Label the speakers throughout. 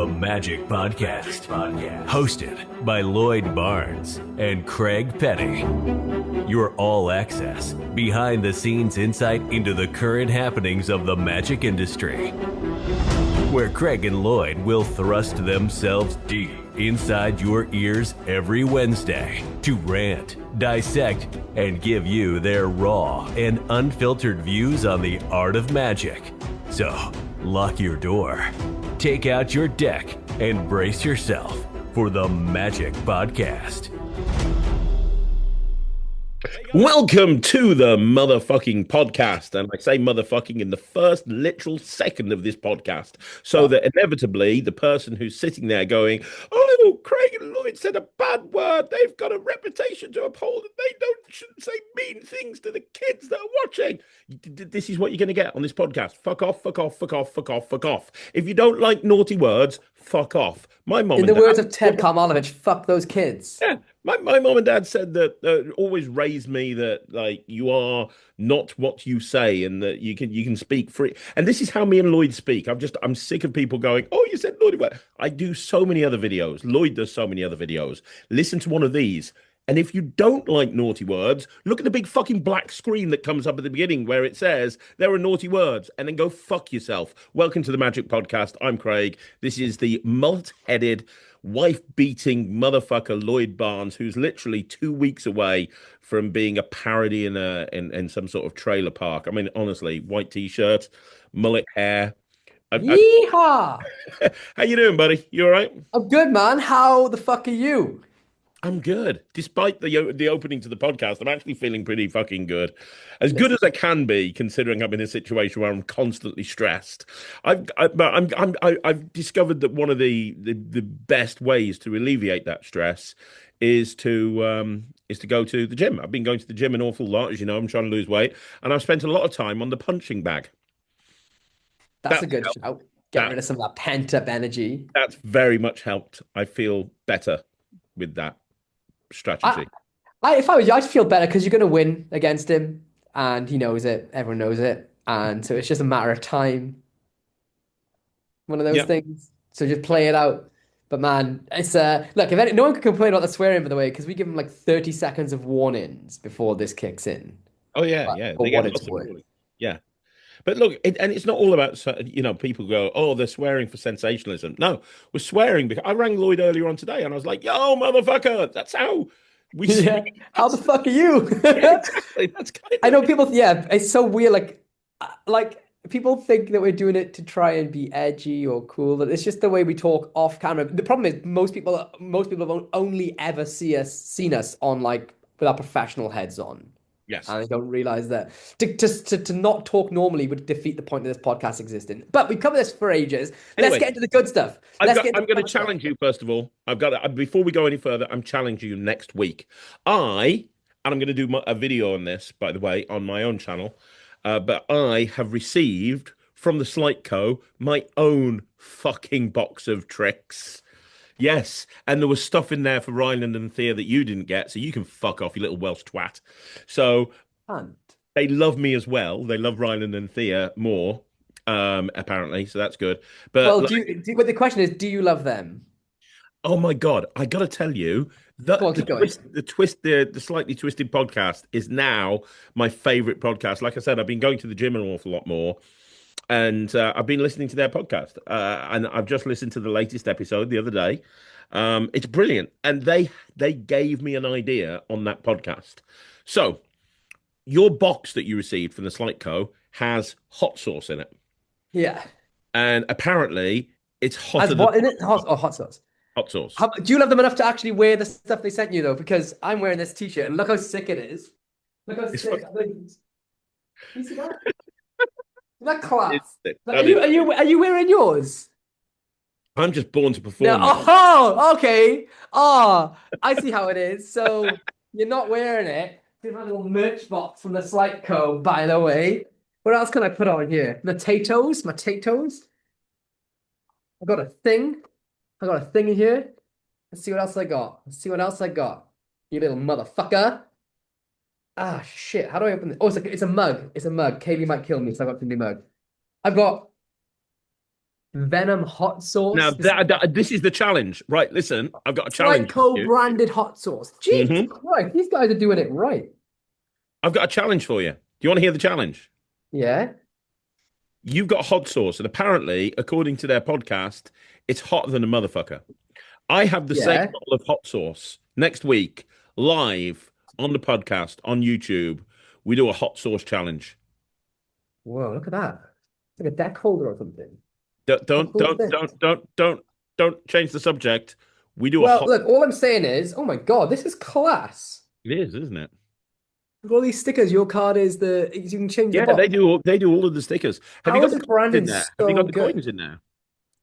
Speaker 1: The Magic Podcast. Hosted by Lloyd Barnes and Craig Petty. Your all-access, behind-the-scenes insight into the current happenings of the magic industry. Where Craig and Lloyd will thrust themselves deep inside your ears every Wednesday to rant, dissect, and give you their raw and unfiltered views on the art of magic. So, lock your door, take out your deck, and brace yourself for the Magic Podcast.
Speaker 2: Welcome to the motherfucking podcast. And I say motherfucking in the first literal second of this podcast, so that inevitably the person who's sitting there going, oh, Craig and Lloyd said a bad word, they've got a reputation to uphold, and they shouldn't say mean things to the kids that are watching. This is what you're going to get on this podcast. Fuck off, fuck off, fuck off, fuck off, fuck off. If you don't like naughty words, fuck off. My mom
Speaker 3: in the words of Ted Karmanovich, fuck those kids.
Speaker 2: Yeah. My mom and dad said that always raised me that like you are not what you say, and that you can speak free. And this is how me and Lloyd speak. I'm sick of people going, oh, you said naughty word. I do so many other videos. Lloyd does so many other videos. Listen to one of these. And if you don't like naughty words, look at the big fucking black screen that comes up at the beginning where it says there are naughty words, and then go fuck yourself. Welcome to the Magic Podcast. I'm Craig. This is the mullet-headed, wife-beating motherfucker Lloyd Barnes, who's literally 2 weeks away from being a parody in some sort of trailer park. I mean, honestly, white t-shirt, mullet hair.
Speaker 3: Yeehaw!
Speaker 2: How you doing, buddy? You all right?
Speaker 3: I'm good, man. How the fuck are you?
Speaker 2: I'm good. Despite the opening to the podcast, I'm actually feeling pretty fucking good. As good as I can be, considering I'm in a situation where I'm constantly stressed. I've discovered that one of the best ways to alleviate that stress is to go to the gym. I've been going to the gym an awful lot, as you know. I'm trying to lose weight, and I've spent a lot of time on the punching bag.
Speaker 3: That's a good shout. Get rid of some of that pent up energy.
Speaker 2: That's very much helped. I feel better with that strategy.
Speaker 3: If I was you, I'd feel better because you're going to win against him, and he knows it. Everyone knows it, and so it's just a matter of time. One of those things. So just play it out. But man, it's look. No one can complain about the swearing, by the way, because we give them like 30 seconds of warnings before this kicks in.
Speaker 2: Oh yeah, yeah. They get lots of warnings. Yeah. But look, and it's not all about, people go, oh, they're swearing for sensationalism. No, we're swearing because I rang Lloyd earlier on today and I was like, yo, motherfucker, that's how we
Speaker 3: say. How the fuck are you?
Speaker 2: Yeah, exactly. That's kind of...
Speaker 3: I know people, it's so weird. Like people think that we're doing it to try and be edgy or cool, but it's just the way we talk off camera. The problem is most people have only ever seen us on like with our professional heads on.
Speaker 2: Yes.
Speaker 3: And I don't realize that to not talk normally would defeat the point of this podcast existing. But we covered this for ages. Anyway, let's get into the good stuff.
Speaker 2: I'm going to challenge you, first of all. Before we go any further, I'm challenging you next week. I'm going to do a video on this, by the way, on my own channel. But I have received from the Sleight Co my own fucking box of tricks. Yes, and there was stuff in there for Ryland and Thea that you didn't get, so you can fuck off, you little Welsh twat. So they love me as well. They love Ryland and Thea more, apparently, so that's good. But
Speaker 3: but the question is, do you love them?
Speaker 2: Oh my God, I got to tell you, the Slightly Twisted podcast is now my favorite podcast. Like I said, I've been going to the gym an awful lot more. And I've been listening to their podcast, and I've just listened to the latest episode the other day. It's brilliant, and they gave me an idea on that podcast. So, your box that you received from the Sleight Co has hot sauce in it.
Speaker 3: Yeah,
Speaker 2: and apparently it's hotter.
Speaker 3: Has what in it? Hot sauce.
Speaker 2: Hot sauce.
Speaker 3: Do you love them enough to actually wear the stuff they sent you though? Because I'm wearing this T-shirt, and look how sick it is. Look how sick. You see that? That class. Are you wearing yours?
Speaker 2: I'm just born to perform.
Speaker 3: No. Oh, okay. Oh, I see how it is. So you're not wearing it. Here's my little merch box from the Sleight Co, by the way. What else can I put on here? Potatoes. I got a thing in here. Let's see what else I got. You little motherfucker. Ah, shit. How do I open this? Oh, it's a mug. Kaylee might kill me, so I got the new mug. I've got Venom hot
Speaker 2: Now,
Speaker 3: sauce.
Speaker 2: this is the challenge. Right, listen, I've got a
Speaker 3: Sleight
Speaker 2: challenge for
Speaker 3: Co
Speaker 2: you.
Speaker 3: branded hot sauce. Jesus
Speaker 2: hmm
Speaker 3: Christ, these guys are doing it right.
Speaker 2: I've got a challenge for you. Do you want to hear the challenge?
Speaker 3: Yeah.
Speaker 2: You've got hot sauce, and apparently, according to their podcast, it's hotter than a motherfucker. I have the same
Speaker 3: Yeah.
Speaker 2: bottle of hot sauce next week, live on the podcast on YouTube. We do a hot sauce challenge.
Speaker 3: Whoa, look at that. It's like a deck holder or something.
Speaker 2: Don't
Speaker 3: How
Speaker 2: don't
Speaker 3: cool is
Speaker 2: don't
Speaker 3: this?
Speaker 2: don't don't don't don't change the subject. We do a
Speaker 3: Well,
Speaker 2: hot.
Speaker 3: look, all I'm saying is, oh my God, this is class.
Speaker 2: It is, isn't it?
Speaker 3: Look at all these stickers. Your card is you can change the
Speaker 2: Yeah, they
Speaker 3: box.
Speaker 2: do. They do all of the stickers. Have you
Speaker 3: How
Speaker 2: got
Speaker 3: is
Speaker 2: the
Speaker 3: this
Speaker 2: coins in
Speaker 3: branding
Speaker 2: there? Have you
Speaker 3: so
Speaker 2: got the
Speaker 3: good?
Speaker 2: coins in there?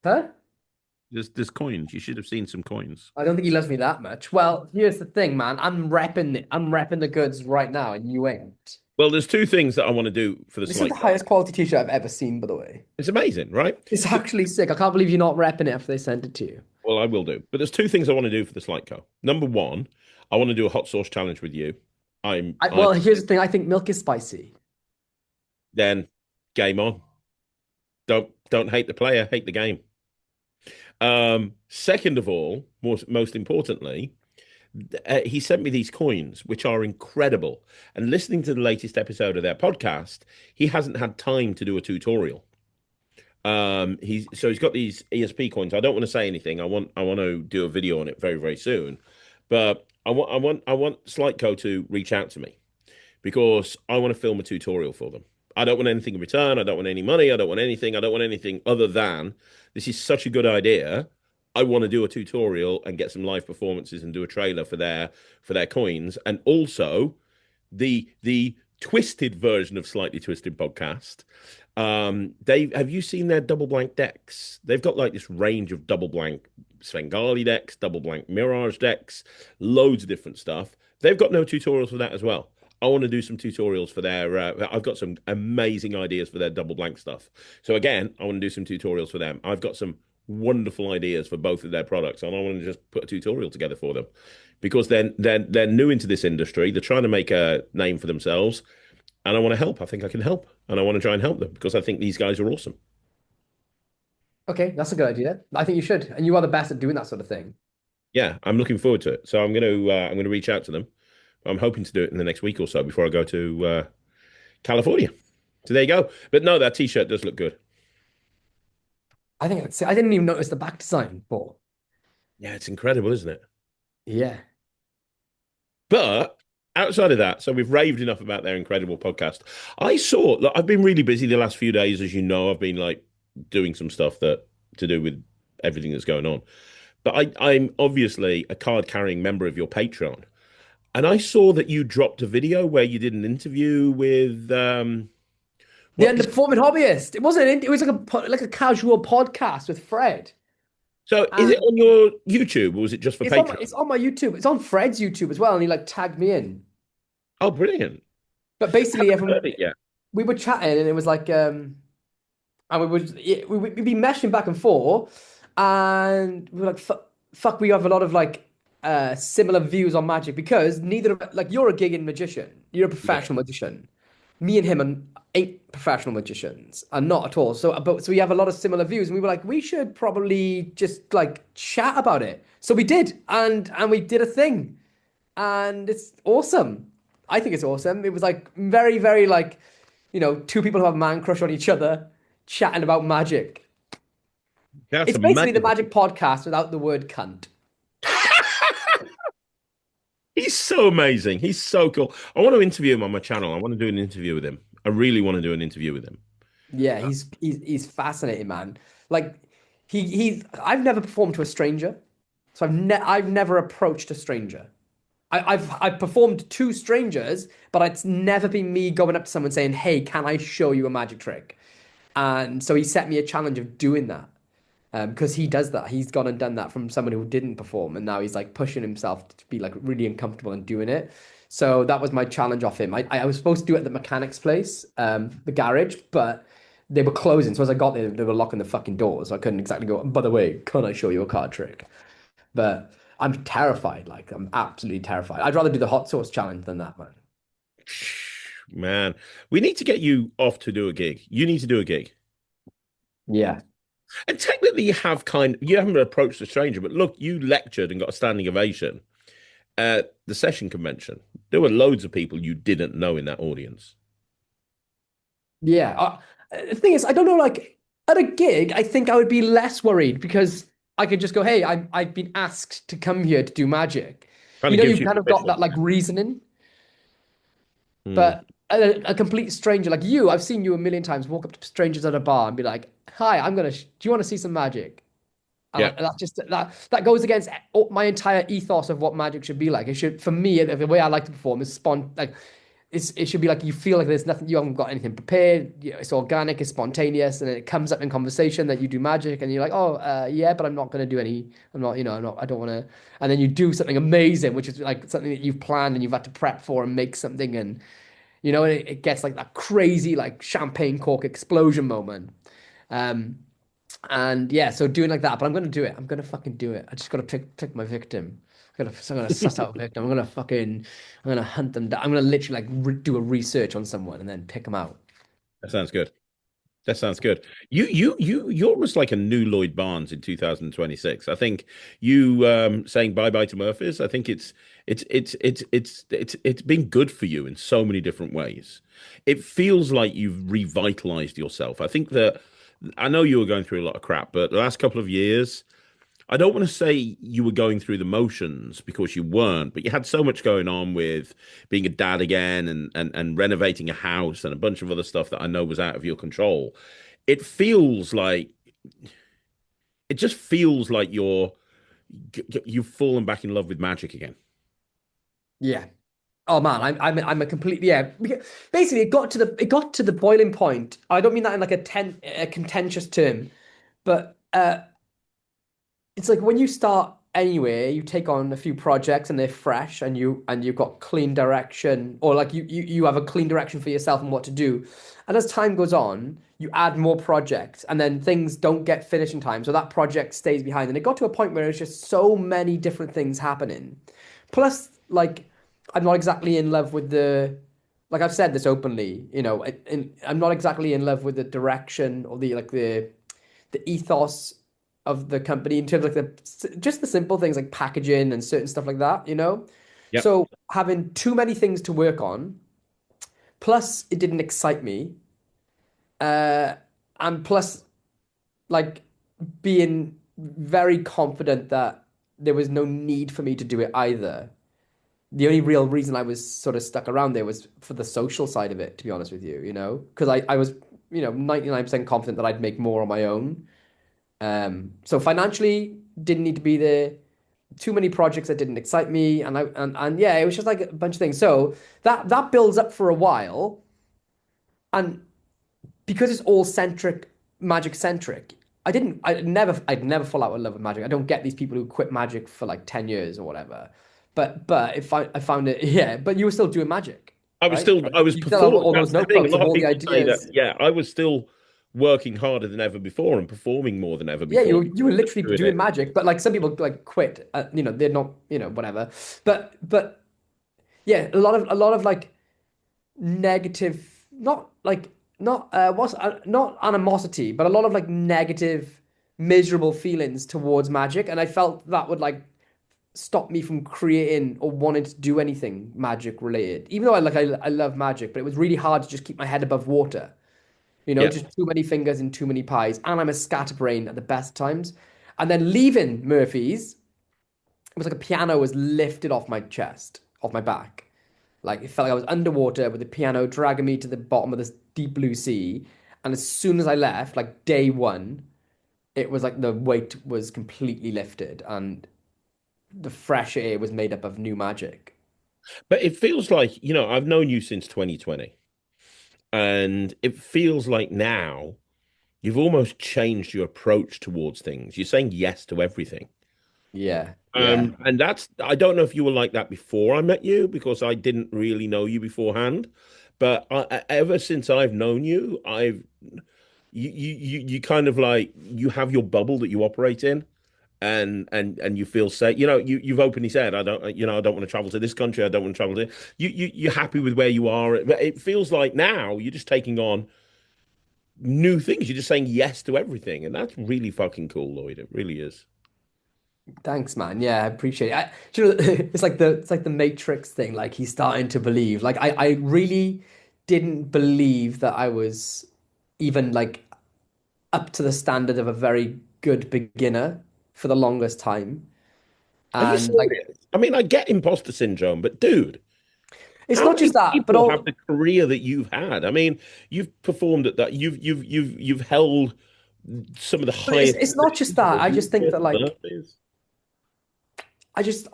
Speaker 3: Huh?
Speaker 2: There's coins. You should have seen some coins.
Speaker 3: I don't think he loves me that much. Well, here's the thing, man. I'm repping the goods right now, and you ain't.
Speaker 2: Well, there's two things that I want to do for the
Speaker 3: This is the
Speaker 2: Sleight Co.
Speaker 3: highest quality t-shirt I've ever seen, by the way.
Speaker 2: It's amazing, right?
Speaker 3: It's actually sick. I can't believe you're not repping it after they sent it to you.
Speaker 2: Well, I will do. But there's two things I want to do for the Sleight Co. Number one, I want to do a hot sauce challenge with you.
Speaker 3: Well, here's the thing. I think milk is spicy.
Speaker 2: Then game on. Don't hate the player, hate the game. Second of all, most importantly, he sent me these coins, which are incredible. And listening to the latest episode of their podcast, he hasn't had time to do a tutorial. He's got these ESP coins. I don't want to say anything. I want to do a video on it very, very soon. But I want Sleight Co to reach out to me because I want to film a tutorial for them. I don't want anything in return. I don't want any money. I don't want anything. I don't want anything other than this is such a good idea. I want to do a tutorial and get some live performances and do a trailer for their coins. And also the twisted version of Slightly Twisted podcast. Have you seen their double blank decks? They've got like this range of double blank Svengali decks, double blank Mirage decks, loads of different stuff. They've got no tutorials for that as well. I want to do some tutorials for their. I've got some amazing ideas for their double blank stuff. So again, I want to do some tutorials for them. I've got some wonderful ideas for both of their products, and I want to just put a tutorial together for them because they're new into this industry. They're trying to make a name for themselves, and I want to help. I think I can help, and I want to try and help them because I think these guys are awesome.
Speaker 3: Okay, that's a good idea. I think you should, and you are the best at doing that sort of thing.
Speaker 2: Yeah, I'm looking forward to it. So I'm going to reach out to them. I'm hoping to do it in the next week or so before I go to California. So there you go. But no, that t-shirt does look good.
Speaker 3: I didn't even notice the back design, but
Speaker 2: Yeah, it's incredible, isn't it?
Speaker 3: yeah.
Speaker 2: But outside of that, so we've raved enough about their incredible podcast. Look, I've been really busy the last few days, as you know. I've been like doing some stuff that to do with everything that's going on. But I'm obviously a card-carrying member of your Patreon. And I saw that you dropped a video where you did an interview with
Speaker 3: The underperforming hobbyist. It wasn't. It was like a casual podcast with Fred.
Speaker 2: So is it on your YouTube or was it just for Patreon?
Speaker 3: It's on my YouTube. It's on Fred's YouTube as well, and he like tagged me in.
Speaker 2: Oh, brilliant!
Speaker 3: But basically,
Speaker 2: Yeah.
Speaker 3: we were chatting, and it was like, and we'd be meshing back and forth, and we were like, fuck, we have a lot of like similar views on magic because neither of like you're a gigging magician, you're a professional magician. Me and him ain't professional magicians, and not at all. So we have a lot of similar views, and we were like, we should probably just like chat about it. So we did, and we did a thing, and it's awesome. I think it's awesome. It was like very, very like, two people who have a man crush on each other chatting about magic. It's basically the magic podcast without the word cunt.
Speaker 2: He's so amazing. He's so cool. I want to interview him on my channel. I want to do an interview with him. I really want to do an interview with him.
Speaker 3: Yeah, he's fascinating, man. Like I've never performed to a stranger, so I've never approached a stranger. I've performed to strangers, but it's never been me going up to someone saying, "Hey, can I show you a magic trick?" And so he set me a challenge of doing that. Because he does that. He's gone and done that from someone who didn't perform, and now he's like pushing himself to be like really uncomfortable and doing it. So that was my challenge off him. I was supposed to do it at the mechanic's place, the garage, but they were closing. So as I got there, they were locking the fucking doors. So I couldn't exactly go, by the way, can I show you a card trick? But I'm terrified. Like, I'm absolutely terrified. I'd rather do the hot sauce challenge than that, man.
Speaker 2: Man, we need to get you off to do a gig. You need to do a gig.
Speaker 3: Yeah.
Speaker 2: And technically, you haven't approached a stranger, but look, you lectured and got a standing ovation at the session convention. There were loads of people you didn't know in that audience.
Speaker 3: Yeah. The thing is, I don't know, like at a gig, I think I would be less worried because I could just go, hey, I've been asked to come here to do magic.
Speaker 2: Kind
Speaker 3: You
Speaker 2: of
Speaker 3: know,
Speaker 2: gives
Speaker 3: you've
Speaker 2: you
Speaker 3: kind of got
Speaker 2: permission.
Speaker 3: that like reasoning.
Speaker 2: Hmm.
Speaker 3: But a complete stranger like you, I've seen you a million times walk up to strangers at a bar and be like, "Hi, do you want to see some magic?" And
Speaker 2: Yeah,
Speaker 3: like, that's just that goes against my entire ethos of what magic should be like. It should, for me, the way I like to perform is it should be like you feel like there's nothing, you haven't got anything prepared. It's organic, it's spontaneous, and it comes up in conversation that you do magic, and you're like, oh, yeah, but I'm not going to do any. I'm not, I don't want to. And then you do something amazing, which is like something that you've planned and you've had to prep for and make something, and it gets like that crazy like champagne cork explosion moment. Um, and yeah, so doing like that, but I'm gonna do it. I'm gonna fucking do it. I just gotta pick my victim. I'm gonna suss out a victim. I'm gonna hunt them down. I'm gonna literally like do a research on someone and then pick them out.
Speaker 2: that sounds good. That sounds good. You're almost like a new Lloyd Barnes in 2026. I think you saying bye bye to Murphys. I think it's been good for you in so many different ways. It feels like you've revitalized yourself. I think that I know you were going through a lot of crap, but the last couple of years, I don't want to say you were going through the motions because you weren't, but you had so much going on with being a dad again and renovating a house and a bunch of other stuff that I know was out of your control. It feels like it just feels like you've fallen back in love with magic again.
Speaker 3: Yeah. Oh man, I'm a complete yeah. Basically, it got to the boiling point. I don't mean that in like a contentious term, but it's like when you start anyway, you take on a few projects and they're fresh and you've got clean direction or like you have a clean direction for yourself and what to do. And as time goes on, you add more projects and then things don't get finished in time. So that project stays behind. And it got to a point where there's just so many different things happening. Plus, like, I'm not exactly in love with like I've said this openly, I'm not exactly in love with the direction or the ethos of the company in terms of like just the simple things like packaging and certain stuff like that.
Speaker 2: Yep.
Speaker 3: So having too many things to work on, plus it didn't excite me, uh, and plus like being very confident that there was no need for me to do it either. The only real reason I was sort of stuck around there was for the social side of it, to be honest with you, because I was, 99% confident that I'd make more on my own. So financially, didn't need to be there. Too many projects that didn't excite me, and yeah, it was just like a bunch of things. So that builds up for a while, and because it's all magic centric, I'd never fall out in love with magic. I don't get these people who quit magic for like 10 years or whatever. But if I found it, yeah. But you were still doing magic, right?
Speaker 2: I was
Speaker 3: You still have
Speaker 2: performing.
Speaker 3: all
Speaker 2: That's
Speaker 3: those
Speaker 2: the thing. A
Speaker 3: notebooks of
Speaker 2: lot of
Speaker 3: all the
Speaker 2: people say that,
Speaker 3: ideas.
Speaker 2: yeah, I was still working harder than ever before and performing more than ever
Speaker 3: Yeah,
Speaker 2: before.
Speaker 3: you were literally
Speaker 2: Doing
Speaker 3: doing
Speaker 2: it.
Speaker 3: magic, but like some people like quit. They're not, whatever. But yeah, a lot of like negative, not like not what's not animosity, but a lot of like negative, miserable feelings towards magic, and I felt that would like stop me from creating or wanting to do anything magic related. Even though I love magic, but it was really hard to just keep my head above water.
Speaker 2: Yeah.
Speaker 3: Just too many fingers in too many pies. And I'm a scatterbrain at the best times. And then leaving Murphy's, it was like a piano was lifted off my chest, off my back. Like it felt like I was underwater with the piano dragging me to the bottom of this deep blue sea. And as soon as I left, like day one, it was like the weight was completely lifted and the fresh air was made up of new magic.
Speaker 2: But it feels like, I've known you since 2020, and it feels like now you've almost changed your approach towards things. You're saying yes to everything.
Speaker 3: Yeah, yeah.
Speaker 2: And I don't know if you were like that before I met you because I didn't really know you beforehand. But ever since I've known you, you kind of like you have your bubble that you operate in, and you feel safe. You've openly said, I don't want to travel to this country. I don't want to travel to. You're happy with where you are. It feels like now you're just taking on new things. You're just saying yes to everything, and that's really fucking cool, Lloyd. It really is.
Speaker 3: Thanks, man. Yeah, I appreciate it. Do you know, it's like the Matrix thing. Like he's starting to believe. Like I really didn't believe that I was even like up to the standard of a very good beginner for the longest time.
Speaker 2: Are you
Speaker 3: And like
Speaker 2: serious? I mean, I get imposter syndrome, but dude,
Speaker 3: it's
Speaker 2: how
Speaker 3: not
Speaker 2: many
Speaker 3: just that, but
Speaker 2: people have
Speaker 3: all
Speaker 2: the career that you've had? I mean, you've performed at that. You've held some of the
Speaker 3: but
Speaker 2: highest
Speaker 3: it's not just
Speaker 2: positions in
Speaker 3: that. I just think
Speaker 2: the
Speaker 3: that like
Speaker 2: Murphys.
Speaker 3: I just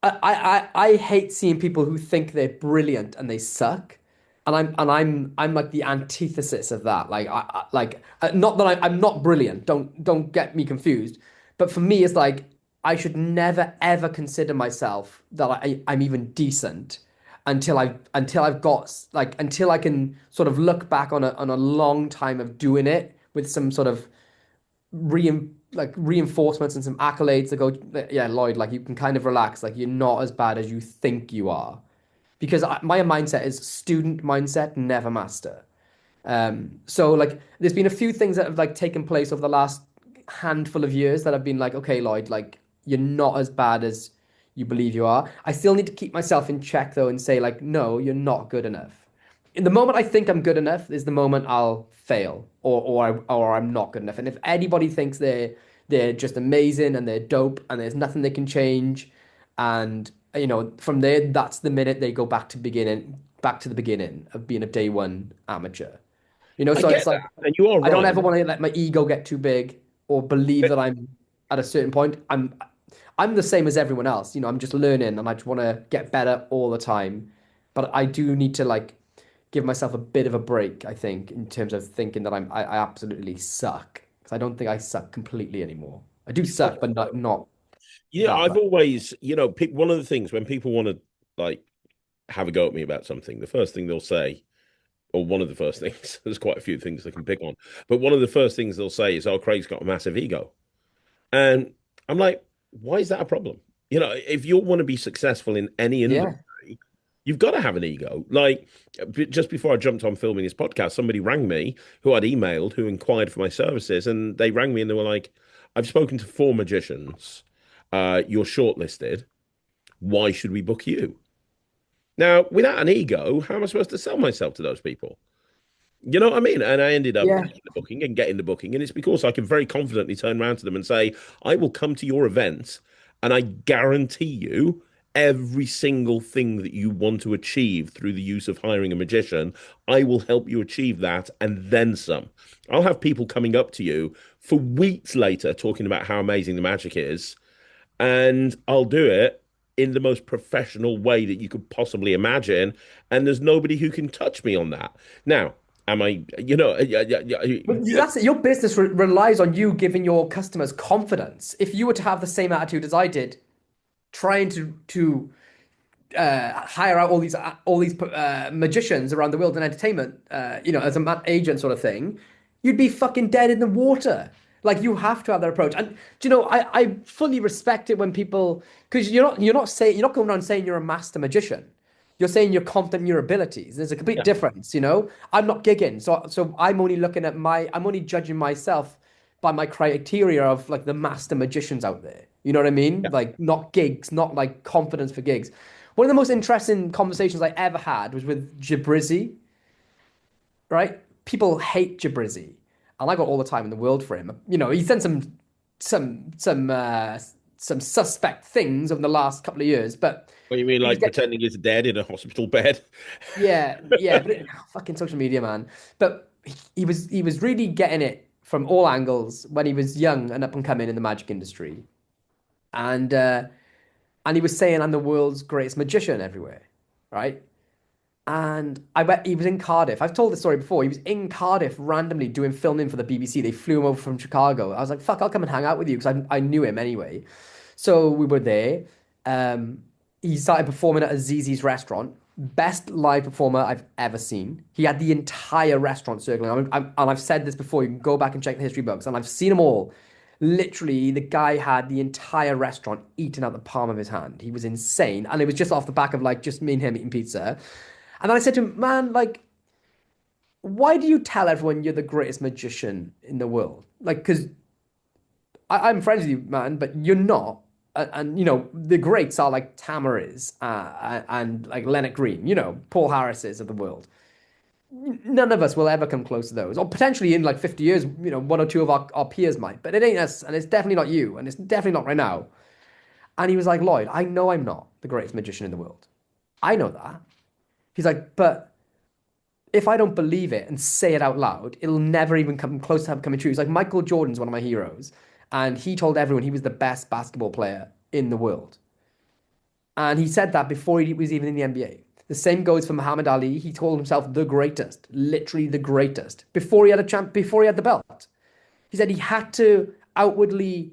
Speaker 3: I hate seeing people who think they're brilliant and they suck. And I'm like the antithesis of that. Like not that I'm not brilliant. Don't get me confused. But for me, it's like I should never ever consider myself that I'm even decent until I've got like until I can sort of look back on a long time of doing it with some sort of reinforcements and some accolades that go, yeah, Lloyd, like you can kind of relax, like you're not as bad as you think you are. Because my mindset is student mindset, never master. So like there's been a few things that have like taken place over the last handful of years that have been like, okay, Lloyd, like you're not as bad as you believe you are. I still need to keep myself in check though and say like, no, you're not good enough. In the moment I think I'm good enough is the moment I'll fail or I'm not good enough. And if anybody thinks they're just amazing and they're dope and there's nothing they can change, and you know from there that's the minute they go back to the beginning of being a day one amateur. You know,
Speaker 2: I
Speaker 3: so
Speaker 2: get
Speaker 3: it's like
Speaker 2: that, and you are
Speaker 3: I don't
Speaker 2: right.
Speaker 3: ever want to let my ego get too big or believe that I'm at a certain point. I'm the same as everyone else. You know, I'm just learning and I just want to get better all the time. But I do need to like give myself a bit of a break, I think, in terms of thinking that I absolutely suck. Because I don't think I suck completely anymore. I do suck, but not
Speaker 2: Yeah,
Speaker 3: that
Speaker 2: I've
Speaker 3: bad.
Speaker 2: always, one of the things when people want to like have a go at me about something, the first thing they'll say, or one of the first things, there's quite a few things they can pick on, but one of the first things they'll say is, "Oh, Craig's got a massive ego," and I'm like, "Why is that a problem?" If you want to be successful in any
Speaker 3: Yeah.
Speaker 2: industry, you've got to have an ego. Like just before I jumped on filming this podcast, somebody rang me who I'd emailed, who inquired for my services, and they rang me and they were like, "I've spoken to four magicians. You're shortlisted. Why should we book you?" Now, without an ego, how am I supposed to sell myself to those people? You know what I mean? And I ended up
Speaker 3: Yeah.
Speaker 2: taking the booking and getting the booking. And it's because I can very confidently turn around to them and say, I will come to your event and I guarantee you every single thing that you want to achieve through the use of hiring a magician, I will help you achieve that and then some. I'll have people coming up to you for weeks later talking about how amazing the magic is, and I'll do it in the most professional way that you could possibly imagine. And there's nobody who can touch me on that. Now, am I,
Speaker 3: But that's it. Your business relies on you giving your customers confidence. If you were to have the same attitude as I did, trying to hire out all these magicians around the world in entertainment, you know, as a agent sort of thing, you'd be fucking dead in the water. Like you have to have that approach. And do you know, I fully respect it when people because you're not going around saying you're a master magician. You're saying you're confident in your abilities. There's a complete
Speaker 2: yeah,
Speaker 3: difference, you know. I'm not gigging, so I'm only looking at I'm only judging myself by my criteria of like the master magicians out there. You know what I mean?
Speaker 2: yeah.
Speaker 3: Like not gigs, not like confidence for gigs. One of the most interesting conversations I ever had was with Jabrizzi, right? People hate Jabrizzi, and I got all the time in the world for him. You know, he said some some uh, some suspect things over the last couple of years, but
Speaker 2: What do you mean,
Speaker 3: he was
Speaker 2: like
Speaker 3: getting
Speaker 2: pretending he's dead in a hospital bed?
Speaker 3: yeah, but fucking social media, man. But he was really getting it from all angles when he was young and up and coming in the magic industry, and uh, and he was saying I'm the world's greatest magician everywhere, right? And I bet he was in Cardiff. I've told this story before. He was in Cardiff randomly doing filming for the BBC. They flew him over from Chicago. I was like, fuck, I'll come and hang out with you because I knew him anyway. So we were there. Um, he started performing at Azizi's restaurant. Best live performer I've ever seen. He had the entire restaurant circling. And I've said this before. You can go back and check the history books. And I've seen them all. Literally, the guy had the entire restaurant eaten out the palm of his hand. He was insane. And it was just off the back of like just me and him eating pizza. And then I said to him, man, like, why do you tell everyone you're the greatest magician in the world? Like, because I'm friends with you, man, but you're not. And you know, the greats are like Tamariz and like Leonard Green, you know, Paul Harris's of the world. None of us will ever come close to those. Or potentially in like 50 years, you know, one or two of our peers might, but it ain't us, and it's definitely not you, and it's definitely not right now. And he was like, Lloyd, I know I'm not the greatest magician in the world. I know that. He's like, but if I don't believe it and say it out loud, it'll never even come close to becoming true. He's like, Michael Jordan's one of my heroes, and he told everyone he was the best basketball player in the world. And he said that before he was even in the NBA. The same goes for Muhammad Ali. He told himself the greatest, literally the greatest, before he had before he had the belt. He said he had to outwardly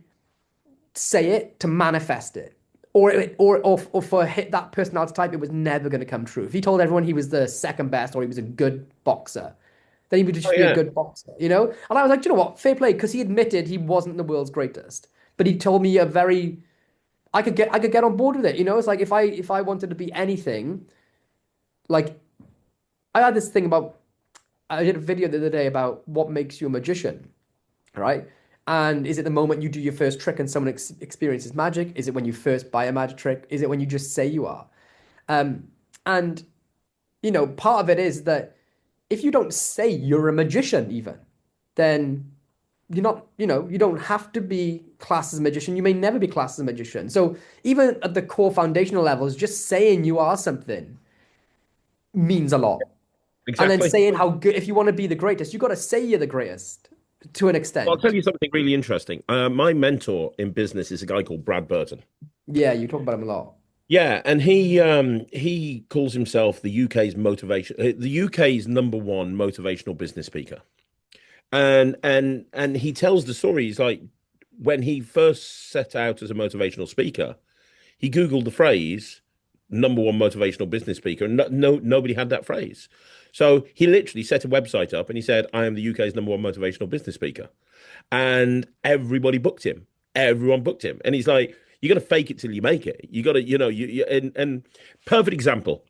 Speaker 3: say it to manifest it. Or for hit that personality type, it was never going to come true. If he told everyone he was the second best or he was a good boxer, then he would just be a good boxer, you know? And I was like, you know what? Fair play, because he admitted he wasn't the world's greatest. But he told me I could get on board with it, you know? It's like if I wanted to be anything, like I had this thing about I did a video the other day about what makes you a magician, right? And is it the moment you do your first trick and someone experiences magic? Is it when you first buy a magic trick? Is it when you just say you are? And, you know, part of it is that if you don't say you're a magician even, then you're not, you know, you don't have to be classed as a magician. You may never be classed as a magician. So even at the core foundational levels, just saying you are something means a lot.
Speaker 2: Exactly.
Speaker 3: And then saying how good, if you want to be the greatest, you got to say you're the greatest to an extent.
Speaker 2: Well, I'll tell you something really interesting. My mentor in business is a guy called Brad Burton.
Speaker 3: Yeah, you talk about him a lot.
Speaker 2: Yeah, and he calls himself the UK's number one motivational business speaker. And he tells the story. He's like, when he first set out as a motivational speaker, he Googled the phrase number one motivational business speaker, and nobody had that phrase. So he literally set a website up and he said, I am the UK's number one motivational business speaker. And everybody booked him. Everyone booked him. And he's like, you got to fake it till you make it. You got to, you know, and perfect example.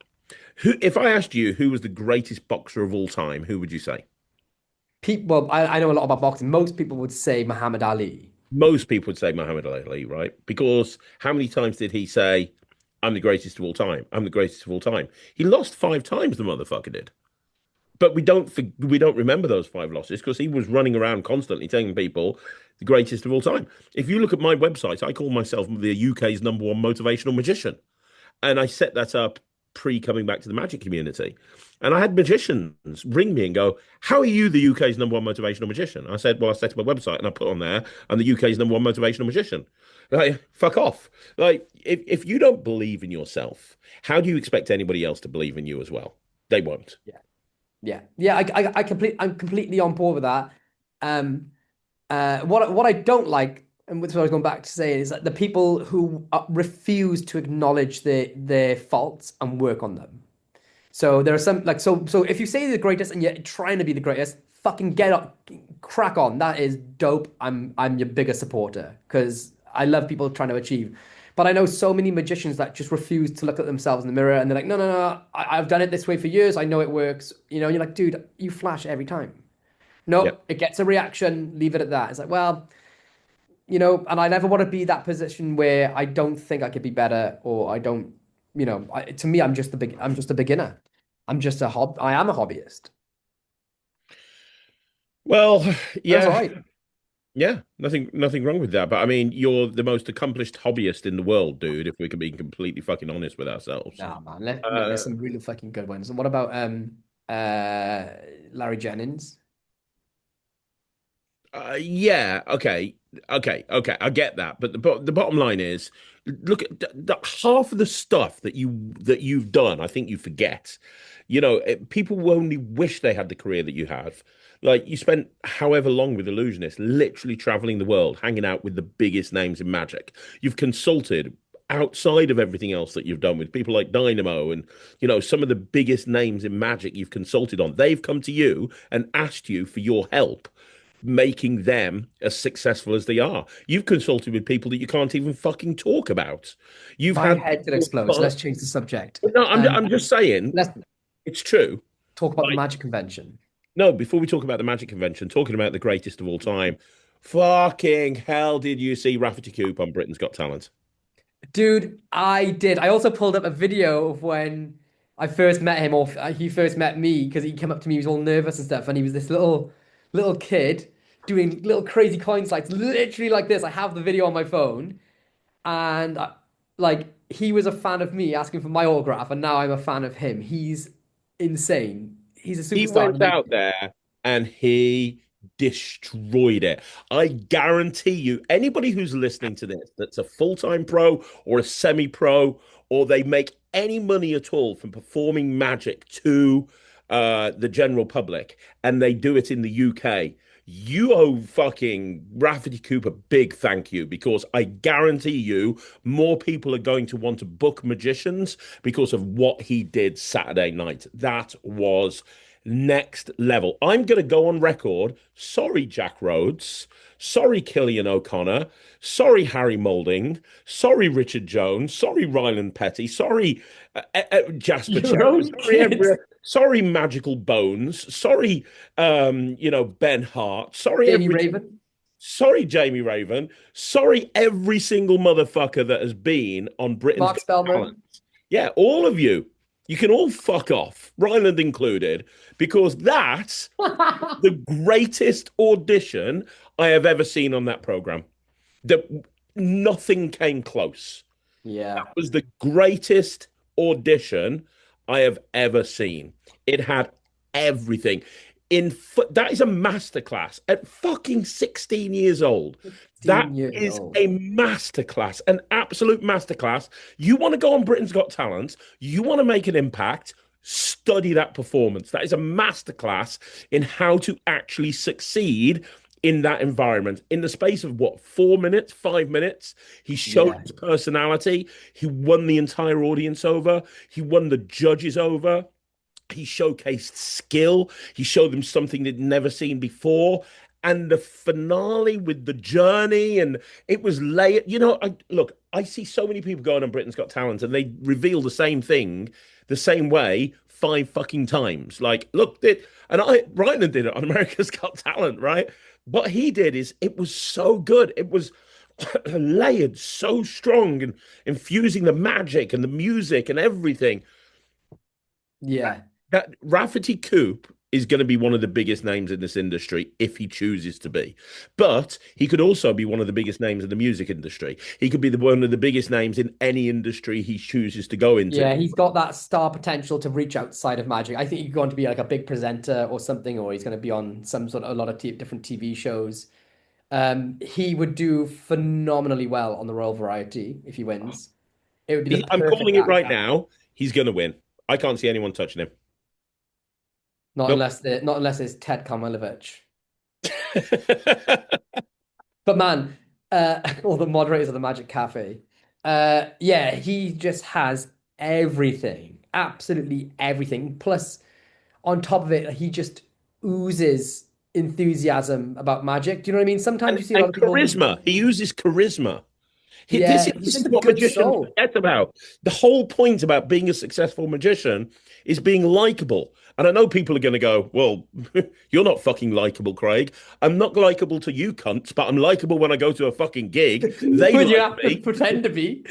Speaker 2: If I asked you who was the greatest boxer of all time, who would you say?
Speaker 3: Well, I know a lot about boxing. Most people would say Muhammad Ali.
Speaker 2: Most people would say Muhammad Ali, right? Because how many times did he say, I'm the greatest of all time? I'm the greatest of all time. He lost 5 times, the motherfucker did. But we don't remember those 5 losses because he was running around constantly telling people the greatest of all time. If you look at my website, I call myself the UK's number one motivational magician. And I set that up coming back to the magic community. And I had magicians ring me and go, how are you the UK's number one motivational magician? I said, well, I set up a website and I put on there, I'm the UK's number one motivational magician. Like, fuck off. Like, if you don't believe in yourself, how do you expect anybody else to believe in you as well? They won't.
Speaker 3: Yeah. I'm completely on board with that. What I don't like, and what I was going back to say, is that the people who refuse to acknowledge their faults and work on them. So there are some like so if you say you're the greatest and you're trying to be the greatest, fucking get up, crack on. That is dope. I'm your biggest supporter because I love people trying to achieve. But I know so many magicians that just refuse to look at themselves in the mirror and they're like, no, I've done it this way for years. I know it works. You know, and you're like, dude, you flash every time. No, It gets a reaction. Leave it at that. It's like, well, you know, and I never want to be that position where I don't think I could be better or I don't, you know, to me, I'm just a beginner. I am a hobbyist.
Speaker 2: Well, yeah.
Speaker 3: That's all right.
Speaker 2: Yeah, nothing wrong with that. But I mean, you're the most accomplished hobbyist in the world, dude, if we can be completely fucking honest with ourselves.
Speaker 3: Nah, man. There's some really fucking good ones. And what about Larry Jennings?
Speaker 2: Yeah, okay. I get that. But the bottom line is, look at half of the stuff that you've done, I think you forget. You know, people only wish they had the career that you have. Like you spent however long with illusionists, literally traveling the world, hanging out with the biggest names in magic. You've consulted outside of everything else that you've done with people like Dynamo and, you know, some of the biggest names in magic you've consulted on. They've come to you and asked you for your help, making them as successful as they are. You've consulted with people that you can't even fucking talk about.
Speaker 3: My head did explode. So let's change the subject.
Speaker 2: No, I'm just saying.
Speaker 3: Let's
Speaker 2: it's true.
Speaker 3: talk about the magic convention.
Speaker 2: No, before we talk about the Magic Convention, talking about the greatest of all time, fucking hell, did you see Rafferty Coope on Britain's Got Talent?
Speaker 3: Dude, I did. I also pulled up a video of when I first met him, or he first met me, because he came up to me, he was all nervous and stuff, and he was this little kid doing little crazy coin slides, literally like this. I have the video on my phone, and like he was a fan of me asking for my autograph, and now I'm a fan of him. He's insane. He's a
Speaker 2: He
Speaker 3: superstar in the
Speaker 2: went out
Speaker 3: making.
Speaker 2: there and he destroyed it. I guarantee you, anybody who's listening to this that's a full-time pro or a semi-pro, or they make any money at all from performing magic to the general public, and they do it in the UK, you owe fucking Rafferty Cooper a big thank you, because I guarantee you more people are going to want to book magicians because of what he did Saturday night. That was next level. I'm going to go on record. Sorry, Jack Rhodes. Sorry, Killian O'Connor. Sorry, Harry Moulding. Sorry, Richard Jones. Sorry, Ryland Petty. Sorry, Jasper
Speaker 3: Your
Speaker 2: Cherry.
Speaker 3: own kid.
Speaker 2: Sorry, Magical Bones. Sorry, Ben Hart.
Speaker 3: Jamie Raven.
Speaker 2: Sorry, Jamie Raven. Sorry, every single motherfucker that has been on Britain's
Speaker 3: Mark
Speaker 2: Got Talent.
Speaker 3: Spellman.
Speaker 2: Yeah, all of you. You can all fuck off, Ryland included, because that's the greatest audition I have ever seen on that program. The, Nothing came close.
Speaker 3: Yeah.
Speaker 2: That was the greatest audition I have ever seen. It had everything. That is a masterclass at fucking 16 years old. That
Speaker 3: 15 years
Speaker 2: is
Speaker 3: old.
Speaker 2: a masterclass, an absolute masterclass. You want to go on Britain's Got Talent, you want to make an impact, study that performance. That is a masterclass in how to actually succeed in that environment. In the space of what, 4 minutes, 5 minutes, he showed
Speaker 3: Yeah.
Speaker 2: his personality. He won the entire audience over. He won the judges over. He showcased skill. He showed them something they'd never seen before. And the finale with the journey, and it was late. Look, I see so many people going on Britain's Got Talent, and they reveal the same thing the same way five fucking times. Like, look, Ryland did it on America's Got Talent, right? What he did is it was so good. It was layered so strong and infusing the magic and the music and everything.
Speaker 3: Yeah.
Speaker 2: That Rafferty Coope is going to be one of the biggest names in this industry if he chooses to be. But he could also be one of the biggest names in the music industry. He could be one of the biggest names in any industry he chooses to go into.
Speaker 3: Yeah, he's got that star potential to reach outside of magic. I think he's going to be like a big presenter or something, or he's going to be on some sort of a lot of different TV shows. He would do phenomenally well on the Royal Variety if he wins. It would be the
Speaker 2: I'm
Speaker 3: perfect
Speaker 2: calling it right
Speaker 3: background.
Speaker 2: now. He's going to win. I can't see anyone touching him.
Speaker 3: Not
Speaker 2: Nope.
Speaker 3: unless not unless it's Ted Karmilowicz. But man, all the moderators of the Magic Cafe. Yeah, he just has everything, absolutely everything. Plus, on top of it, he just oozes enthusiasm about magic. Do you know what I mean? Sometimes
Speaker 2: and
Speaker 3: you see a lot
Speaker 2: and
Speaker 3: of people.
Speaker 2: charisma. He uses charisma. This
Speaker 3: Yeah,
Speaker 2: is,
Speaker 3: he's
Speaker 2: this
Speaker 3: just
Speaker 2: is
Speaker 3: a
Speaker 2: what
Speaker 3: good
Speaker 2: magicians
Speaker 3: soul.
Speaker 2: forget about. The whole point about being a successful magician is being likable. And I know people are going to go, well, you're not fucking likable, Craig. I'm not likable to you cunts, but I'm likable when I go to a fucking gig. They
Speaker 3: When you
Speaker 2: like
Speaker 3: have to
Speaker 2: me.
Speaker 3: pretend to be.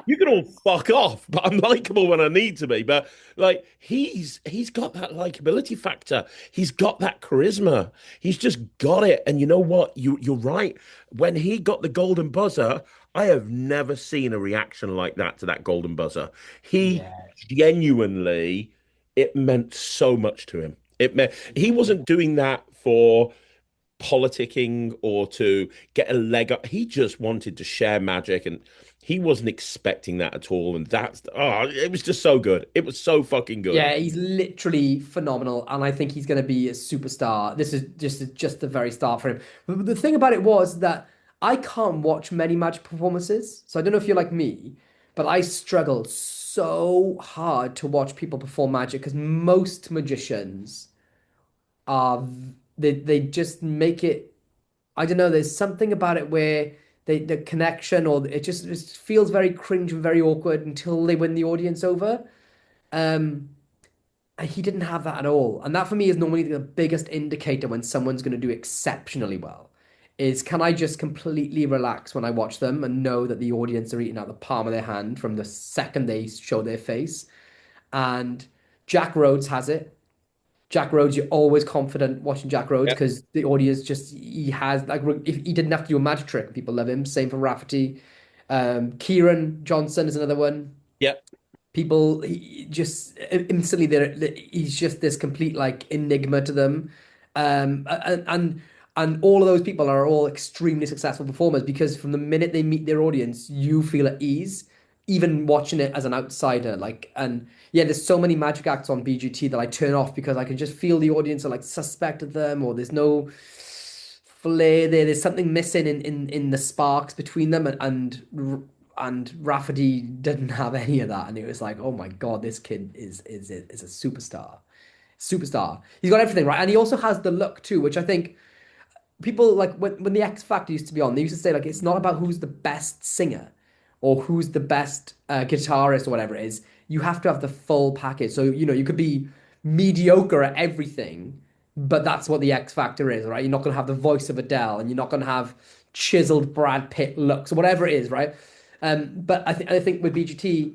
Speaker 2: You can all fuck off, but I'm likable when I need to be. But like he's got that likability factor. He's got that charisma. He's just got it. And you know what? You're right. When he got the golden buzzer, I have never seen a reaction like that to that golden buzzer. He
Speaker 3: Yeah.
Speaker 2: genuinely, it meant so much to him. It meant he wasn't doing that for politicking or to get a leg up. He just wanted to share magic, and he wasn't expecting that at all. And it was just so good. It was so fucking good.
Speaker 3: Yeah, he's literally phenomenal, and I think he's going to be a superstar. This is just the very start for him. But the thing about it was that I can't watch many magic performances, so I don't know if you're like me, but I struggle so hard to watch people perform magic because most magicians are they just make it. I don't know. There's something about it where the connection or it just feels very cringe and very awkward until they win the audience over. Um, he didn't have that at all. And that for me is normally the biggest indicator when someone's going to do exceptionally well. Is can I just completely relax when I watch them and know that the audience are eating out the palm of their hand from the second they show their face? And Jack Rhodes has it. Jack Rhodes, you're always confident watching Jack Rhodes
Speaker 2: Yeah,
Speaker 3: because the audience just he has like if he didn't have to do a magic trick, people love him. Same for Rafferty. Kieran Johnson is another one.
Speaker 2: yeah,
Speaker 3: People just instantly he's just this complete like enigma to them. And all of those people are all extremely successful performers because from the minute they meet their audience, you feel at ease, even watching it as an outsider. Like, and yeah, there's so many magic acts on BGT that I turn off because I can just feel the audience are like suspect of them, or there's no flair there. There's something missing in the sparks between them, and Rafferty didn't have any of that, and it was like, oh my God, this kid is a superstar, superstar. He's got everything right, and he also has the look too, which I think people like when the X Factor used to be on, they used to say like it's not about who's the best singer or who's the best guitarist or whatever it is. You have to have the full package. So you could be mediocre at everything, but that's what the X Factor is, right? You're not going to have the voice of Adele, and you're not going to have chiseled Brad Pitt looks or whatever it is, right? But I think with BGT,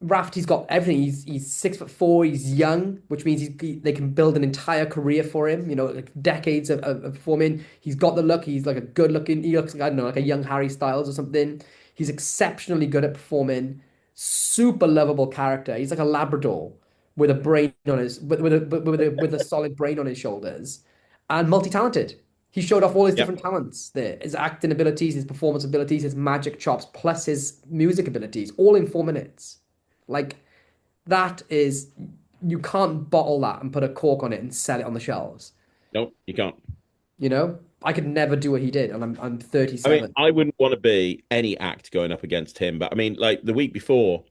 Speaker 3: Rafty's got everything. He's 6'4". He's young, which means they can build an entire career for him. Like decades of performing. He's got the look. He's like a good looking. He looks like, I don't know, like a young Harry Styles or something. He's exceptionally good at performing. Super lovable character. He's like a Labrador with a brain on his with a solid brain on his shoulders, and multi-talented. He showed off all his
Speaker 2: yeah.
Speaker 3: different talents there, his acting abilities, his performance abilities, his magic chops, plus his music abilities, all in 4 minutes. Like that is you can't bottle that and put a cork on it and sell it on the shelves.
Speaker 2: No, you can't.
Speaker 3: I could never do what he did, and I'm
Speaker 2: I mean,
Speaker 3: 37.
Speaker 2: I wouldn't want to be any act going up against him, but I mean, like the week before,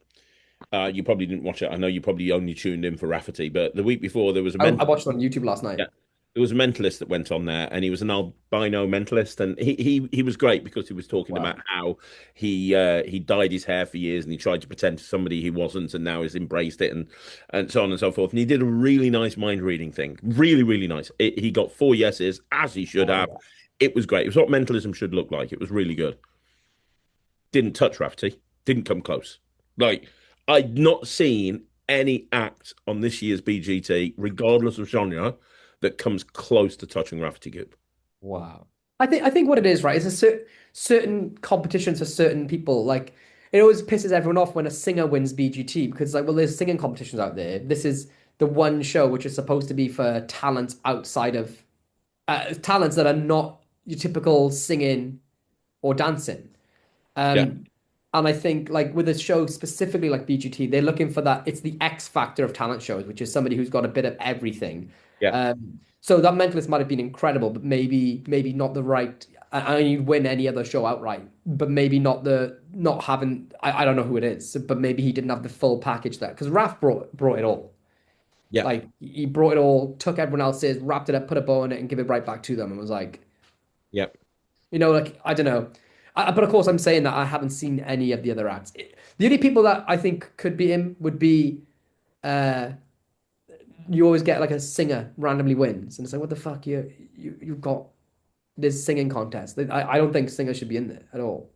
Speaker 2: you probably didn't watch it. I know you probably only tuned in for Rafferty, but the week before there was a
Speaker 3: I watched it on YouTube last night.
Speaker 2: yeah, there was a mentalist that went on there, and he was an albino mentalist, and he was great because he was talking
Speaker 3: Wow.
Speaker 2: about how he dyed his hair for years, and he tried to pretend to somebody he wasn't, and now he's embraced it, and so on and so forth. And he did a really nice mind reading thing, really really nice. He got 4 yeses as he should have.
Speaker 3: Yeah.
Speaker 2: It was great. It was what mentalism should look like. It was really good. Didn't touch Rafferty. Didn't come close. Like I'd not seen any act on this year's BGT, regardless of genre, that comes close to touching Rafferty Coope.
Speaker 3: Wow. I think what it is, right, is certain competitions for certain people. Like it always pisses everyone off when a singer wins BGT because like, well, there's singing competitions out there. This is the one show which is supposed to be for talents outside of talents that are not your typical singing or dancing.
Speaker 2: Yeah,
Speaker 3: Um, and I think like with a show specifically like BGT, they're looking for that. It's the X factor of talent shows, which is somebody who's got a bit of everything.
Speaker 2: yeah.
Speaker 3: So that Mentalist might have been incredible, but maybe not the right. And you'd win any other show outright, but maybe not having. I don't know who it is, but maybe he didn't have the full package there because Raf brought it all.
Speaker 2: Yeah.
Speaker 3: Like he brought it all, took everyone else's, wrapped it up, put a bow on it, and give it right back to them, and was like,
Speaker 2: Yeah.
Speaker 3: like I don't know. But of course, I'm saying that I haven't seen any of the other acts. The only people that I think could be him would be, uh, you always get like a singer randomly wins, and it's like, what the fuck, you've got this singing contest. I don't think singers should be in there at all.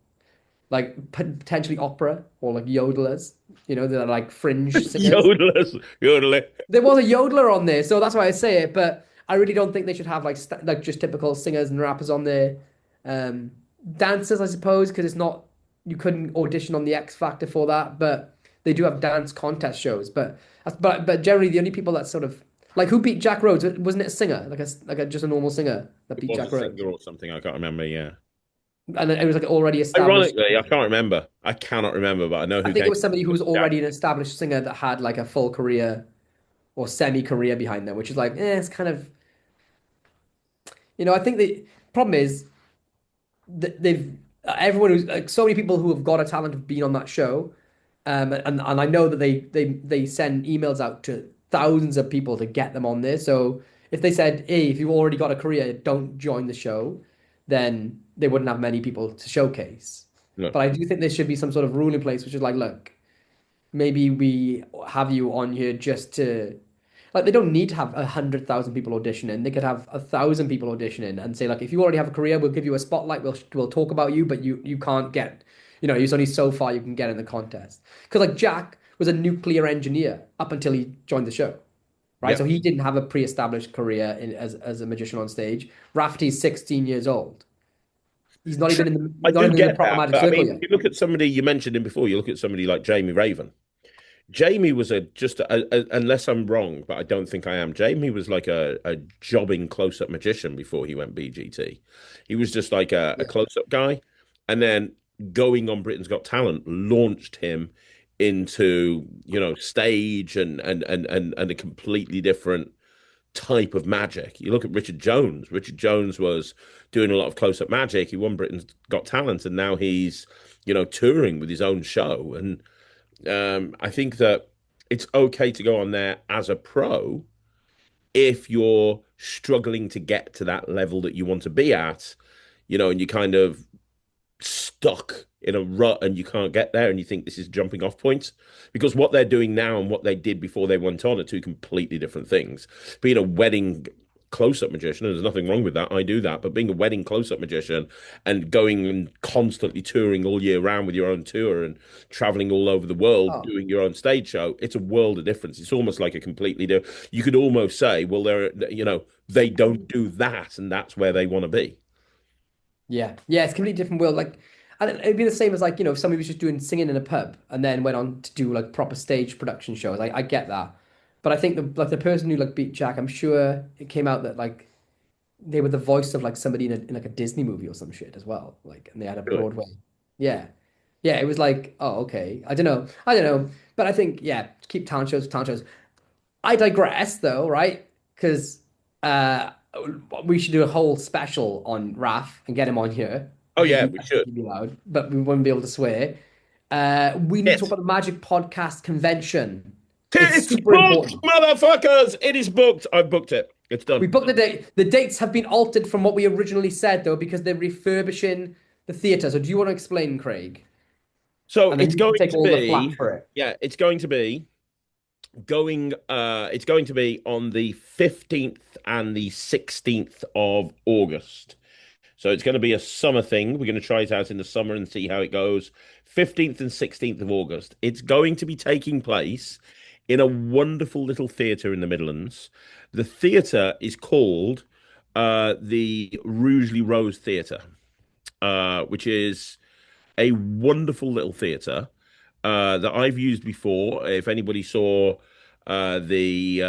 Speaker 3: Like potentially opera or like yodelers, they're like fringe singers.
Speaker 2: Yodelers. Yodeling.
Speaker 3: There was a yodeler on there, so that's why I say it. But I really don't think they should have like just typical singers and rappers on there. Um, Dancers, I suppose, because it's not you couldn't audition on the X Factor for that, but they do have dance contest shows. But generally, the only people that sort of like who beat Jack Rhodes wasn't it a singer like a just a normal singer that
Speaker 2: It
Speaker 3: beat
Speaker 2: was
Speaker 3: Jack
Speaker 2: a
Speaker 3: Rhodes,
Speaker 2: singer or something. I can't remember. Yeah.
Speaker 3: and then it was like already established.
Speaker 2: Ironically, I can't remember. I cannot remember, but I know
Speaker 3: I
Speaker 2: who
Speaker 3: think it
Speaker 2: came.
Speaker 3: was somebody who was already an established singer that had like a full career or semi-career behind them, which is like, it's kind of, I think the problem is that everyone who's like so many people who have got a talent have been on that show, and I know that they send emails out to thousands of people to get them on there. So if they said, hey, if you've already got a career, don't join the show, then they wouldn't have many people to showcase.
Speaker 2: No.
Speaker 3: But I do think there should be some sort of rule in place, which is like, look, maybe we have you on here just to Like they don't need to have 100,000 people auditioning. They could have 1,000 people auditioning and say like, if you already have a career, we'll give you a spotlight. We'll talk about you, but you can't get, there's only so far you can get in the contest. Because like Jack was a nuclear engineer up until he joined the show, right?
Speaker 2: Yeah.
Speaker 3: So he didn't have a pre-established career as a magician on stage. Rafferty's 16 years old. He's not even in the
Speaker 2: I
Speaker 3: he's not
Speaker 2: do
Speaker 3: even in the
Speaker 2: get
Speaker 3: proper
Speaker 2: that,
Speaker 3: magic
Speaker 2: but I
Speaker 3: circle
Speaker 2: mean,
Speaker 3: yet.
Speaker 2: you look at somebody you mentioned him before. You look at somebody like Jamie Raven. Jamie was unless I'm wrong, but I don't think I am. Jamie was like a jobbing close-up magician before he went BGT. He was just like a
Speaker 3: Yeah.
Speaker 2: close-up guy, and then going on Britain's Got Talent launched him into stage and a completely different type of magic. You look at Richard Jones. Richard Jones was doing a lot of close-up magic. He won Britain's Got Talent, and now he's touring with his own show. And I think that it's okay to go on there as a pro if you're struggling to get to that level that you want to be at, and you kind of stuck in a rut and you can't get there and you think this is jumping off points, because what they're doing now and what they did before they went on are two completely different things. Being a wedding close-up magician, and there's nothing wrong with that, I do that, but being a wedding close-up magician and going and constantly touring all year round with your own tour and traveling all over the world
Speaker 3: Oh,
Speaker 2: doing your own stage show, it's a world of difference. It's almost like a completely different, you could almost say, well, they don't do that and that's where they want to be.
Speaker 3: yeah. Yeah, it's a completely different world. Like, and it'd be the same as like, if somebody was just doing singing in a pub and then went on to do like proper stage production shows. I get that. But I think the person who like beat Jack, I'm sure it came out that like they were the voice of like somebody in like a Disney movie or some shit as well. Like, and they had a
Speaker 2: Really.
Speaker 3: Broadway. Yeah. Yeah, it was like, oh, okay. I don't know. I don't know. But I think, yeah, keep talent shows, talent shows. I digress though, right? Because uh, we should do a whole special on Raf and get him on here.
Speaker 2: Oh yeah, we
Speaker 3: I think
Speaker 2: should.
Speaker 3: he'd be loud, but we wouldn't be able to swear. We need to talk
Speaker 2: Yes.
Speaker 3: about the Magic Podcast Convention. It's
Speaker 2: It's
Speaker 3: super
Speaker 2: booked,
Speaker 3: important.
Speaker 2: motherfuckers. It is booked. I've booked it. It's
Speaker 3: We
Speaker 2: done.
Speaker 3: booked the date. The dates have been altered from what we originally said, though, because they're refurbishing the theatre. So, do you want to explain, Craig?
Speaker 2: So
Speaker 3: And then
Speaker 2: it's
Speaker 3: you can
Speaker 2: going
Speaker 3: take
Speaker 2: to
Speaker 3: all the flak
Speaker 2: be,
Speaker 3: for it.
Speaker 2: yeah, it's going to be on the 15th and the 16th of August. So it's going to be a summer thing. We're going to try it out in the summer and see how it goes. 15th and 16th of August. It's going to be taking place in a wonderful little theatre in the Midlands. The theatre is called the Rugeley Rose Theatre, which is a wonderful little theatre that I've used before. If anyone saw the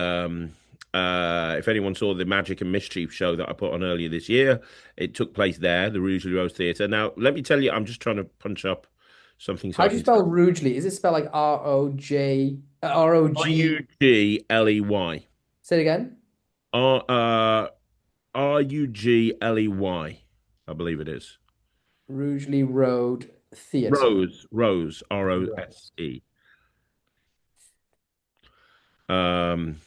Speaker 2: Magic and Mischief show that I put on earlier this year, it took place there, the Rugeley Rose Theatre. Now, let me tell you, I'm just trying to punch up something so
Speaker 3: How
Speaker 2: I
Speaker 3: do you
Speaker 2: can
Speaker 3: spell
Speaker 2: tell.
Speaker 3: Rugeley? Is it spelled like R-O-G?
Speaker 2: Rugley.
Speaker 3: Say it again.
Speaker 2: R Rugley, I believe it is.
Speaker 3: Rugeley Road Theatre.
Speaker 2: Rose,
Speaker 3: Right.
Speaker 2: Rose. Um,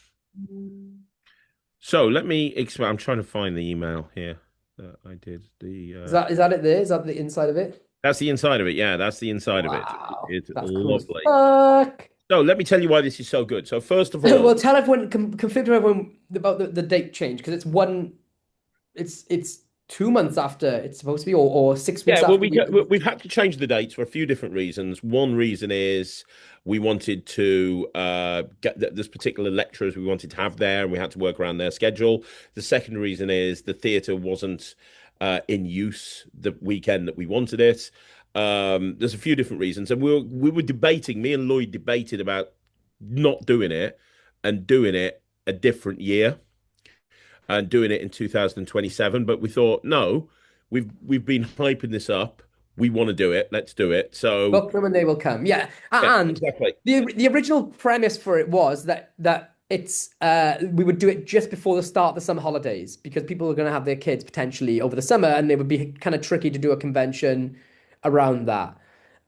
Speaker 2: so let me explain. I'm trying to find the email here that I did.
Speaker 3: Is that it there? Is that the inside of it?
Speaker 2: That's the inside of it. Yeah, that's the inside of it.
Speaker 3: Wow.
Speaker 2: It's
Speaker 3: That's cool as
Speaker 2: lovely.
Speaker 3: fuck.
Speaker 2: So let me tell you why this is so good. So first of all,
Speaker 3: Well, tell everyone, confirm to everyone about the date change because it's 2 months after it's supposed to be, or 6 weeks
Speaker 2: yeah, well,
Speaker 3: after
Speaker 2: we've had to change the dates for a few different reasons. One reason is we wanted to get this particular lecturers we wanted to have there, and we had to work around their schedule. The second reason is the theatre wasn't in use the weekend that we wanted it. There's a few different reasons, and we were debating. Me and Lloyd debated about not doing it and doing it a different year and doing it in 2027. But we thought, no, we've been hyping this up. We want to do it. Let's do it. So
Speaker 3: book them and they will come. Yeah,
Speaker 2: yeah,
Speaker 3: and
Speaker 2: exactly.
Speaker 3: the original premise for it was that it's we would do it just before the start of the summer holidays because people are going to have their kids potentially over the summer, and it would be kind of tricky to do a convention around that.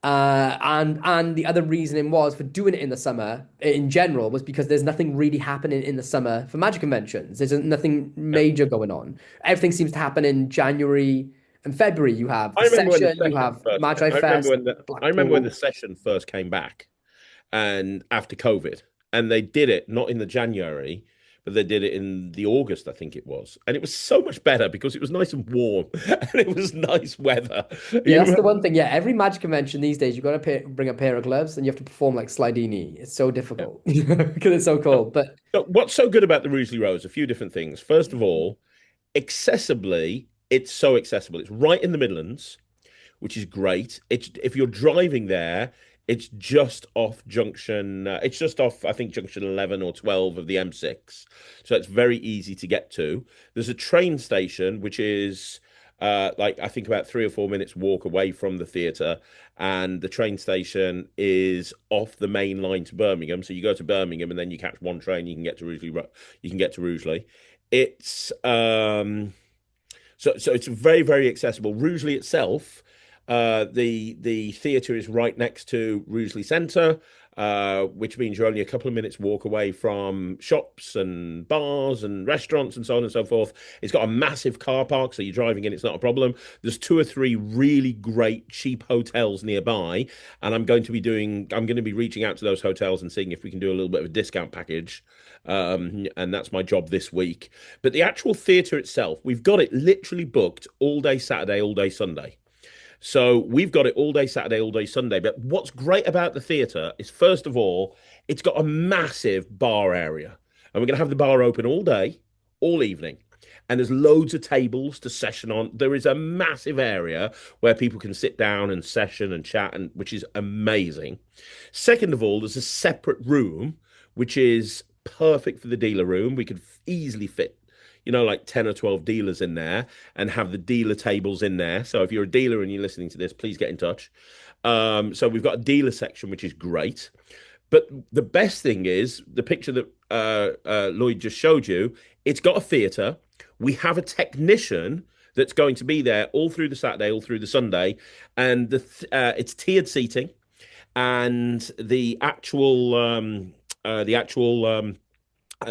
Speaker 3: And the other reasoning was for doing it in the summer in general was because there's nothing really happening in the summer for magic conventions. There's nothing
Speaker 2: Yeah.
Speaker 3: major going on. Everything seems to happen in January and February. You have
Speaker 2: I
Speaker 3: the
Speaker 2: remember when the
Speaker 3: session, you
Speaker 2: session
Speaker 3: have
Speaker 2: first.
Speaker 3: Magi Fest,
Speaker 2: I remember when the
Speaker 3: Blackpool.
Speaker 2: session first came back, and after COVID, and they did it not in the January. but they did it in the August, I think it was, and it was so much better because it was nice and warm and it was nice weather.
Speaker 3: Yeah,
Speaker 2: You
Speaker 3: that's the
Speaker 2: remember?
Speaker 3: one thing. Yeah, every magic convention these days, you've got to bring a pair of gloves and you have to perform like Slidini. It's so difficult because it's so cold. But
Speaker 2: So what's so good about the Rugeley Rose? A few different things. First of all, accessibly, it's so accessible. It's right in the Midlands, which is great. It's if you're driving there, it's just off junction. It's just off, I think, junction 11 or 12 of the M6. So it's very easy to get to. There's a train station which is like I think about 3 or 4 minutes walk away from the theatre, and the train station is off the main line to Birmingham. So you go to Birmingham and then you catch one train. You can get to Rugeley. You can get to Rugeley. It's so it's very, very accessible. Rugeley itself, the theatre is right next to Rugeley Centre, which means you're only a couple of minutes walk away from shops and bars and restaurants and so on and so forth. It's got a massive car park, so you're driving in, it's not a problem. There's 2 or 3 really great cheap hotels nearby, and I'm going to be reaching out to those hotels and seeing if we can do a little bit of a discount package. And that's my job this week. But the actual theatre itself, we've got it literally booked all day Saturday, all day Sunday. So we've got it all day Saturday, all day Sunday. But what's great about the theatre is, first of all, it's got a massive bar area. And we're going to have the bar open all day, all evening. And there's loads of tables to session on. There is a massive area where people can sit down and session and chat, and which is amazing. Second of all, there's a separate room, which is perfect for the dealer room. We could easily fit, like 10 or 12 dealers in there and have the dealer tables in there. So if you're a dealer and you're listening to this, please get in touch. So we've got a dealer section, which is great. But the best thing is the picture that Lloyd just showed you. It's got a theatre. We have a technician that's going to be there all through the Saturday, all through the Sunday, and it's tiered seating, and the actual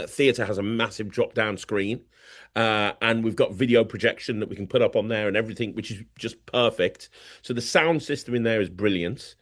Speaker 2: theatre has a massive drop down screen, and we've got video projection that we can put up on there and everything, which is just perfect. So the sound system in there is brilliant.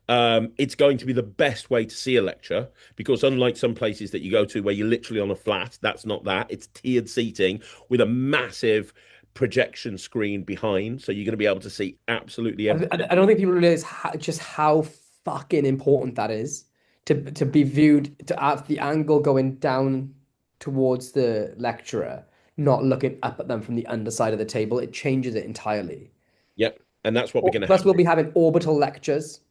Speaker 2: It's going to be the best way to see a lecture, because unlike some places that you go to where you're literally on a flat, that's not that. It's tiered seating with a massive projection screen behind, so you're going to be able to see absolutely everything.
Speaker 3: I don't think people realize just how fucking important that is to be viewed to have the angle going down towards the lecturer, not looking up at them from the underside of the table. It changes it entirely.
Speaker 2: Yep, and that's what we're going to
Speaker 3: Plus,
Speaker 2: have.
Speaker 3: we'll be having orbital lectures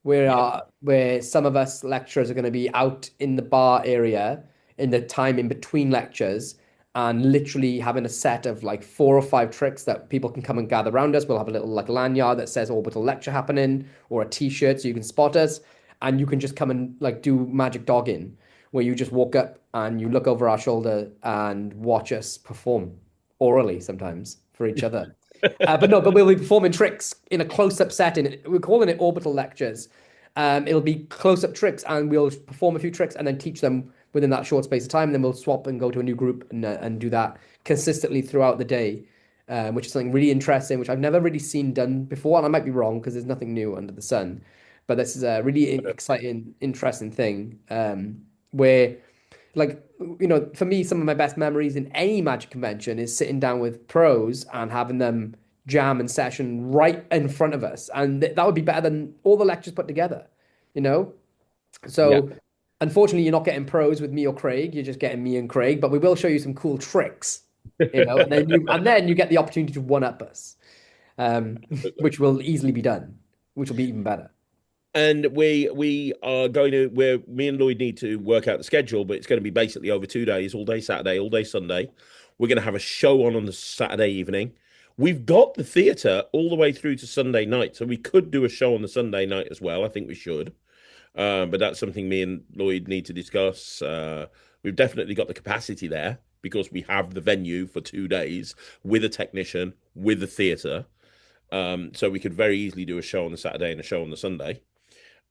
Speaker 3: where some of us lecturers are going to be out in the bar area in the time in between lectures, and literally having a set of like 4 or 5 tricks that people can come and gather around us. We'll have a little like lanyard that says orbital lecture happening, or a t-shirt so you can spot us, and you can just come and like do magic dogging, where you just walk up and you look over our shoulder and watch us perform orally sometimes for each other. But we'll be performing tricks in a close-up setting. We're calling it orbital lectures. It'll be close-up tricks, and we'll perform a few tricks and then teach them within that short space of time. And then we'll swap and go to a new group and do that consistently throughout the day, which is something really interesting, which I've never really seen done before. And I might be wrong because there's nothing new under the sun. But this is a really exciting, interesting thing, where, like, for me, some of my best memories in any magic convention is sitting down with pros and having them jam and session right in front of us. And that would be better than all the lectures put together, So
Speaker 2: Yeah.
Speaker 3: unfortunately, you're not getting pros with me or Craig. You're just getting me and Craig, but we will show you some cool tricks, and then you get the opportunity to one-up us, which will easily be done, which will be even better.
Speaker 2: And we are going to where me and Lloyd need to work out the schedule, but it's going to be basically over 2 days, all day Saturday, all day Sunday. We're going to have a show on the Saturday evening. We've got the theatre all the way through to Sunday night, so we could do a show on the Sunday night as well. I think we should, but that's something me and Lloyd need to discuss. We've definitely got the capacity there because we have the venue for 2 days with a technician, with the theatre. So we could very easily do a show on the Saturday and a show on the Sunday.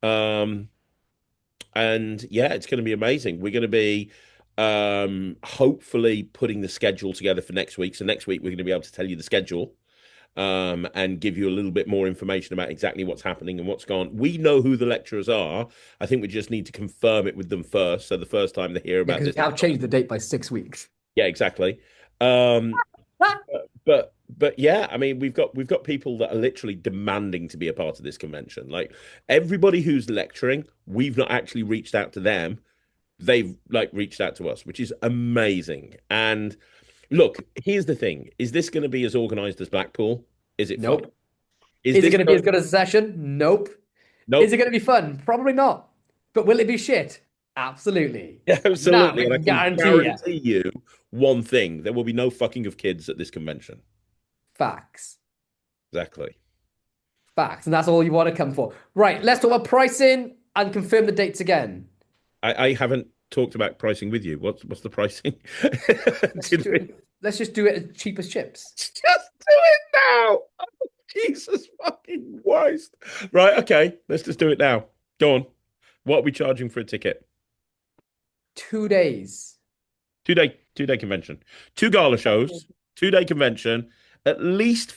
Speaker 2: And yeah, it's going to be amazing. We're going to be hopefully putting the schedule together for next week. So next week we're going to be able to tell you the schedule. and give you a little bit more information about exactly what's happening and what's gone. We know who the lecturers are. I think we just need to confirm it with them first. So the first time they hear about
Speaker 3: because
Speaker 2: this,
Speaker 3: we have changed the date by 6 weeks.
Speaker 2: yeah, exactly. Um, but yeah, I mean, we've got people that are literally demanding to be a part of this convention. Like everybody who's lecturing, we've not actually reached out to them. They've like reached out to us, which is amazing. And look, here's the thing: is this going to be as organized as Blackpool? Is it fun?
Speaker 3: Nope.
Speaker 2: Is
Speaker 3: Is it
Speaker 2: this
Speaker 3: going to be as good as a session? Nope. Is it
Speaker 2: Nope.
Speaker 3: going to be fun? Probably not. But will it be shit? Absolutely.
Speaker 2: Yeah,
Speaker 3: That I
Speaker 2: absolutely. And I
Speaker 3: can
Speaker 2: can
Speaker 3: guarantee you.
Speaker 2: guarantee you one thing: there will be no fucking of kids at this convention.
Speaker 3: Facts.
Speaker 2: Exactly.
Speaker 3: Facts. And that's all you want to come for. Right. Let's talk about pricing and confirm the dates again.
Speaker 2: I haven't talked about pricing with you. What's the pricing?
Speaker 3: Let's just do it as cheap as chips.
Speaker 2: Just do it now. Oh, Jesus fucking Christ. Right, okay. Let's just do it now. Go on. What are we charging for a ticket?
Speaker 3: 2 days.
Speaker 2: Two day convention. Two gala shows, 2 day convention, at least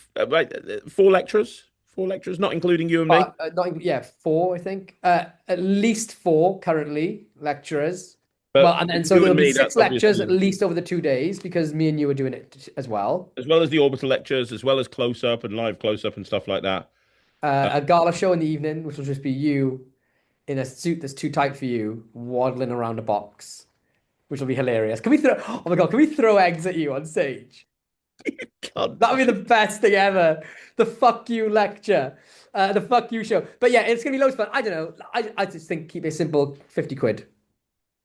Speaker 2: four lecturers. Four lecturers, not including you and me.
Speaker 3: Yeah, four, I think. At least four currently lecturers.
Speaker 2: But
Speaker 3: well, and then so
Speaker 2: you
Speaker 3: there'll
Speaker 2: and
Speaker 3: be
Speaker 2: me,
Speaker 3: six
Speaker 2: that's
Speaker 3: lectures at
Speaker 2: obviously
Speaker 3: least over the 2 days because me and you are doing it as well.
Speaker 2: as well as the orbital lectures, as well as close up and live close up and stuff like that.
Speaker 3: A gala show in the evening, which will just be you in a suit that's too tight for you, waddling around a box, which will be hilarious. Can we throw? Oh my God, can we throw eggs at you on stage?
Speaker 2: God.
Speaker 3: That would be the best thing ever. The fuck you lecture, the fuck you show. But yeah, it's gonna be loads of fun. I don't know. I just think keep it simple. 50 quid,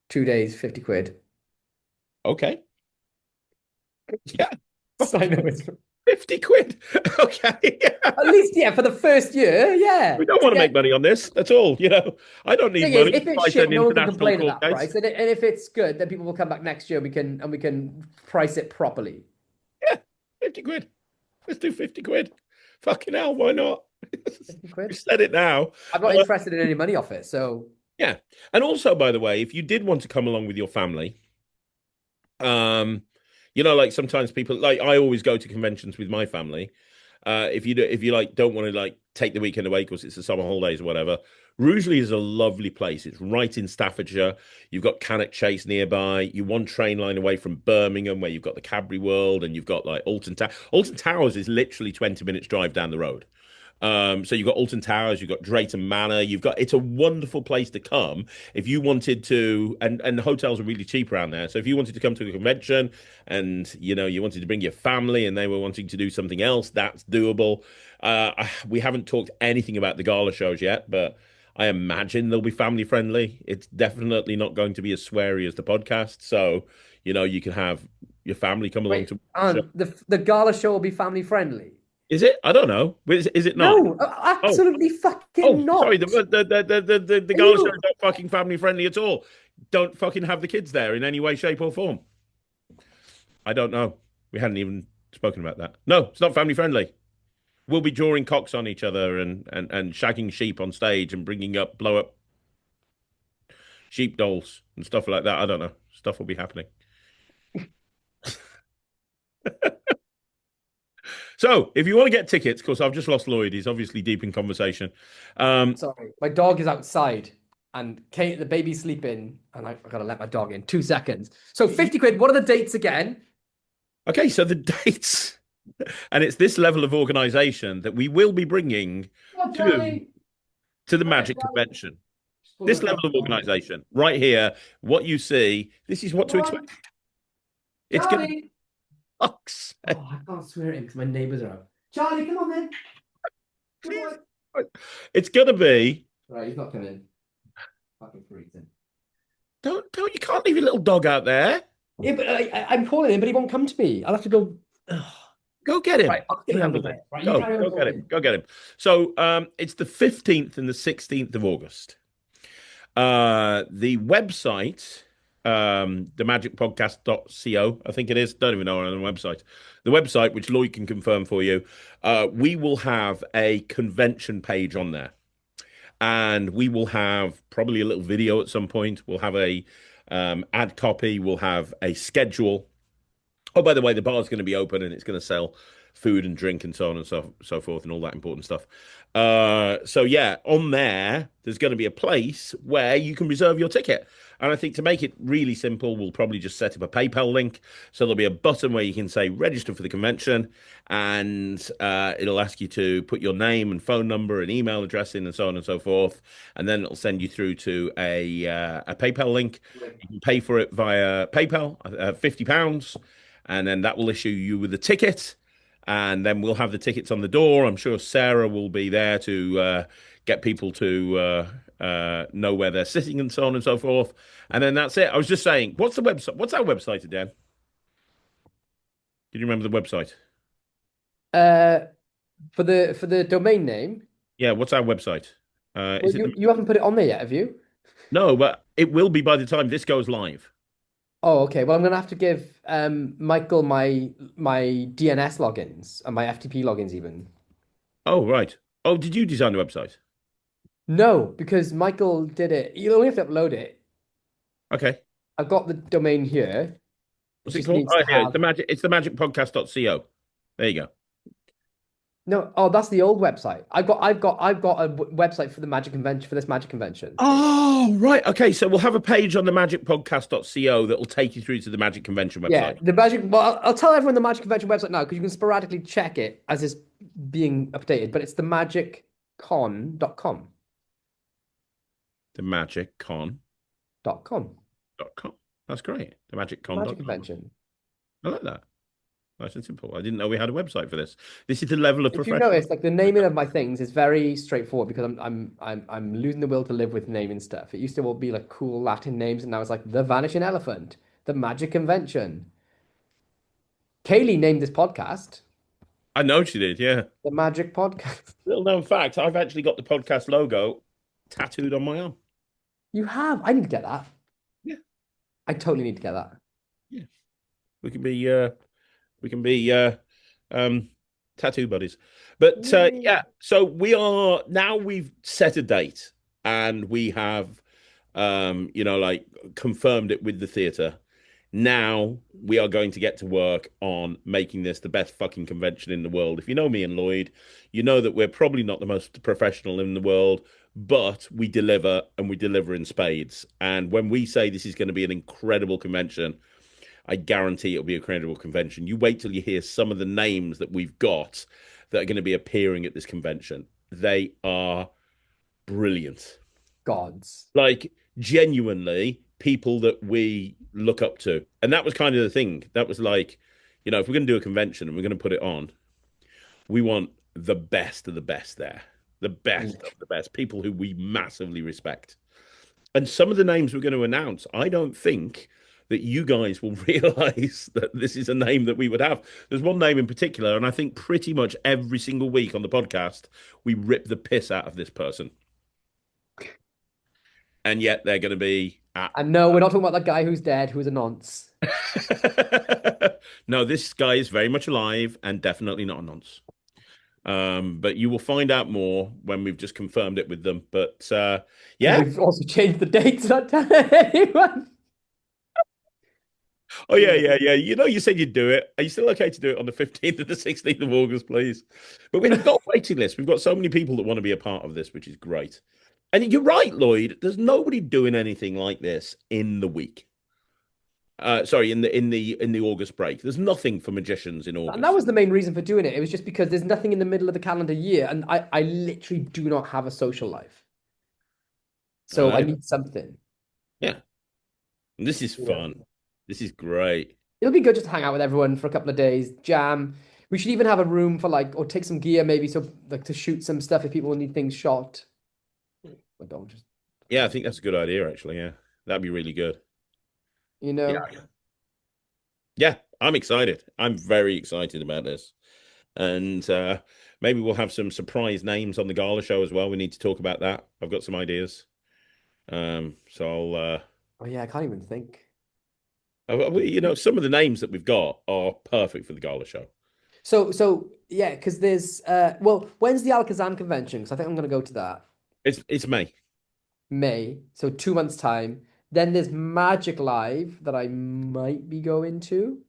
Speaker 3: 2 days, 50 quid.
Speaker 2: Okay. Yeah.
Speaker 3: I know it's
Speaker 2: 50 quid. Okay.
Speaker 3: at least yeah for the first year. Yeah.
Speaker 2: We don't want to make money on this. That's all. I don't need
Speaker 3: Thing
Speaker 2: money
Speaker 3: is, if
Speaker 2: to
Speaker 3: it's
Speaker 2: fight
Speaker 3: shit,
Speaker 2: an
Speaker 3: no one can
Speaker 2: international
Speaker 3: complain at
Speaker 2: court
Speaker 3: that
Speaker 2: case.
Speaker 3: price. And if it's good, then people will come back next year. We can price it properly.
Speaker 2: Yeah, 50 quid. Let's do 50 quid. Fucking hell, why not?
Speaker 3: 50
Speaker 2: We
Speaker 3: quid.
Speaker 2: said it now.
Speaker 3: I'm not interested in any money off it. So
Speaker 2: Yeah. And also, by the way, if you did want to come along with your family, like sometimes people like I always go to conventions with my family. If you like don't want to like take the weekend away because it's the summer holidays or whatever, Rugeley is a lovely place. It's right in Staffordshire. You've got Cannock Chase nearby. You're one train line away from Birmingham, where you've got the Cadbury World, and you've got like Alton Towers. Alton Towers is literally 20 minutes drive down the road. So you've got Alton Towers, you've got Drayton Manor, it's a wonderful place to come if you wanted to, and the hotels are really cheap around there. So if you wanted to come to a convention and you wanted to bring your family and they were wanting to do something else, that's doable. We haven't talked anything about the gala shows yet, but I imagine they'll be family friendly. It's definitely not going to be as sweary as the podcast. So, you can have your family come along to
Speaker 3: the gala show will be family friendly.
Speaker 2: Is it? I don't know. Is it not?
Speaker 3: No, absolutely fucking not.
Speaker 2: Sorry, the gala show is not fucking family friendly at all. Don't fucking have the kids there in any way, shape, or form. I don't know. We hadn't even spoken about that. No, it's not family friendly. We'll be drawing cocks on each other and shagging sheep on stage and bringing up blow up sheep dolls and stuff like that. I don't know. Stuff will be happening. So, if you want to get tickets, because I've just lost Lloyd, he's obviously deep in conversation.
Speaker 3: Sorry, my dog is outside and Kate, the baby's sleeping, and I've got to let my dog in 2 seconds. So 50 quid, what are the dates again?
Speaker 2: Okay, so the dates, and it's this level of organization that we will be bringing to the Magic Convention. This level of organization, right here, what you see, this is what to expect. It's going to fuck's sake.
Speaker 3: Oh, I can't swear it because my neighbors are out. Charlie, come on then. Come on.
Speaker 2: It's gonna be.
Speaker 3: Right, he's not coming. Fucking freezing.
Speaker 2: Don't! You can't leave your little dog out there.
Speaker 3: Yeah, but I'm calling him, but he won't come to me. I'll have to go.
Speaker 2: Go get him.
Speaker 3: Right, I'll get him. Right,
Speaker 2: go get him. Go get him. So, it's the 15th and the 16th of August. The website. themagicpodcast.co, I think it is. Don't even know on the website. The website, which Lloyd can confirm for you, we will have a convention page on there. And we will have probably a little video at some point. We'll have a ad copy. We'll have a schedule. Oh, by the way, the bar is going to be open and it's going to sell food and drink and so on and so forth and all that important stuff. So yeah, on there's going to be a place where you can reserve your ticket. And I think to make it really simple, we'll probably just set up a PayPal link. So there'll be a button where you can say register for the convention, and it'll ask you to put your name and phone number and email address in and so on and so forth. And then it'll send you through to a PayPal link. You can pay for it via PayPal, £50, and then that will issue you with a ticket. And then we'll have the tickets on the door. I'm sure Sarah will be there to get people to know where they're sitting and so on and so forth. And then that's it. I was just saying, what's the website? What's our website again? Can you remember the website?
Speaker 3: For the domain name.
Speaker 2: Yeah, what's our website?
Speaker 3: Well, you haven't put it on there yet, have you?
Speaker 2: No, but it will be by the time this goes live.
Speaker 3: Oh, okay. Well, I'm gonna have to give Michael my DNS logins and my FTP logins even.
Speaker 2: Oh, right. Oh, did you design the website?
Speaker 3: No, because Michael did it. You only have to upload it.
Speaker 2: Okay.
Speaker 3: I've got the domain here.
Speaker 2: What's it called? Oh, yeah, it's the magicpodcast.co. There you go.
Speaker 3: No, oh, that's the old website. I've got a website for the Magic Convention, for this Magic Convention.
Speaker 2: Oh, right. Okay, so we'll have a page on the magicpodcast.co that will take you through to the Magic Convention website.
Speaker 3: Yeah, the Magic. Well, I'll tell everyone the Magic Convention website now because you can sporadically check it as it's being updated. But it's the magiccon.com.
Speaker 2: The magiccon.com. That's great. The magiccon.com.
Speaker 3: Magic Convention.
Speaker 2: I like that. Nice and simple. I didn't know we had a website for this. This is the level of
Speaker 3: If you
Speaker 2: professional.
Speaker 3: notice, like the naming of my things is very straightforward because I'm losing the will to live with naming stuff. It used to all be like cool Latin names, and now it's like the Vanishing Elephant, the Magic Convention. Kaylee named this podcast
Speaker 2: I know she did, yeah.
Speaker 3: the Magic Podcast.
Speaker 2: Little known fact, I've actually got the podcast logo tattooed on my arm.
Speaker 3: You have? I need to get that.
Speaker 2: Yeah.
Speaker 3: I totally need to get that.
Speaker 2: Yeah. We can be tattoo buddies. But yeah, so we've set a date and we have like confirmed it with the theatre. Now we are going to get to work on making this the best fucking convention in the world. If you know me and Lloyd, you know that we're probably not the most professional in the world, but we deliver, and we deliver in spades. And when we say this is going to be an incredible convention, I guarantee it'll be a credible convention. You wait till you hear some of the names that we've got that are going to be appearing at this convention. They are brilliant.
Speaker 3: Gods.
Speaker 2: Like, genuinely, people that we look up to. And that was kind of the thing. That was like, if we're going to do a convention and we're going to put it on, we want the best of the best there. The best of the best. People who we massively respect. And some of the names we're going to announce, I don't think that you guys will realize that this is a name that we would have. There's one name in particular, and I think pretty much every single week on the podcast, we rip the piss out of this person. And yet they're going to be...
Speaker 3: And no, we're not talking about that guy who's dead, who's a nonce.
Speaker 2: No, this guy is very much alive and definitely not a nonce. But you will find out more when we've just confirmed it with them. But yeah.
Speaker 3: We've also changed the dates, not telling anyone.
Speaker 2: Oh, yeah. You said you'd do it. Are you still okay to do it on the 15th and the 16th of August, please? But we've got a waiting list. We've got so many people that want to be a part of this, which is great. And you're right, Lloyd. There's nobody doing anything like this in the week. Sorry, in the August break. There's nothing for magicians in August.
Speaker 3: And that was the main reason for doing it. It was just because there's nothing in the middle of the calendar year, and I literally do not have a social life. So I need something.
Speaker 2: Yeah. And this is fun. This is great.
Speaker 3: It'll be good just to hang out with everyone for a couple of days, jam. We should even have a room for or take some gear maybe so to shoot some stuff if people need things shot. But don't just.
Speaker 2: Yeah, I think that's a good idea actually. Yeah, that'd be really good. Yeah, I'm excited. I'm very excited about this, and maybe we'll have some surprise names on the gala show as well. We need to talk about that. I've got some ideas. So I'll.
Speaker 3: Oh yeah, I can't even think.
Speaker 2: Some of the names that we've got are perfect for the gala show.
Speaker 3: So yeah, because there's when's the Alakazam convention? Because I think I'm going to go to that.
Speaker 2: It's May.
Speaker 3: May, so 2 months' time. Then there's Magic Live that I might be going to,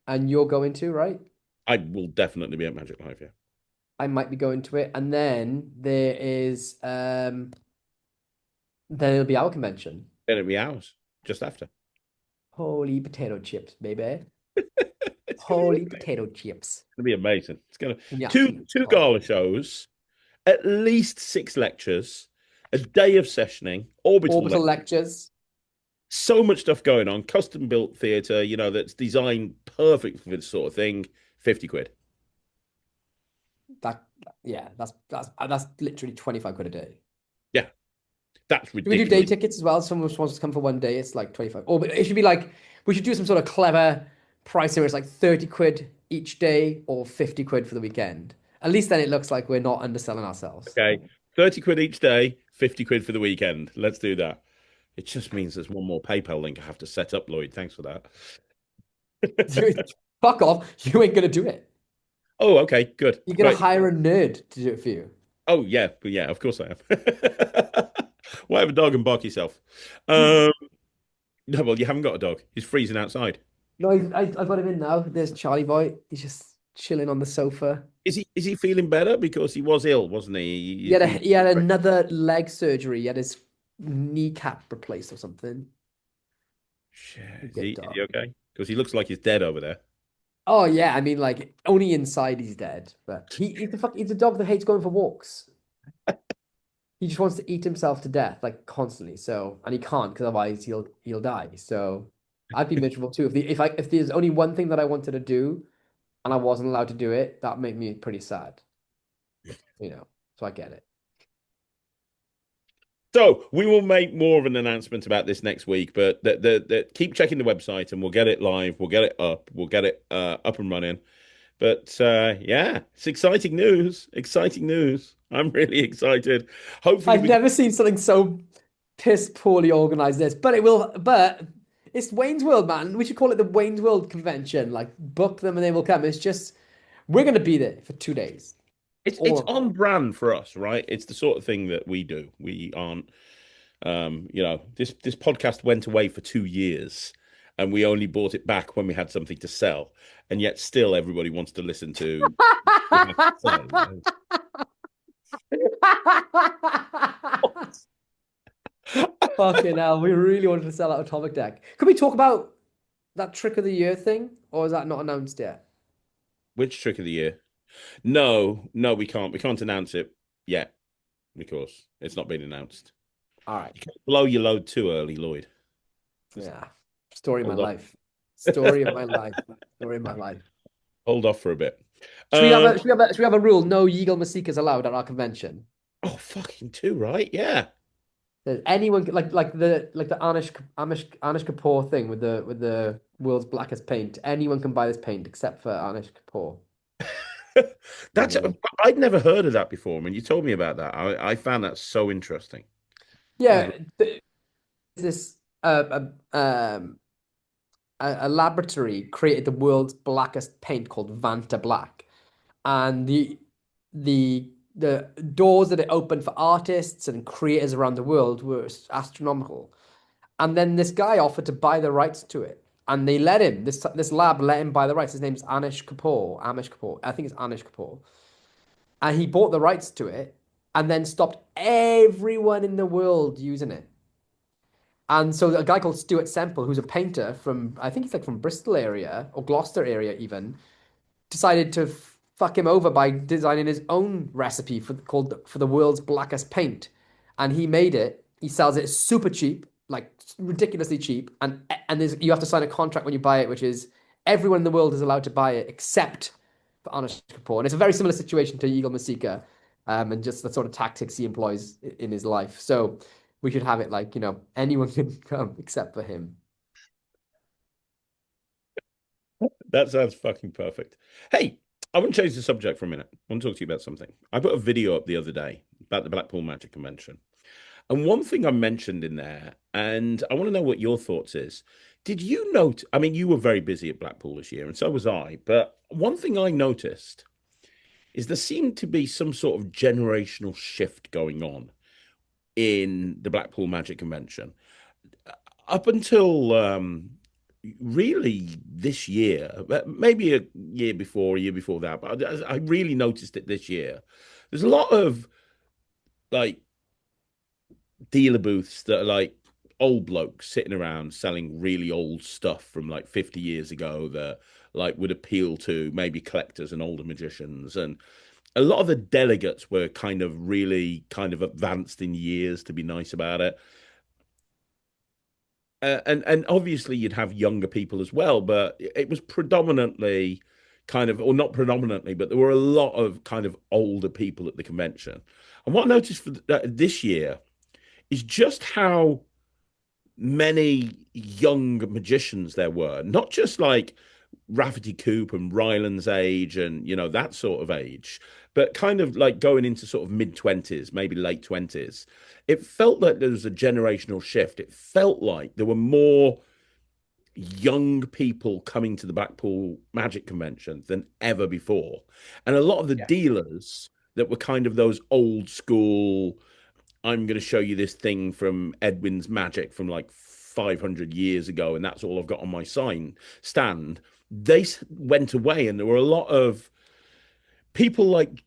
Speaker 3: and you're going to, right?
Speaker 2: I will definitely be at Magic Live, yeah.
Speaker 3: I might be going to it. And then there is then it'll be our convention.
Speaker 2: Then it'll be ours, just after.
Speaker 3: Holy potato chips, baby.
Speaker 2: It's
Speaker 3: Holy potato chips.
Speaker 2: gonna be amazing. It's gonna
Speaker 3: Yeah.
Speaker 2: two gala shows, at least 6 lectures, a day of sessioning, orbital
Speaker 3: lectures.
Speaker 2: so much stuff going on, custom built theatre, that's designed perfect for this sort of thing. 50 quid.
Speaker 3: That's literally 25 quid a day.
Speaker 2: Yeah, that's
Speaker 3: Do we do
Speaker 2: ridiculous.
Speaker 3: day tickets as well? Someone wants to come for one day, it's like 25. Or but it should be like we should do some sort of clever pricing where it's like 30 quid each day or 50 quid for the weekend. At least then it looks like we're not underselling ourselves.
Speaker 2: Okay, 30 quid each day, 50 quid for the weekend. Let's do that. It just means there's one more PayPal link I have to set up, Lloyd. Thanks for that.
Speaker 3: Fuck off. You ain't gonna do it.
Speaker 2: Oh, okay, good.
Speaker 3: You're gonna
Speaker 2: Right.
Speaker 3: hire a nerd to do it for you.
Speaker 2: Oh, yeah, of course I am. Why have a dog and bark yourself? No, well, you haven't got a dog. He's freezing outside.
Speaker 3: No, I've got him in now. There's Charlie Boy. He's just chilling on the sofa.
Speaker 2: Is he feeling better? Because he was ill, wasn't he?
Speaker 3: He had another leg surgery. He had his kneecap replaced or something.
Speaker 2: Shit. Is he okay? Because he looks like he's dead over there.
Speaker 3: Oh yeah, I mean like only inside he's dead, but he's a dog that hates going for walks. He just wants to eat himself to death like constantly. So and he can't because otherwise he'll die. So I'd be miserable too if there's only one thing that I wanted to do and I wasn't allowed to do it, that'd make me pretty sad. So I get it.
Speaker 2: So we will make more of an announcement about this next week, but keep checking the website and we'll get it live. We'll get it up. We'll get it up and running. But yeah, it's exciting news. Exciting news. I'm really excited. Hopefully,
Speaker 3: I've never seen something so piss poorly organized this, but it's Wayne's World, man. We should call it the Wayne's World convention. Like book them and they will come. It's just we're gonna be there for 2 days.
Speaker 2: It's on brand for us, right? It's the sort of thing that we do. We aren't, this podcast went away for 2 years, and we only bought it back when we had something to sell, and yet still everybody wants to listen to.
Speaker 3: Fucking hell, we really wanted to sell out Atomic Deck. Could we talk about that trick of the year thing, or is that not announced yet?
Speaker 2: Which trick of the year? No, we can't. We can't announce it yet because it's not been announced.
Speaker 3: All right.
Speaker 2: You can't blow your load too early, Lloyd.
Speaker 3: Yeah. Story of my life. Story of my life. Story of my life.
Speaker 2: Hold off for a bit.
Speaker 3: Should we have a rule? No Yigal Masikas allowed at our convention.
Speaker 2: Oh, fucking 2, right? Yeah.
Speaker 3: Anyone like the Anish Kapoor thing with the world's blackest paint. Anyone can buy this paint except for Anish Kapoor.
Speaker 2: I'd never heard of that before. I mean, you told me about that. I found that so interesting.
Speaker 3: Yeah, this a laboratory created the world's blackest paint called Vanta Black, and the doors that it opened for artists and creators around the world were astronomical. And then this guy offered to buy the rights to it. And they let him, this lab let him buy the rights. His name's Amish Kapoor. I think it's Anish Kapoor. And he bought the rights to it and then stopped everyone in the world using it. And so a guy called Stuart Semple, who's a painter from, I think he's like from Bristol area or Gloucester area even, decided to fuck him over by designing his own recipe for the world's blackest paint. And he made it. He sells it super cheap, like ridiculously cheap. And you have to sign a contract when you buy it, which is everyone in the world is allowed to buy it except for Anish Kapoor. And it's a very similar situation to Yigal Masika, and just the sort of tactics he employs in his life. So we should have it like, anyone can come except for him.
Speaker 2: That sounds fucking perfect. Hey, I want to change the subject for a minute. I want to talk to you about something. I put a video up the other day about the Blackpool Magic Convention. And one thing I mentioned in there, and I want to know what your thoughts is. Did you note, I mean, you were very busy at Blackpool this year, and so was I. But one thing I noticed is there seemed to be some sort of generational shift going on in the Blackpool Magic Convention. Up until really this year, maybe a year before that, but I really noticed it this year. There's a lot of like dealer booths that are like old blokes sitting around selling really old stuff from like 50 years ago that like would appeal to maybe collectors and older magicians. And a lot of the delegates were kind of really kind of advanced in years, to be nice about it. And obviously you'd have younger people as well, but it was predominantly kind of, or not predominantly, but there were a lot of kind of older people at the convention. And what I noticed for this year is just how many young magicians there were, not just like Rafferty Coope and Ryland's age and that sort of age, but kind of like going into sort of mid-20s, maybe late 20s. It felt like there was a generational shift. It felt like there were more young people coming to the Blackpool Magic Convention than ever before. And a lot of the
Speaker 3: Yeah.
Speaker 2: dealers that were kind of those old school, I'm going to show you this thing from Edwin's Magic from like 500 years ago, and that's all I've got on my sign stand. They went away, and there were a lot of people like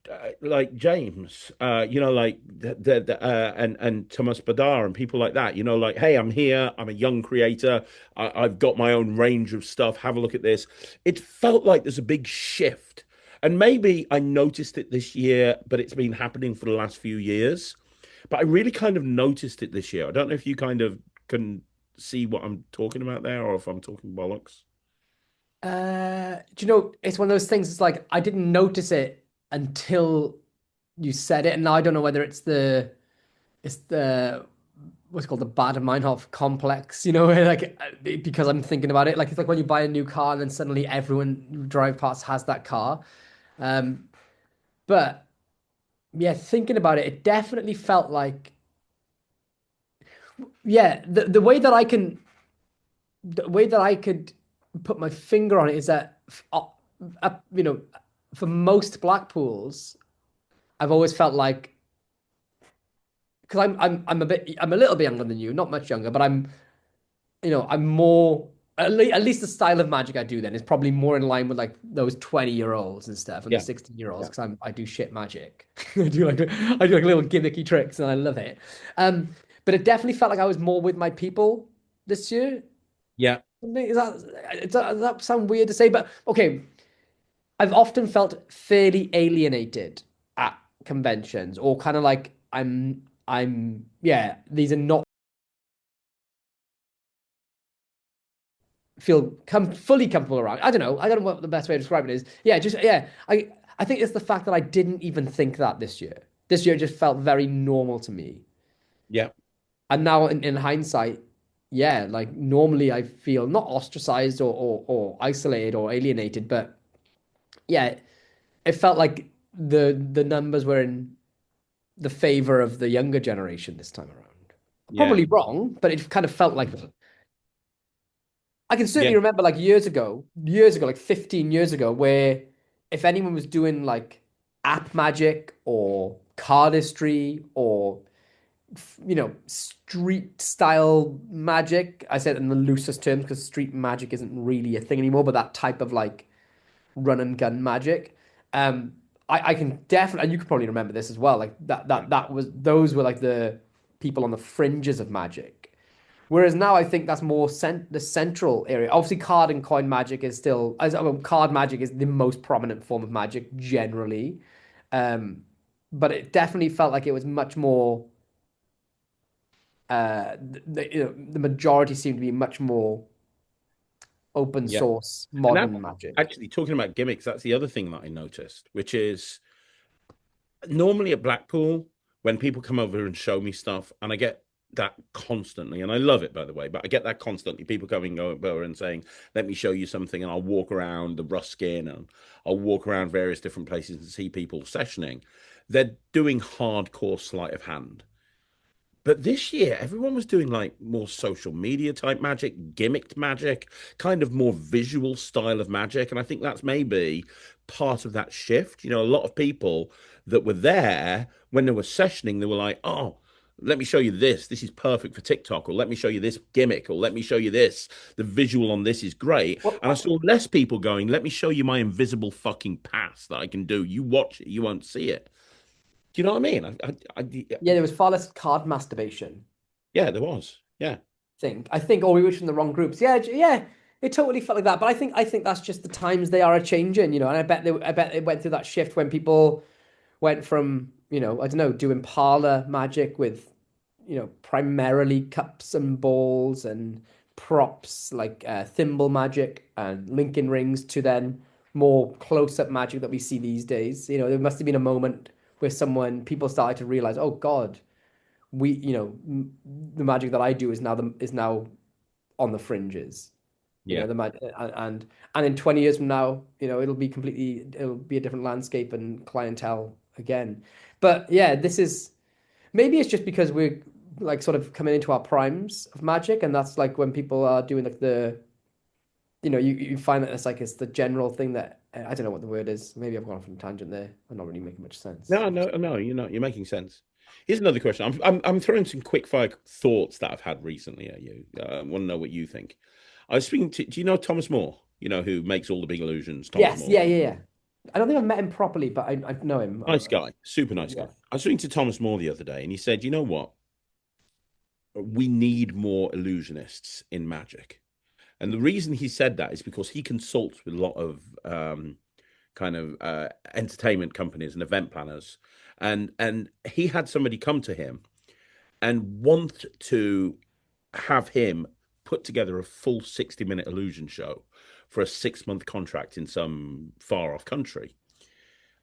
Speaker 2: James, like and Thomas Badar and people like that. Like, hey, I'm here. I'm a young creator. I've got my own range of stuff. Have a look at this. It felt like there's a big shift, and maybe I noticed it this year, but it's been happening for the last few years. But I really kind of noticed it this year. I don't know if you kind of can see what I'm talking about there, or if I'm talking bollocks.
Speaker 3: Do you know, it's one of those things, it's like I didn't notice it until you said it, and now I don't know whether it's the what's it called, the Bader-Meinhof complex, where, like because I'm thinking about it, like it's like when you buy a new car and then suddenly everyone you drive past has that car. Um, but yeah, thinking about it, it definitely felt like, yeah, the way that I could put my finger on it is that, uh, you know, for most Blackpools, I've always felt like, because I'm a little bit younger than you, not much younger, but I'm more, at least the style of magic I do then is probably more in line with like those 20-year-olds and stuff and the
Speaker 2: Yeah,
Speaker 3: 16-year-olds,
Speaker 2: yeah,
Speaker 3: because I do shit magic. I do like little gimmicky tricks and I love it. Um, but it definitely felt like I was more with my people this year.
Speaker 2: yeah,
Speaker 3: Does that sound weird to say? But okay, I've often felt fairly alienated at conventions, or kind of like yeah, these are not fully comfortable around. I don't know what the best way to describe it is. Yeah, just yeah. I think it's the fact that I didn't even think that this year. This year just felt very normal to me.
Speaker 2: yeah,
Speaker 3: And now in hindsight, yeah, like normally I feel not ostracized or isolated or alienated, but yeah, it felt like the numbers were in the favor of the younger generation this time around.
Speaker 2: yeah,
Speaker 3: Probably wrong, but it kind of felt like I can
Speaker 2: yeah,
Speaker 3: certainly remember like years ago, like 15 years ago, where if anyone was doing like app magic or cardistry or street style magic. I said in the loosest terms because street magic isn't really a thing anymore, but that type of like run and gun magic. Um, I can definitely, and you could probably remember this as well. Like
Speaker 2: yeah,
Speaker 3: those were like the people on the fringes of magic. Whereas now I think that's more the central area. Obviously, card and coin magic is still, card magic is the most prominent form of magic generally. Um, but it definitely felt like it was much more the majority seem to be much more open
Speaker 2: yeah.
Speaker 3: source
Speaker 2: And that
Speaker 3: modern magic.
Speaker 2: actually talking about gimmicks, that's the other thing that I noticed, which is normally at Blackpool, when people come over and show me stuff, and I get that constantly, and I love it, by the way, but I get that constantly. People coming over and saying, let me show you something, and I'll walk around the Ruskin and I'll walk around various different places and see people sessioning. They're doing hardcore sleight of hand. But this year, everyone was doing like more social media type magic, gimmicked magic, kind of more visual style of magic. And I think that's maybe part of that shift. A lot of people that were there when they were sessioning, they were like, oh, let me show you this. This is perfect for TikTok, or let me show you this gimmick, or let me show you this. The visual on this is great.
Speaker 3: Well,
Speaker 2: And I saw less people going, let me show you my invisible fucking pass that I can do. You watch it, you won't see it. Do you know what I mean?
Speaker 3: yeah, there was far less card masturbation.
Speaker 2: Yeah, there was. Yeah.
Speaker 3: I think, or we were in the wrong groups. Yeah, yeah, it totally felt like that. But I think that's just the times they are changing, And I bet they went through that shift when people went from, I don't know, doing parlor magic with, primarily cups and balls and props like thimble magic and Lincoln rings to then more close-up magic that we see these days. There must have been a moment where people started to realize, oh God, the magic that I do is now on the fringes.
Speaker 2: Yeah.
Speaker 3: The magic, and in 20 years from now, it'll be a different landscape and clientele again. But yeah, maybe it's just because we're like sort of coming into our primes of magic, and that's like when people are doing like you find that it's the general thing that I don't know what the word is. Maybe I've gone off on a tangent there. I'm not really making much sense.
Speaker 2: No, you're not. You're making sense. Here's another question. I'm throwing some quick fire thoughts that I've had recently at you. I want to know what you think. I was speaking to, do you know Thomas More? Who makes all the big illusions? Thomas More.
Speaker 3: Yeah. I don't think I've met him properly, but I know him.
Speaker 2: Nice guy, super nice guy. I was speaking to Thomas More the other day, and he said, you know what? We need more illusionists in magic. And the reason he said that is because he consults with a lot of entertainment companies and event planners. And he had somebody come to him and want to have him put together a full 60-minute illusion show for a 6-month contract in some far off country.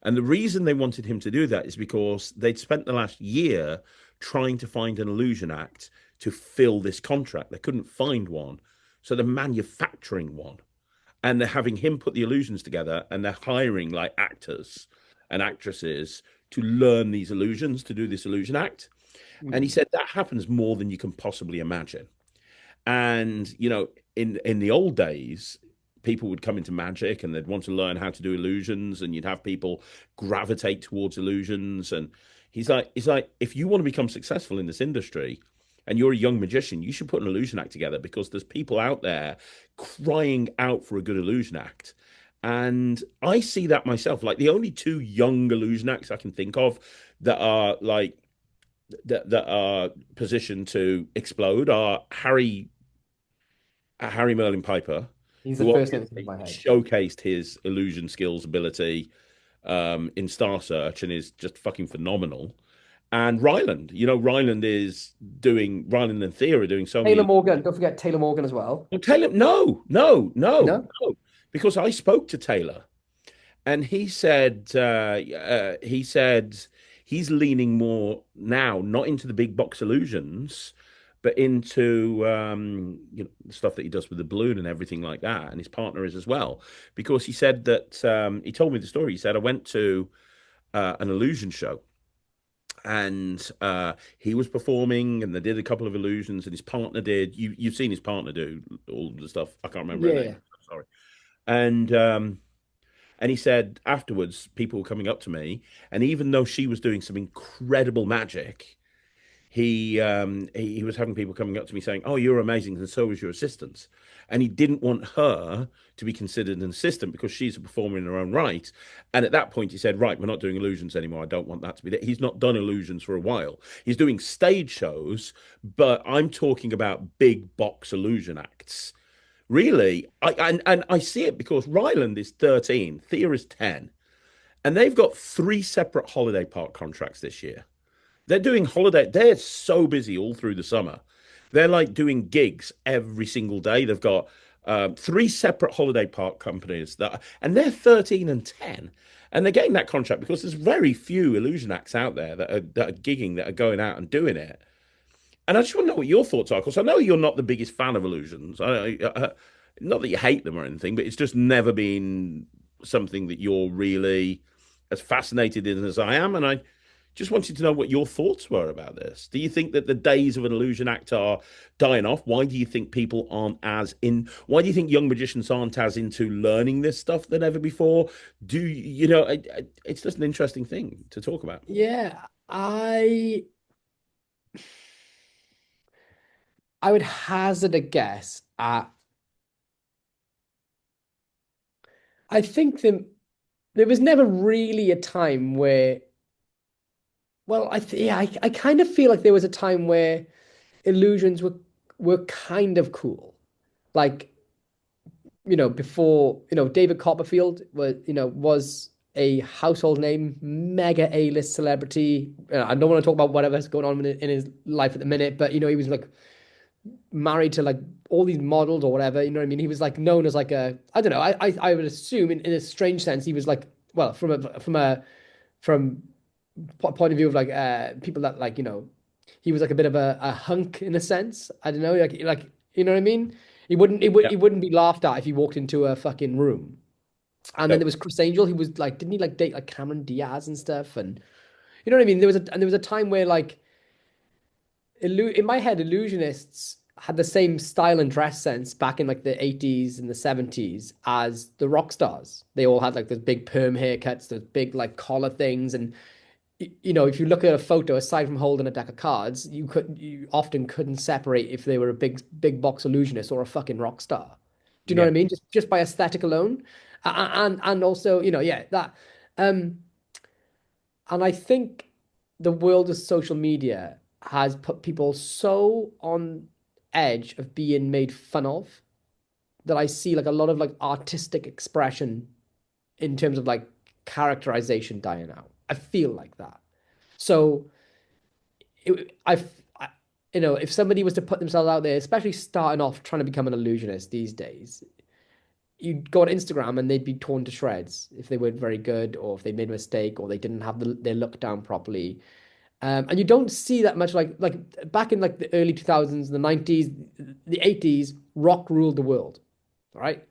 Speaker 2: And the reason they wanted him to do that is because they'd spent the last year trying to find an illusion act to fill this contract. They couldn't find one. So they're manufacturing one. And they're having him put the illusions together, and they're hiring like actors and actresses to learn these illusions, to do this illusion act. Mm-hmm. And he said that happens more than you can possibly imagine. And, in the old days, people would come into magic and they'd want to learn how to do illusions, and you'd have people gravitate towards illusions. And he's like, if you want to become successful in this industry and you're a young magician, you should put an illusion act together, because there's people out there crying out for a good illusion act. And I see that myself. Like, the only two young illusion acts I can think of that are like that are positioned to explode are Harry Merlin Piper.
Speaker 3: He's the first thing in my head.
Speaker 2: Showcased his illusion skills ability in Star Search and is just fucking phenomenal. And Ryland, Ryland and Thea are doing so many.
Speaker 3: Taylor Morgan, don't forget Taylor Morgan as well.
Speaker 2: Well, Taylor, no, because I spoke to Taylor, and he said he's leaning more now, not into the big box illusions, but into the stuff that he does with the balloon and everything like that. And his partner is as well, because he said that he told me the story. He said, I went to an illusion show, and he was performing, and they did a couple of illusions, and his partner did. You've seen his partner do all the stuff. I can't remember her name. Sorry. And he said afterwards, people were coming up to me, and even though she was doing some incredible magic, he was having people coming up to me saying, "Oh, you're amazing, and so was your assistant." And he didn't want her to be considered an assistant because she's a performer in her own right. And at that point, he said, "Right, we're not doing illusions anymore. I don't want that to be there." He's not done illusions for a while. He's doing stage shows, but I'm talking about big box illusion acts. Really, I see it because Ryland is 13, Thea is 10, and they've got 3 separate holiday park contracts this year. They're doing holiday. They're so busy all through the summer. They're like doing gigs every single day. They've got 3 separate holiday park companies and they're 13 and 10, and they're getting that contract because there's very few illusion acts out there that are gigging, that are going out and doing it. And I just want to know what your thoughts are, because I know you're not the biggest fan of illusions. Not that you hate them or anything, but it's just never been something that you're really as fascinated in as I am. And I just wanted to know what your thoughts were about this. Do you think that the days of an illusion act are dying off? Why do you think people aren't why do you think young magicians aren't as into learning this stuff than ever before? It's just an interesting thing to talk about.
Speaker 3: Yeah, I would hazard a guess at, I think there was never really a time where, well, yeah, I kind of feel like there was a time where illusions were kind of cool. Like, before, David Copperfield was a household name, mega A-list celebrity. I don't want to talk about whatever's going on in his life at the minute, but he was like married to like all these models or whatever. You know what I mean? He was like known as like I don't know. I would assume in a strange sense he was like, well, from point of view of like people that like he was like a bit of a hunk in a sense. I don't know, like you know what I mean?
Speaker 2: Yeah.
Speaker 3: He wouldn't be laughed at if he walked into a fucking room. And then
Speaker 2: No.
Speaker 3: there was Chris Angel. He was like, didn't he like date like Cameron Diaz and stuff? And you know what I mean? There was a time where like in my head, illusionists had the same style and dress sense back in like the 80s and the 70s as the rock stars. They all had like those big perm haircuts, those big like collar things, and if you look at a photo, aside from holding a deck of cards, you often couldn't separate if they were a big box illusionist or a fucking rock star. Do you know what
Speaker 2: Yeah.
Speaker 3: I mean? Just by aesthetic alone, and also yeah, that um and I think the world of social media has put people so on edge of being made fun of that I see like a lot of like artistic expression in terms of like characterization dying out. I feel like that. So I, if somebody was to put themselves out there, especially starting off trying to become an illusionist these days, you'd go on Instagram and they'd be torn to shreds if they weren't very good, or if they made a mistake, or they didn't have their look down properly. And you don't see that much like back in like the early 2000s, the 90s, the 80s, rock ruled the world, right?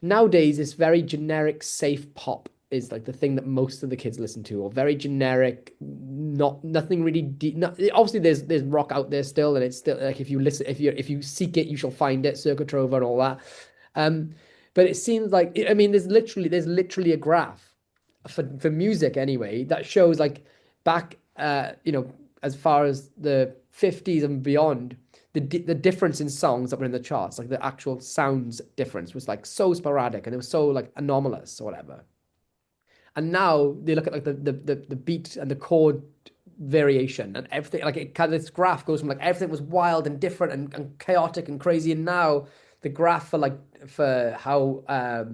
Speaker 3: Nowadays it's very generic safe pop is like the thing that most of the kids listen to, or very generic, nothing really deep. Obviously there's rock out there still, and it's still like if you seek it you shall find it, Circa Trova and all that. um but it seems like, I mean, there's literally a graph for music anyway that shows like back as far as the 50s and beyond, the difference in songs that were in the charts, like the actual sounds difference was like so sporadic and it was so like anomalous or whatever. And now they look at like the beat and the chord variation and everything. Like it kind of, this graph goes from like everything was wild and different and chaotic and crazy, and now the graph for how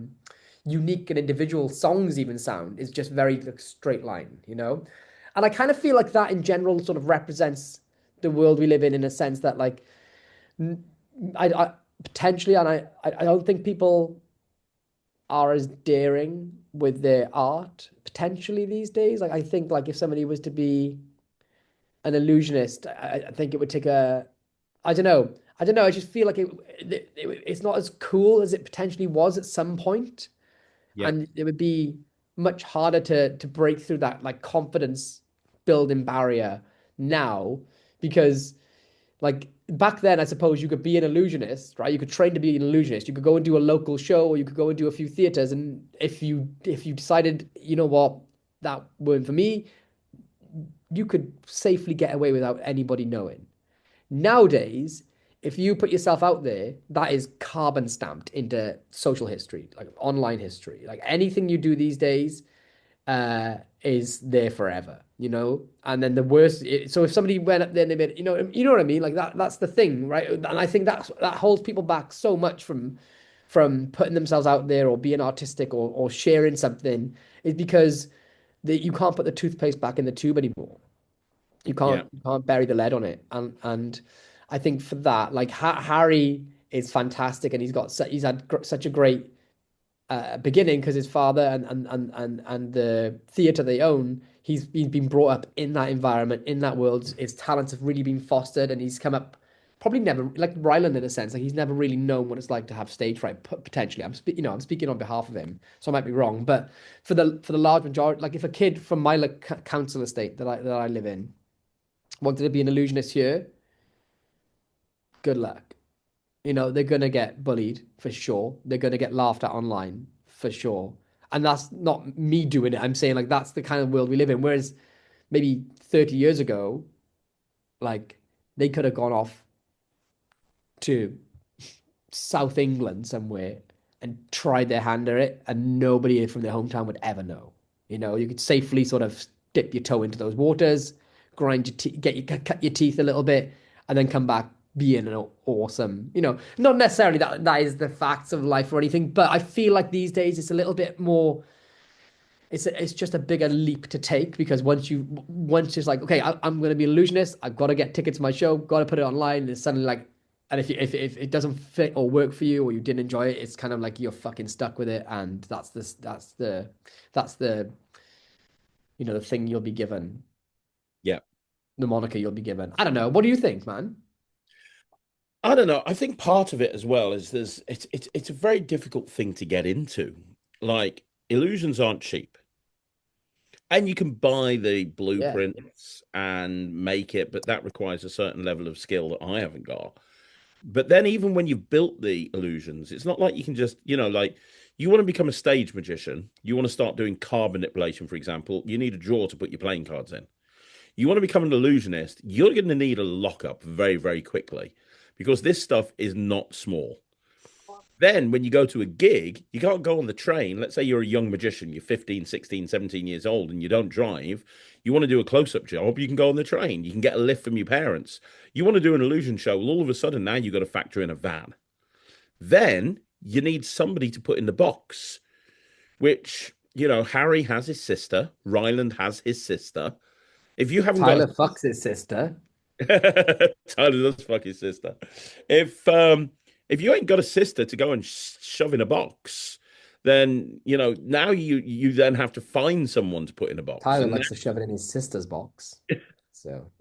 Speaker 3: unique and individual songs even sound is just very like straight line. And I kind of feel like that in general sort of represents the world we live in a sense that like I potentially, and I don't think people are as daring with their art potentially these days. Like I think like if somebody was to be an illusionist, I think it would take a, I don't know. I don't know. I just feel like it's not as cool as it potentially was at some point,
Speaker 2: Yeah.
Speaker 3: and it would be much harder to break through that like confidence building barrier now, because like back then, I suppose you could be an illusionist, right? You could train to be an illusionist. You could go and do a local show, or you could go and do a few theaters. And if you decided, you know what, that weren't for me, you could safely get away without anybody knowing. Nowadays, if you put yourself out there, that is carbon stamped into social history, like online history. Like anything you do these days is there forever. And then the worst. So if somebody went up there and they made, you know what I mean, like that's the thing, right? And I think that holds people back so much from putting themselves out there or being artistic or sharing something, is because you can't put the toothpaste back in the tube anymore.
Speaker 2: Yeah.
Speaker 3: You can't bury the lead on it, and I think for that, like Harry is fantastic, and he's had such a great beginning because his father and the theater they own, he's been brought up in that environment, in that world. His talents have really been fostered, and he's come up probably never, like Ryland in a sense, like he's never really known what it's like to have stage fright. Potentially, I'm speaking on behalf of him, so I might be wrong, but for the large majority, like if a kid from my like council estate that I live in wanted to be an illusionist here, good luck. They're gonna get bullied for sure. They're gonna get laughed at online for sure. And that's not me doing it. I'm saying like that's the kind of world we live in. Whereas maybe 30 years ago, Like they could have gone off to South England somewhere and tried their hand at it, and nobody from their hometown would ever know. You know, you could safely sort of dip your toe into those waters, grind your teeth, cut your teeth a little bit, and then come back being an awesome. You know, not necessarily that is the facts of life or anything, but I feel like these days it's a little bit more. It's just a bigger leap to take because once it's like, okay, I'm going to be an illusionist. I've got to get tickets to my show, got to put it online, and it's suddenly like, and if it doesn't fit or work for you or you didn't enjoy it, it's kind of like you're fucking stuck with it, and that's the the thing you'll be given,
Speaker 2: Yeah.
Speaker 3: the moniker you'll be given. I don't know. What do you think, man?
Speaker 2: I don't know. I think part of it as well is it's a very difficult thing to get into. Like illusions aren't cheap. And you can buy the
Speaker 3: Yeah.
Speaker 2: blueprints and make it, but that requires a certain level of skill that I haven't got. But then even when you've built the illusions, it's not like you can just, like you want to become a stage magician, you want to start doing card manipulation, for example, you need a drawer to put your playing cards in. You want to become an illusionist, you're going to need a lockup very, very quickly because this stuff is not small. Then when you go to a gig, you can't go on the train. Let's say you're a young magician, you're 15, 16, 17 years old, and you don't drive. You want to do a close-up job, you can go on the train. You can get a lift from your parents. You want to do an illusion show, well, all of a sudden now you've got to factor in a van. Then you need somebody to put in the box, which, Harry has his sister, Ryland has his sister. If you haven't got
Speaker 3: Tyler fucks his sister.
Speaker 2: Tyler does fuck his sister. If you ain't got a sister to go and shove in a box, then now you then have to find someone to put in a box.
Speaker 3: Tyler
Speaker 2: And
Speaker 3: likes to shove it in his sister's box. So,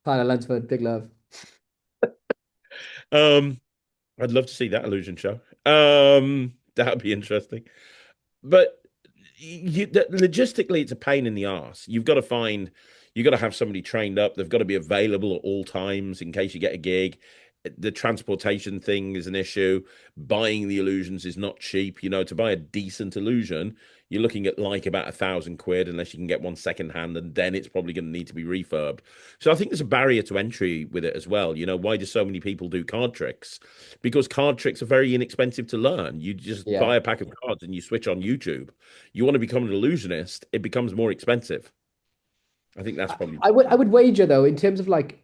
Speaker 3: Tyler Lunsford, big love.
Speaker 2: I'd love to see that illusion show. That would be interesting. But logistically, it's a pain in the ass. You've got to have somebody trained up. They've got to be available at all times in case you get a gig. The transportation thing is an issue. Buying the illusions is not cheap. To buy a decent illusion, you're looking at like about £1,000 unless you can get one secondhand, and then it's probably going to need to be refurbed. So I think there's a barrier to entry with it as well. Why do so many people do card tricks? Because card tricks are very inexpensive to learn. You just buy a pack of cards and you switch on YouTube. You want to become an illusionist, it becomes more expensive. I think that's probably.
Speaker 3: I would wager though, in terms of like,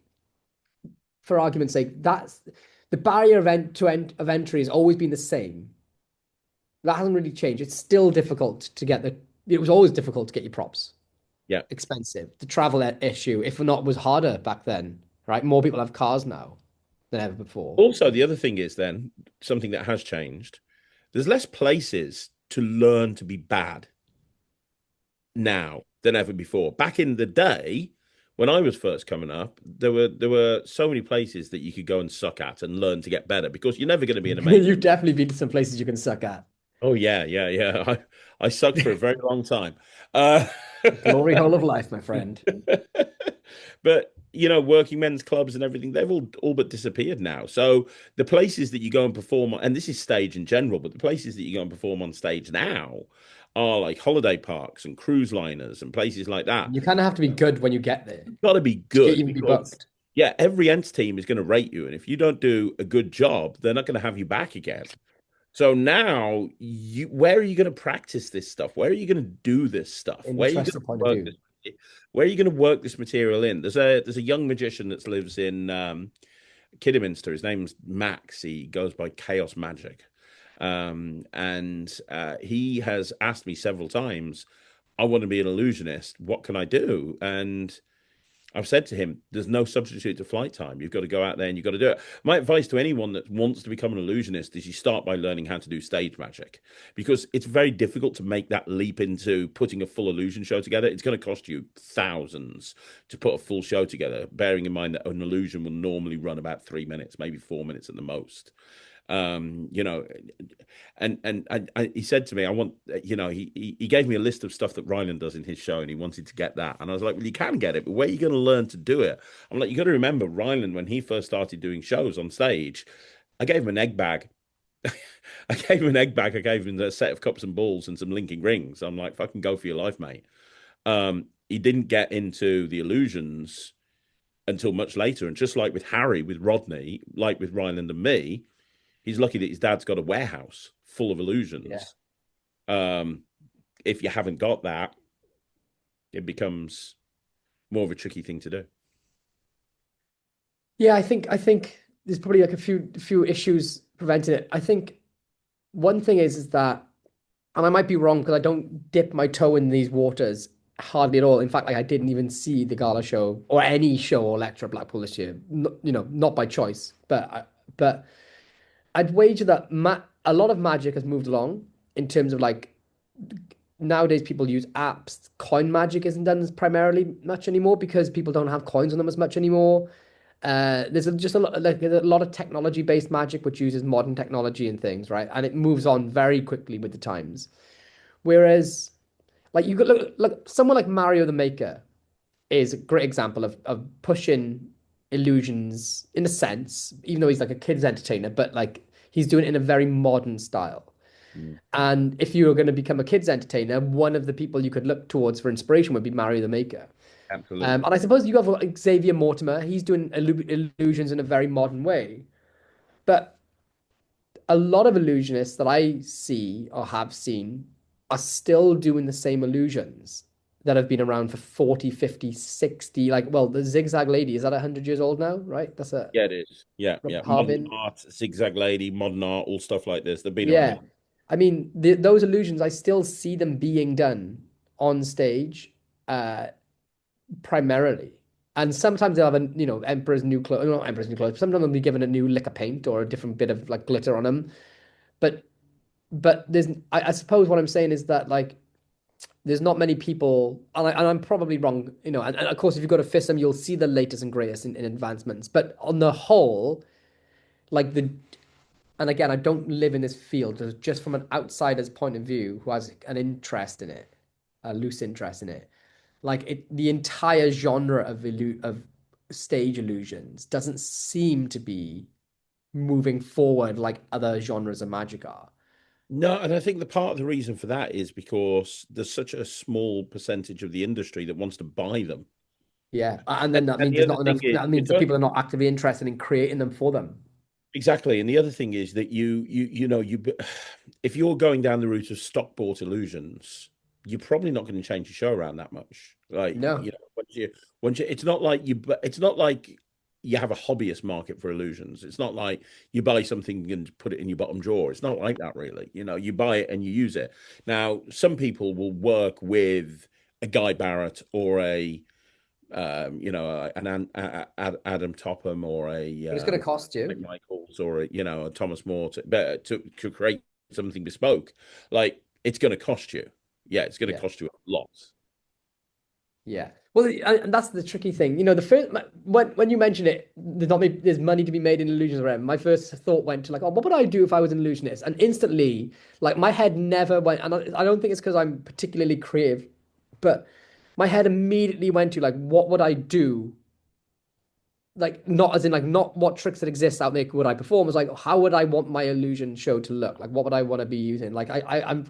Speaker 3: for argument's sake, that's the barrier of entry has always been the same. That hasn't really changed. It's still difficult to get it was always difficult to get your props.
Speaker 2: Yeah.
Speaker 3: Expensive. The travel issue, if not, was harder back then, right? More people have cars now than ever before.
Speaker 2: Also, the other thing is then something that has changed. There's less places to learn to be bad now than ever before. Back in the day, when I was first coming up, there were so many places that you could go and suck at and learn to get better because you're never going to be an amazing.
Speaker 3: You've definitely been to some places you can suck at.
Speaker 2: Oh yeah. I sucked for a very long time.
Speaker 3: Glory hole of life, my friend.
Speaker 2: But working men's clubs and everything, they've all but disappeared now. So the places that you go and perform, and this is stage in general, but the places that you go and perform on stage now are like holiday parks and cruise liners and places like that.
Speaker 3: You kind of have to be good when you get there.
Speaker 2: You've got to be good.
Speaker 3: You be booked.
Speaker 2: Yeah, every Ents team is going to rate you, and if you don't do a good job, they're not going to have you back again. So now, where are you going to practice this stuff? Where are you going to do this stuff? Where are you going to work this material in? There's a young magician that lives in Kidderminster. His name's Max. He goes by Chaos Magic. And he has asked me several times, I want to be an illusionist. What can I do? And I've said to him, there's no substitute to flight time. You've got to go out there and you've got to do it. My advice to anyone that wants to become an illusionist is you start by learning how to do stage magic, because it's very difficult to make that leap into putting a full illusion show together. It's going to cost you thousands to put a full show together, bearing in mind that an illusion will normally run about 3 minutes, maybe 4 minutes at the most. And he said to me, I want, he gave me a list of stuff that Ryland does in his show, and he wanted to get that. And I was like, well, you can get it, but where are you going to learn to do it? I'm like, you got to remember, Ryland, when he first started doing shows on stage, I gave him an egg bag. I gave him a set of cups and balls and some linking rings. I'm like, fucking go for your life, mate. He didn't get into the illusions until much later. And just like with Harry, with Rodney, like with Ryland and me, he's lucky that his dad's got a warehouse full of illusions. If you haven't got that, it becomes more of a tricky thing to do.
Speaker 3: Yeah, I think there's probably like a few issues preventing it. I think one thing is that, and I might be wrong because I don't dip my toe in these waters hardly at all. In fact, like I didn't even see the gala show or any show or lecture at Blackpool this year. Not by choice, but I'd wager that a lot of magic has moved along in terms of like nowadays people use apps. Coin magic isn't done primarily much anymore because people don't have coins on them as much anymore. There's just a lot of technology-based magic which uses modern technology and things, right? And it moves on very quickly with the times. Whereas, like you could look someone like Mario the Maker is a great example of pushing illusions in a sense, even though he's like a kid's entertainer, but like he's doing it in a very modern style. And if you were going to become a kid's entertainer, one of the people you could look towards for inspiration would be Mario the Maker.
Speaker 2: Absolutely.
Speaker 3: And I suppose you have like Xavier Mortimer. He's doing illusions in a very modern way. But a lot of illusionists that I see or have seen are still doing the same illusions that have been around for 40, 50, 60. Like, well, the Zigzag Lady, is that 100 years old now, right? That's a
Speaker 2: Yeah, it is. Yeah.
Speaker 3: Harvin.
Speaker 2: Modern art, Zigzag Lady, modern art, all stuff like this. They've been
Speaker 3: Yeah.
Speaker 2: around.
Speaker 3: I mean, those illusions, I still see them being done on stage, primarily. And sometimes they'll have Emperor's New Clothes, not Emperor's New Clothes, sometimes they'll be given a new lick of paint or a different bit of like glitter on them. But I suppose what I'm saying is that like there's not many people, and I'm probably wrong, and of course if you go to FISM, you'll see the latest and greatest in advancements. But on the whole, like and again, I don't live in this field, just from an outsider's point of view who has an interest in it, a loose interest in it. Like the entire genre of stage illusions doesn't seem to be moving forward like other genres of magic are.
Speaker 2: No, and I think the part of the reason for that is because there's such a small percentage of the industry that wants to buy them.
Speaker 3: Yeah, and then that means
Speaker 2: the
Speaker 3: there's
Speaker 2: other
Speaker 3: not
Speaker 2: thing
Speaker 3: enough.
Speaker 2: is,
Speaker 3: That means that people are not actively interested in creating them for them.
Speaker 2: exactly. And the other thing is that if you're going down the route of stock bought illusions, you're probably not going to change your show around that much. Like,
Speaker 3: No.
Speaker 2: once you, it's not like you have a hobbyist market for illusions. It's not like you buy something and put it in your bottom drawer. It's not like that, really. You buy it and you use it. Now, some people will work with a Guy Barrett or an Adam Topham or
Speaker 3: It's going to cost you.
Speaker 2: Michaels or a Thomas More to create something bespoke. Like, it's going to cost you. Yeah, it's going to cost you a lot.
Speaker 3: Yeah. Well, and that's the tricky thing. The first when you mention it, there's money to be made in illusions around. My first thought went to like, oh, what would I do if I was an illusionist? And instantly, like my head never went, and I don't think it's because I'm particularly creative, but my head immediately went to like, what would I do? Like not as in like not what tricks that exist out there would I perform? It's like how would I want my illusion show to look? Like what would I want to be using? Like I'm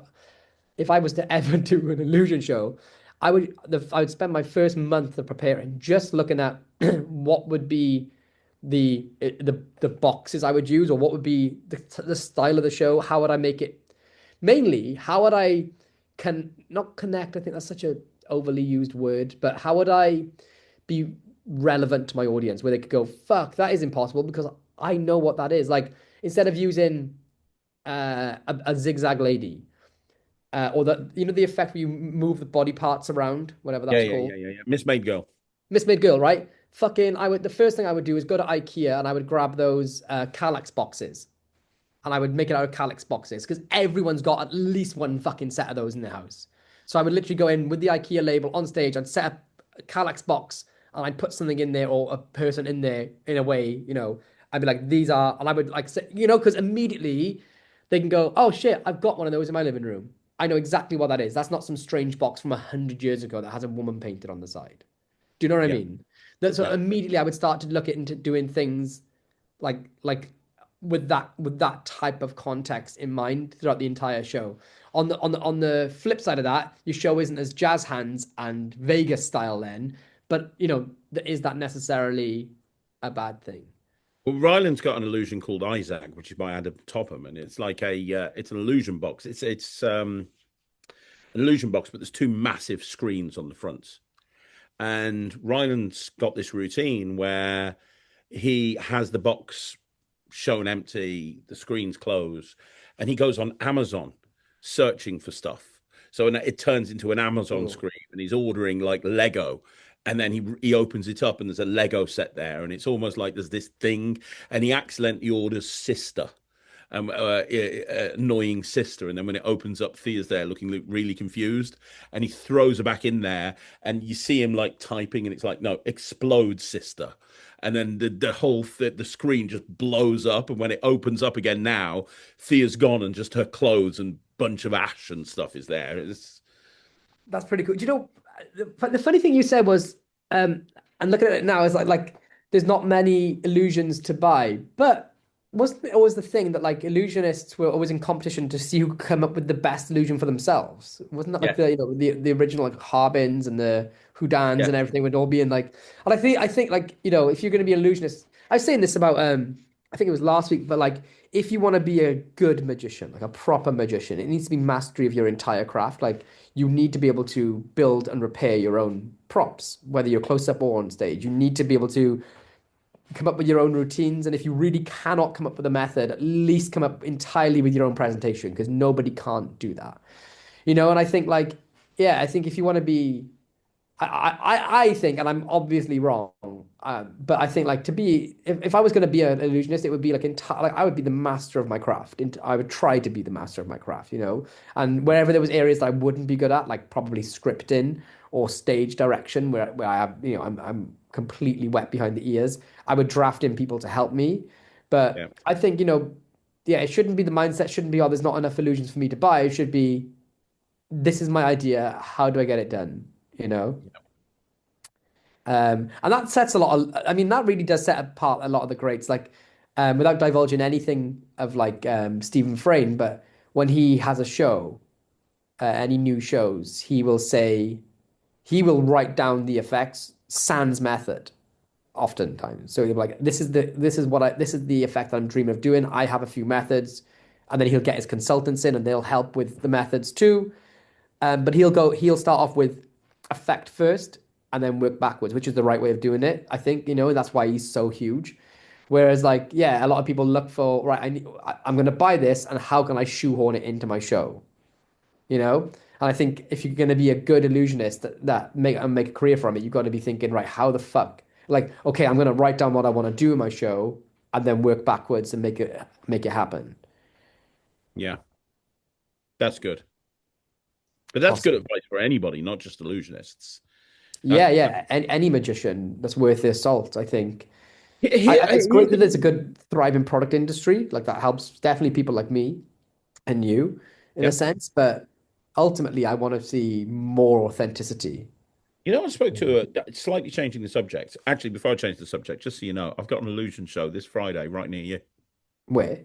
Speaker 3: if I was to ever do an illusion show, I would spend my first month of preparing just looking at what would be the boxes I would use, or what would be the style of the show. How would I make it? Mainly, how would I not connect? I think that's such a overly used word, but how would I be relevant to my audience where they could go, fuck, that is impossible because I know what that is. Like instead of using a zigzag lady. Or the effect where you move the body parts around, whatever that's called.
Speaker 2: Yeah. Mismade Girl.
Speaker 3: Mismade Girl, right? The first thing I would do is go to IKEA and I would grab those Kallax boxes. And I would make it out of Kallax boxes because everyone's got at least one fucking set of those in their house. So I would literally go in with the IKEA label on stage. I'd set up a Kallax box and I'd put something in there or a person in there in a way, I'd be like, these are, and I would like say, because immediately they can go, oh shit, I've got one of those in my living room. I know exactly what that is. That's not some strange box from 100 years ago that has a woman painted on the side. Do you know what I mean? So immediately I would start to look into doing things like with that type of context in mind throughout the entire show. On the flip side of that, your show isn't as jazz hands and Vegas style then, But is that necessarily a bad thing?
Speaker 2: Well, Ryland's got an illusion called Isaac, which is by Adam Topham, and it's like it's an illusion box. It's an illusion box, but there's two massive screens on the fronts. And Ryland's got this routine where he has the box shown empty, the screens close, and he goes on Amazon searching for stuff. So it turns into an Amazon screen, and he's ordering like Lego. And then he opens it up, and there's a Lego set there, and it's almost like there's this thing, and he accidentally orders Sister, annoying sister, and then when it opens up, Thea's there looking really confused, and he throws her back in there, and you see him like typing, and it's like, no, explode sister, and then the whole the screen just blows up, and when it opens up again, now Thea's gone, and just her clothes and bunch of ash and stuff is there.
Speaker 3: That's pretty cool. Do you know, the funny thing you said was, and looking at it now, is like there's not many illusions to buy, but wasn't it always the thing that like illusionists were always in competition to see who could come up with the best illusion for themselves? Wasn't that like the original like Harbins and the Houdans and everything would all be in like, and I think like, if you're going to be an illusionist, I was saying this about I think it was last week, but like if you want to be a good magician, like a proper magician, it needs to be mastery of your entire craft. Like you need to be able to build and repair your own props, whether you're close up or on stage. You need to be able to come up with your own routines. And if you really cannot come up with a method, at least come up entirely with your own presentation, because nobody can't do that. And I think like, I think if you want to be, I think, and I'm obviously wrong, but I think like to be, if I was going to be an illusionist, it would be like I would be the master of my craft. I would try to be the master of my craft, and wherever there was areas that I wouldn't be good at, like probably scripting or stage direction, where I have, I'm completely wet behind the ears, I would draft in people to help me. But I think, it shouldn't be the mindset, shouldn't be, oh, there's not enough illusions for me to buy. It should be, this is my idea. How do I get it done? And that sets a lot of, that really does set apart a lot of the greats, like, without divulging anything of like Stephen Frayne, but when he has a show, any new shows, he will write down the effects, sans method, oftentimes. So he'll be like, this is the effect that I'm dreaming of doing. I have a few methods, and then he'll get his consultants in, and they'll help with the methods too. But he'll start off with effect first, and then work backwards, which is the right way of doing it. I think, that's why he's so huge. Whereas like, a lot of people look for, right, I'm going to buy this, and how can I shoehorn it into my show? And I think if you're going to be a good illusionist that make a career from it, you've got to be thinking, right, how the fuck, like, okay, I'm going to write down what I want to do in my show, and then work backwards and make it happen.
Speaker 2: Yeah, that's good. But that's good advice for anybody, not just illusionists.
Speaker 3: And any magician that's worth their salt, I think. It's great that there's a good thriving product industry, like that helps definitely people like me and you in a sense, but ultimately I want to see more authenticity.
Speaker 2: I spoke to slightly changing the subject. Actually, before I change the subject, just so you know, I've got an illusion show this Friday right near you.
Speaker 3: Where?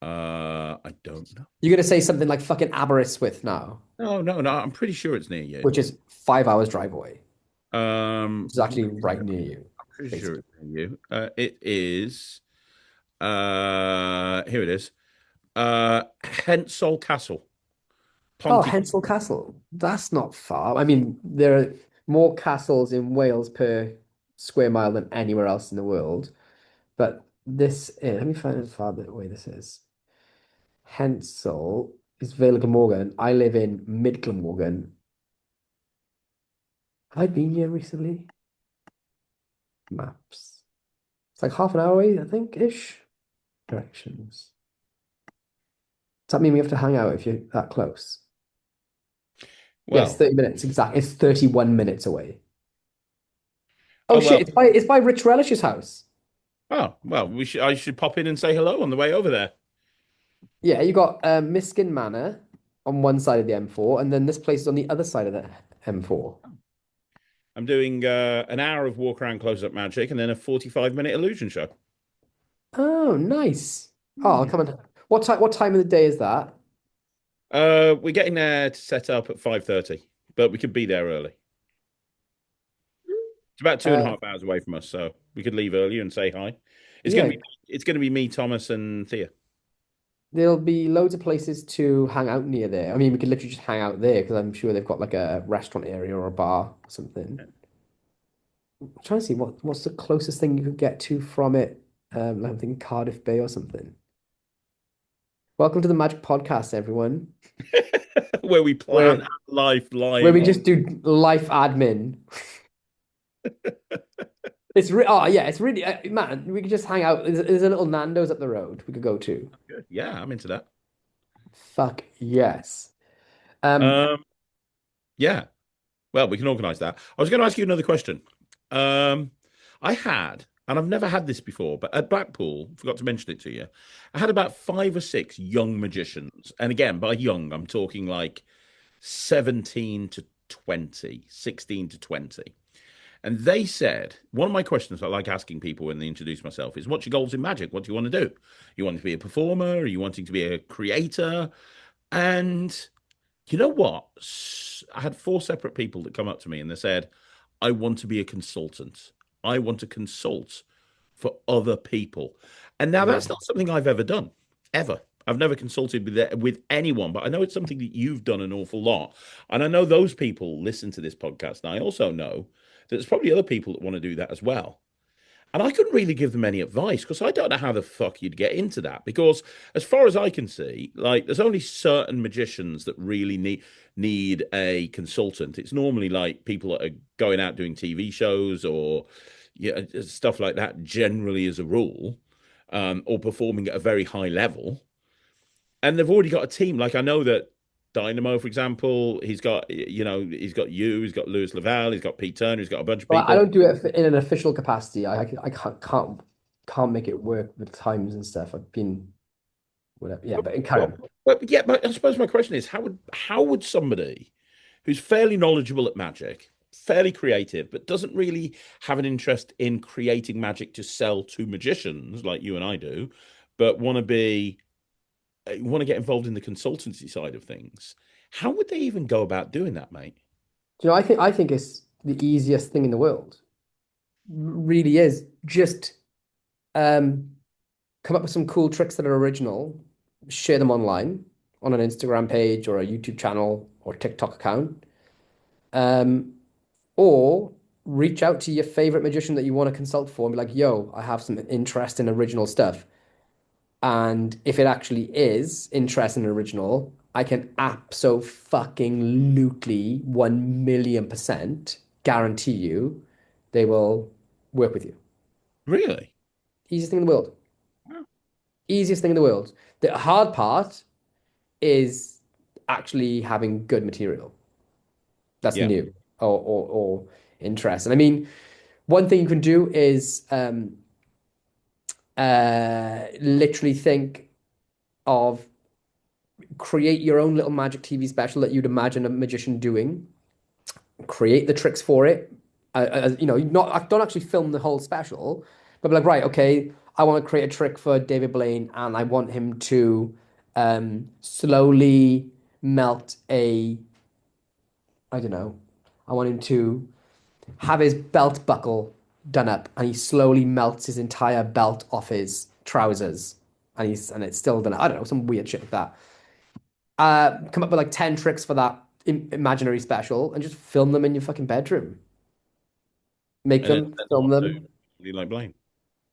Speaker 2: I don't know.
Speaker 3: You're going to say something like fucking Aberystwyth now?
Speaker 2: No. I'm pretty sure it's near you.
Speaker 3: Which is 5 hours drive away.
Speaker 2: It's
Speaker 3: actually right near you.
Speaker 2: I'm pretty sure it's near you. It is. Here it is. Hensall Castle.
Speaker 3: Hensall Castle. That's not far. I mean, there are more castles in Wales per square mile than anywhere else in the world. But this is, let me find how far away this is. Hensall is Vale of Glamorgan. I live in Mid Glamorgan. Have I been here recently? Maps. It's like half an hour away, I think, ish. Directions. Does that mean we have to hang out if you're that close? Well, yes, 30 minutes, exactly. It's 31 minutes away. Oh shit, it's by Rich Relish's house.
Speaker 2: Oh, well, I should pop in and say hello on the way over there.
Speaker 3: Yeah, you got Miskin Manor on one side of the M4, and then this place is on the other side of the M4.
Speaker 2: I'm doing an hour of walk around close-up magic and then a 45-minute illusion show.
Speaker 3: Oh, nice. Oh, I'll come on. What time of the day is that?
Speaker 2: We're getting there to set up at 5:30, but we could be there early. It's about two and a
Speaker 3: Uh,
Speaker 2: half hours away from us, so we could leave earlier and say hi. It's gonna
Speaker 3: yeah,
Speaker 2: be it's gonna be me, Thomas, and Thea.
Speaker 3: there'll be loads of places to hang out near there. I mean, we could literally just hang out there because I'm sure they've got like a restaurant area or a bar or something. I'm trying to see what's the closest thing you could get to from it. Like I'm thinking Cardiff Bay or something. Welcome to the Magic Podcast, everyone,
Speaker 2: Where we plan
Speaker 3: where
Speaker 2: life
Speaker 3: where
Speaker 2: live
Speaker 3: we
Speaker 2: on.
Speaker 3: just do life admin. It's oh yeah, it's really man. We could just hang out. There's a little Nando's up the road we could go to.
Speaker 2: Good. Yeah, I'm into that.
Speaker 3: Fuck yes. Um,
Speaker 2: Um, yeah. Well, we can organize that. I was going to ask you another question. Um, I had, and I've never had this before, but at Blackpool, forgot to mention it to you, I had about 5 or 6 young magicians. And again, by young, I'm talking like 17 to 20, 16 to 20. And they said, one of my questions I like asking people when they introduce myself is, what's your goals in magic? What do you want to do? You want to be a performer? Are you wanting to be a creator? And you know what? I had 4 separate people that come up to me and they said, I want to be a consultant. I want to consult for other people. And now
Speaker 3: yeah.
Speaker 2: that's not something I've ever done, ever. I've never consulted with anyone, but I know it's something that you've done an awful lot. And I know those people listen to this podcast. And I also know that there's probably other people that want to do that as well. And I couldn't really give them any advice because I don't know how the fuck you'd get into that. Because as far as I can see, like there's only certain magicians that really need a consultant. It's normally like people that are going out doing TV shows or yeah, stuff like that, generally as a rule, or performing at a very high level. And they've already got a team. Like I know that Dynamo, for example, he's got you, he's got Lewis Lavelle, he's got Pete Turner, he's got a bunch of
Speaker 3: Well, I
Speaker 2: people.
Speaker 3: don't do it in an official capacity. I can't make it work with times and stuff. I've been whatever. Yeah, but in
Speaker 2: Well,
Speaker 3: Karen.
Speaker 2: but I suppose my question is how would somebody who's fairly knowledgeable at magic, fairly creative, but doesn't really have an interest in creating magic to sell to magicians like you and I do, but want to get involved in the consultancy side of things, how would they even go about doing that, mate?
Speaker 3: Do you know, I think it's the easiest thing in the world. Really is. Just um come up with some cool tricks that are original, share them online on an Instagram page or a YouTube channel or TikTok account. Um, or reach out to your favorite magician that you want to consult for and be like, yo, I have some interest in original stuff. And if it actually is interest in original, I can absolutely 1,000,000% guarantee you they will work with you.
Speaker 2: Really?
Speaker 3: Easiest thing in the world. Easiest thing in the world. The hard part is actually having good material that's
Speaker 2: Yeah.
Speaker 3: new or interest. And I mean, one thing you can do is literally think of create your own little magic TV special that you'd imagine a magician doing. Create the tricks for it. Not don't actually film the whole special, but be like, right, okay, I want to create a trick for David Blaine, and I want him to slowly melt I don't know, I want him to have his belt buckle done up, and he slowly melts his entire belt off his trousers, and it's still done up. I don't know, some weird shit like that. Come up with like 10 tricks for that imaginary special and just film them in your fucking bedroom. Make
Speaker 2: And then
Speaker 3: them,
Speaker 2: send them
Speaker 3: film
Speaker 2: off to
Speaker 3: them,
Speaker 2: somebody like Blaine.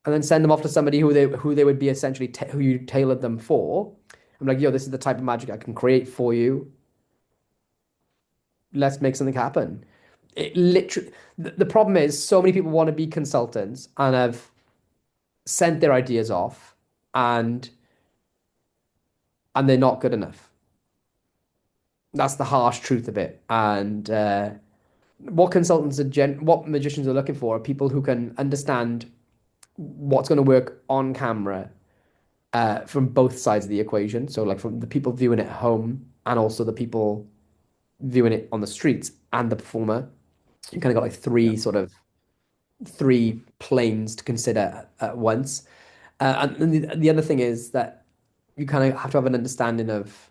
Speaker 3: and then send them off to somebody who they would be essentially who you tailored them for. I'm like, yo, this is the type of magic I can create for you. Let's make something happen. It literally, the problem is so many people want to be consultants and have sent their ideas off and they're not good enough. That's the harsh truth of it. And what magicians are looking for are people who can understand what's going to work on camera from both sides of the equation. So, like from the people viewing it at home and also the people viewing it on the streets and the performer. You kind of got like
Speaker 2: Yeah.
Speaker 3: three planes to consider at once. And the other thing is that you kind of have to have an understanding of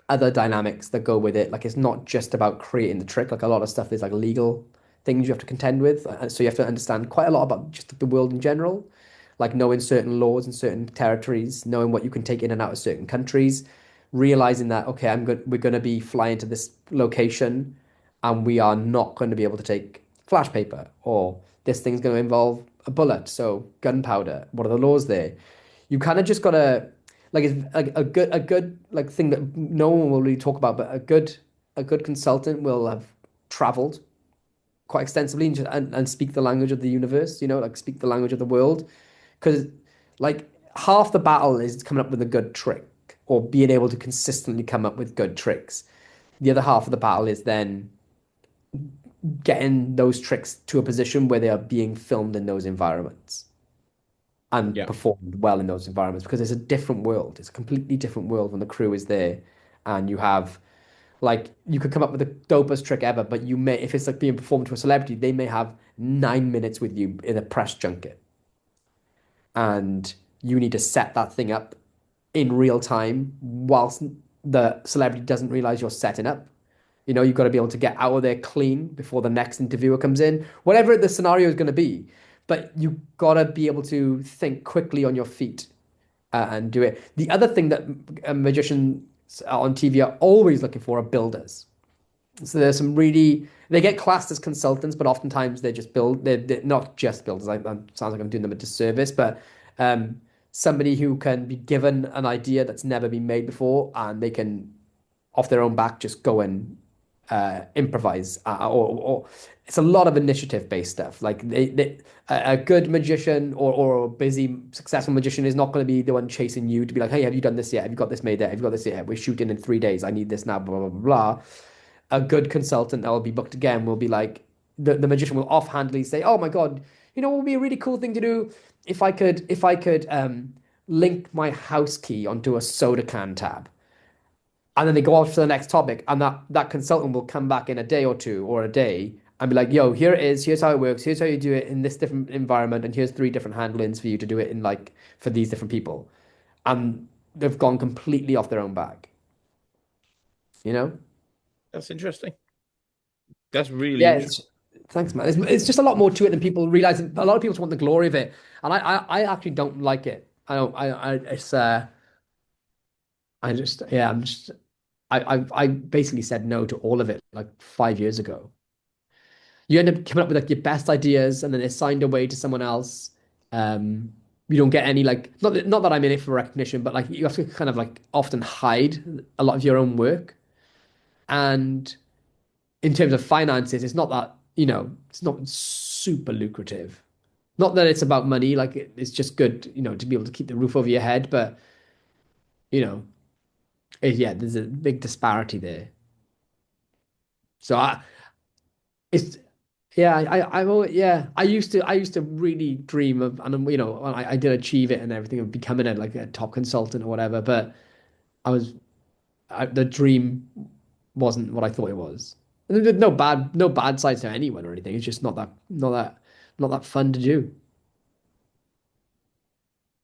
Speaker 3: other dynamics that go with it. Like it's not just about creating the trick. Like a lot of stuff is like legal things you have to contend with. So you have to understand quite a lot about just the world in general, like knowing certain laws in certain territories, knowing what you can take in and out of certain countries, realizing that, okay, we're going to be flying to this location and we are not going to be able to take flash paper, or this thing's going to involve a bullet, so gunpowder. What are the laws there? You kind of just gotta, like, it's a good like thing that no one will really talk about, but a good consultant will have traveled quite extensively and speak the language of the universe, like speak the language of the world. Because like half the battle is coming up with a good trick or being able to consistently come up with good tricks. The other half of the battle is then getting those tricks to a position where they are being filmed in those environments and
Speaker 2: Yeah.
Speaker 3: performed well in those environments, because it's a different world. It's a completely different world when the crew is there and you have, like, you could come up with the dopest trick ever, but you may, if it's like being performed to a celebrity, they may have 9 minutes with you in a press junket and you need to set that thing up in real time whilst the celebrity doesn't realize you're setting up. You've got to be able to get out of there clean before the next interviewer comes in, whatever the scenario is going to be. But you've got to be able to think quickly on your feet and do it. The other thing that magicians on TV are always looking for are builders. So there's some they get classed as consultants, but oftentimes they're not just builders. Sounds like I'm doing them a disservice, but somebody who can be given an idea that's never been made before and they can, off their own back, just go and improvise, or it's a lot of initiative based stuff. Like a good magician or a busy successful magician is not going to be the one chasing you to be like, hey, have you done this yet? Have you got this made yet? Have you got this yet? We're shooting in 3 days. I need this now. Blah blah blah blah. A good consultant that will be booked again will be like, the magician will offhandedly say, oh my god, what would be a really cool thing to do if I could link my house key onto a soda can tab. And then they go off to the next topic, and that consultant will come back in a day or two or a day and be like, yo, here it is, here's how it works, here's how you do it in this different environment, and here's 3 different handlings for you to do it in, like, for these different people. And they've gone completely off their own back.
Speaker 2: That's interesting. That's really
Speaker 3: Yeah,
Speaker 2: interesting.
Speaker 3: thanks, man. It's just a lot more to it than people realize. A lot of people just want the glory of it, and I actually don't like it. I don't. It's I just, yeah, I basically said no to all of it like 5 years ago. You end up coming up with like your best ideas and then they're signed away to someone else. You don't get any, like, not that I'm in it for recognition, but like you have to kind of like often hide a lot of your own work. And in terms of finances, it's not that, it's not super lucrative. Not that it's about money, like it's just good, to be able to keep the roof over your head, but you know, yeah, there's a big disparity there. So it's yeah, I've always, yeah, I used to really dream of, and I did achieve it and everything of becoming a top consultant or whatever, but the dream wasn't what I thought it was. And there's no bad sides to anyone or anything. It's just not that fun to do.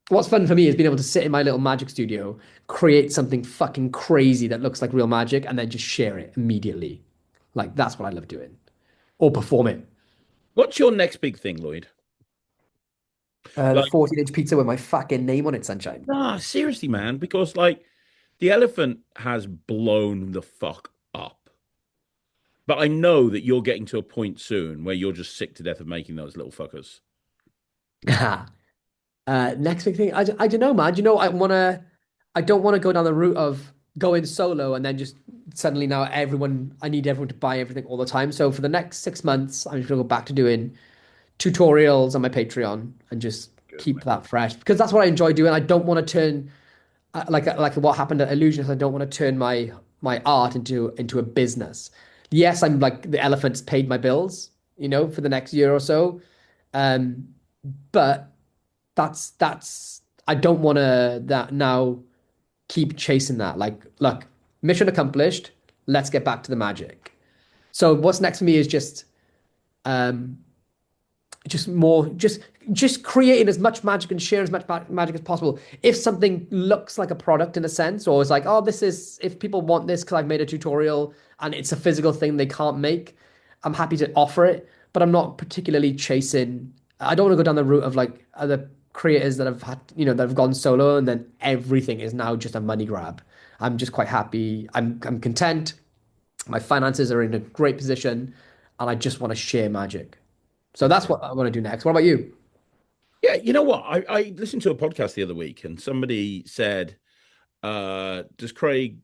Speaker 3: What's fun for me is being able to sit in my little magic studio, create something fucking crazy that looks like real magic, and then just share it immediately. Like, that's what I love doing. Or perform it.
Speaker 2: What's your next big thing, Lloyd?
Speaker 3: The 14-inch pizza with my fucking name on it, sunshine.
Speaker 2: Nah, seriously, man, because like the elephant has blown the fuck up. But I know that you're getting to a point soon where you're just sick to death of making those little fuckers.
Speaker 3: Next big thing, I don't know, man. I don't want to go down the route of going solo and then just suddenly now I need everyone to buy everything all the time. So for the next 6 months, I'm just gonna go back to doing tutorials on my Patreon and just keep that fresh, because that's what I enjoy doing. I don't want to turn like what happened at Illusionists. I don't want to turn my art into a business. Yes, I'm like, the elephant's paid my bills, for the next year or so, but that's I don't want to that now keep chasing that. Like, look, mission accomplished. Let's get back to the magic. So what's next for me is just creating as much magic and sharing as much magic as possible. If something looks like a product in a sense, or it's like, oh, if people want this because I've made a tutorial and it's a physical thing they can't make, I'm happy to offer it. but I'm not particularly chasing. I don't want to go down the route of like other creators that have had, that have gone solo and then everything is now just a money grab. I'm just quite happy. I'm content. My finances are in a great position, and I just want to share magic. So that's what I want to do next. What about you?
Speaker 2: Yeah, you know what? I listened to a podcast the other week, and somebody said, does Craig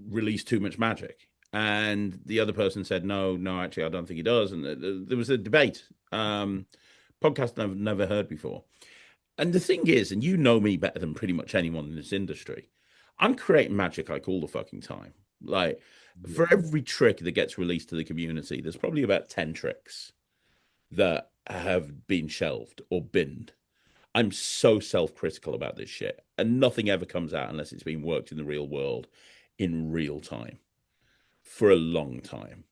Speaker 2: release too much magic? And the other person said, no, actually, I don't think he does. And there was a debate. Podcast I've never heard before. And the thing is, and you know me better than pretty much anyone in this industry, I'm creating magic like all the fucking time. Like, for every trick that gets released to the community, there's probably about 10 tricks that have been shelved or binned. I'm so self-critical about this shit, and nothing ever comes out unless it's been worked in the real world in real time for a long time.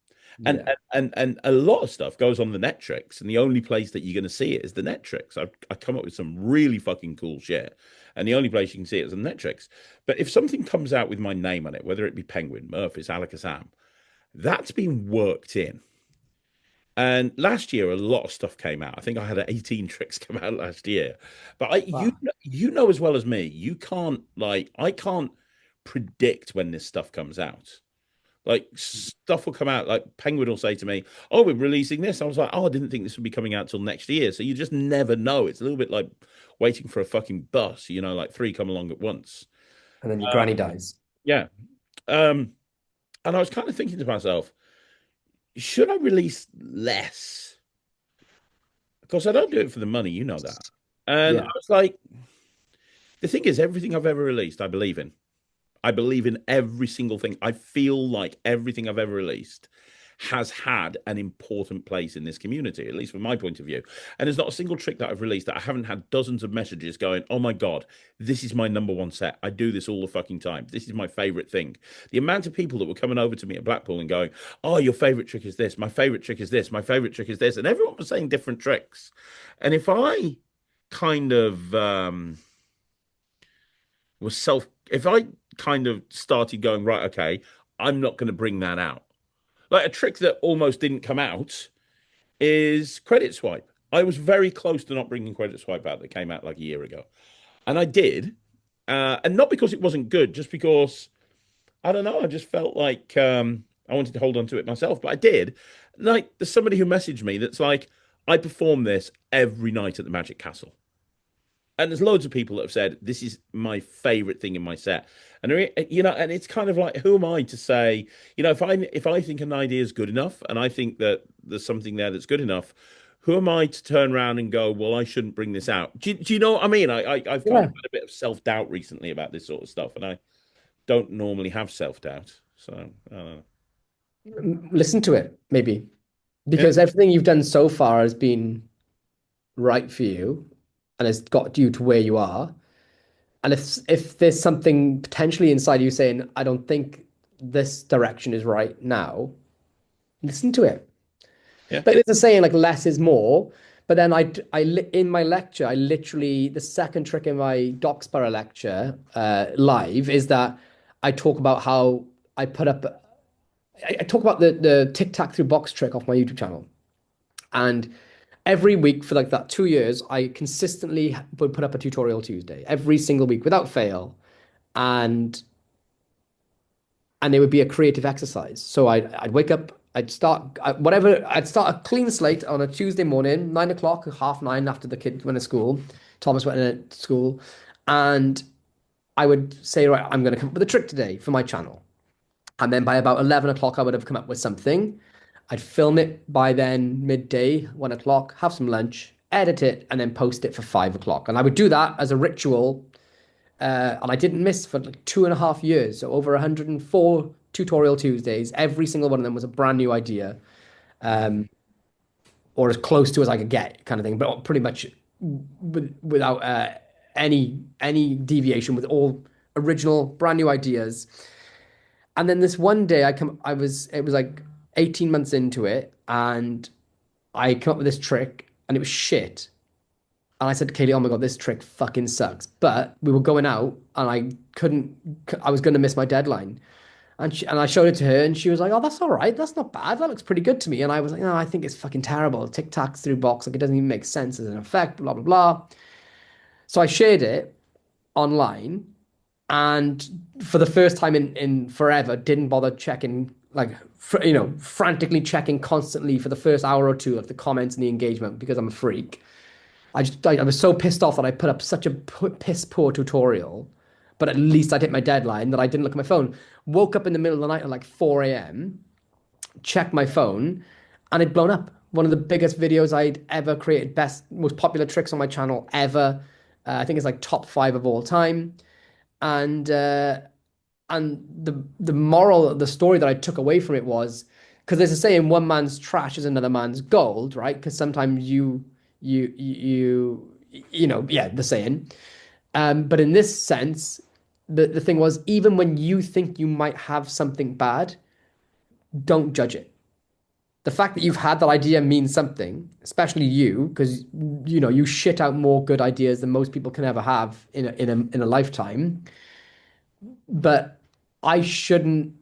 Speaker 2: And,
Speaker 3: Yeah.
Speaker 2: and a lot of stuff goes on the net tricks, and the only place that you're going to see it is the net tricks. I come up with some really fucking cool shit, and the only place you can see it is the net tricks. But if something comes out with my name on it, whether it be Penguin, Murphys, Alakazam, that's been worked in. And last year, a lot of stuff came out. I think I had 18 tricks come out last year. But
Speaker 3: Wow.
Speaker 2: you know as well as me, I can't predict when this stuff comes out. Like stuff will come out. Like Penguin will say to me, "Oh, we're releasing this." I was like, "Oh, I didn't think this would be coming out till next year." So you just never know. It's a little bit like waiting for a fucking bus. Like three come along at once.
Speaker 3: And then your granny dies.
Speaker 2: Yeah. Um, and I was kind of thinking to myself, should I release less? Because I don't do it for the money, you know that. And I
Speaker 3: Yeah.
Speaker 2: was like, the thing is, everything I've ever released, I believe in. I believe in every single thing. I feel like everything I've ever released has had an important place in this community, at least from my point of view. And there's not a single trick that I've released that I haven't had dozens of messages going, oh my God, this is my number one set. I do this all the fucking time. This is my favorite thing. The amount of people that were coming over to me at Blackpool and going, oh, your favorite trick is this. My favorite trick is this. My favorite trick is this. And everyone was saying different tricks. And if I kind of if I kind of started going, right, okay, I'm not going to bring that out. Like a trick that almost didn't come out is credit swipe. I was very close to not bringing credit swipe out that came out like a year ago. And I did. And not because it wasn't good, just because, I don't know, I just felt like I wanted to hold on to it myself. But I did. Like, there's somebody who messaged me that's like, I perform this every night at the Magic Castle. And there's loads of people that have said this is my favorite thing in my set, and and it's kind of like, who am I to say, if I think an idea is good enough, and I think that there's something there that's good enough, who am I to turn around and go, well, I shouldn't bring this out? Do you know what I mean? I've kind
Speaker 3: Yeah.
Speaker 2: of had a bit of self-doubt recently about this sort of stuff, and I don't normally have self-doubt, so I don't know.
Speaker 3: Listen to it, maybe.
Speaker 2: Yeah,
Speaker 3: Because everything you've done so far has been right for you and has got you to where you are. And if there's something potentially inside you saying, I don't think this direction is right now, listen to it.
Speaker 2: yeah,
Speaker 3: But there's a saying like less is more. But then in my lecture, I literally, the second trick in my Doxborough lecture live is that I talk about how I put up, I talk about the tic-tac-through box trick off my YouTube channel. And every week for like that 2 years, I consistently would put up a tutorial Tuesday every single week without fail. And it would be a creative exercise. So I'd wake up, I'd start I'd start a clean slate on a Tuesday morning, 9 o'clock, 9:30 after the kids went to school. Thomas went to school, and I would say, right, I'm going to come up with a trick today for my channel. And then by about 11 o'clock, I would have come up with something. I'd film it by then, midday, 1 o'clock, have some lunch, edit it, and then post it for 5 o'clock. And I would do that as a ritual. And I didn't miss for like 2.5 years. So over 104 tutorial Tuesdays. Every single one of them was a brand new idea, or as close to as I could get, kind of thing. But pretty much without any deviation, with all original, brand new ideas. And then this one day, it was like 18 months into it, and I came up with this trick, and it was shit. And I said to Kaylee, oh my God, this trick fucking sucks. But we were going out and I was going to miss my deadline. And I showed it to her, and she was like, "Oh, that's all right. That's not bad. That looks pretty good to me." And I was like, "No, I think it's fucking terrible. Tic-tacs through box, like it doesn't even make sense as an effect. Blah blah blah." So I shared it online, and for the first time in forever, didn't bother checking, like, frantically checking constantly for the first hour or two of the comments and the engagement because I'm a freak. I was so pissed off that I put up such a piss poor tutorial, but at least I'd hit my deadline that I didn't look at my phone. Woke up in the middle of the night at like 4 a.m., checked my phone, and it'd blown up. One of the biggest videos I'd ever created, best, most popular tricks on my channel ever. I think it's like top 5 of all time. And the moral of the story that I took away from it was, because there's a saying, one man's trash is another man's gold, right? Because sometimes yeah, the saying. But in this sense, the thing was, even when you think you might have something bad, don't judge it. The fact that you've had that idea means something, especially you, because you shit out more good ideas than most people can ever have in a lifetime. But I shouldn't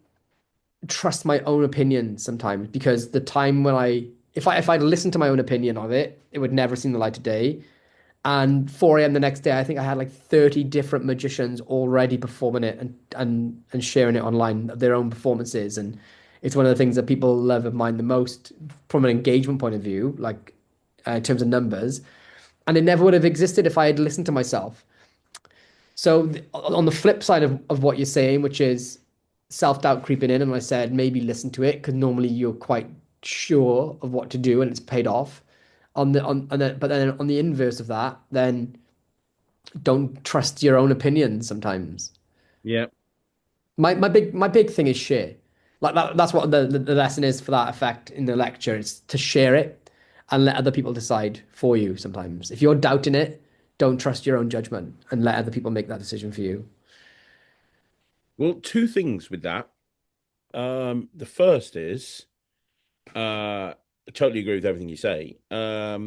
Speaker 3: trust my own opinion sometimes, because the time when if I listened to my own opinion of it, it would never seen the light of day. And 4 a.m. the next day, I think I had like 30 different magicians already performing it and sharing it online, their own performances. And it's one of the things that people love and mind the most from an engagement point of view, like in terms of numbers. And it never would have existed if I had listened to myself. So on the flip side of what you're saying, which is self-doubt creeping in, and I said maybe listen to it because normally you're quite sure of what to do and it's paid off. But then on the inverse of that, then don't trust your own opinions sometimes.
Speaker 2: Yeah.
Speaker 3: My big thing is share. Like that's what the lesson is for that effect in the lecture. It's to share it and let other people decide for you sometimes. If you're doubting it, don't trust your own judgment and let other people make that decision for you.
Speaker 2: Well, two things with that. The first is, I totally agree with everything you say. I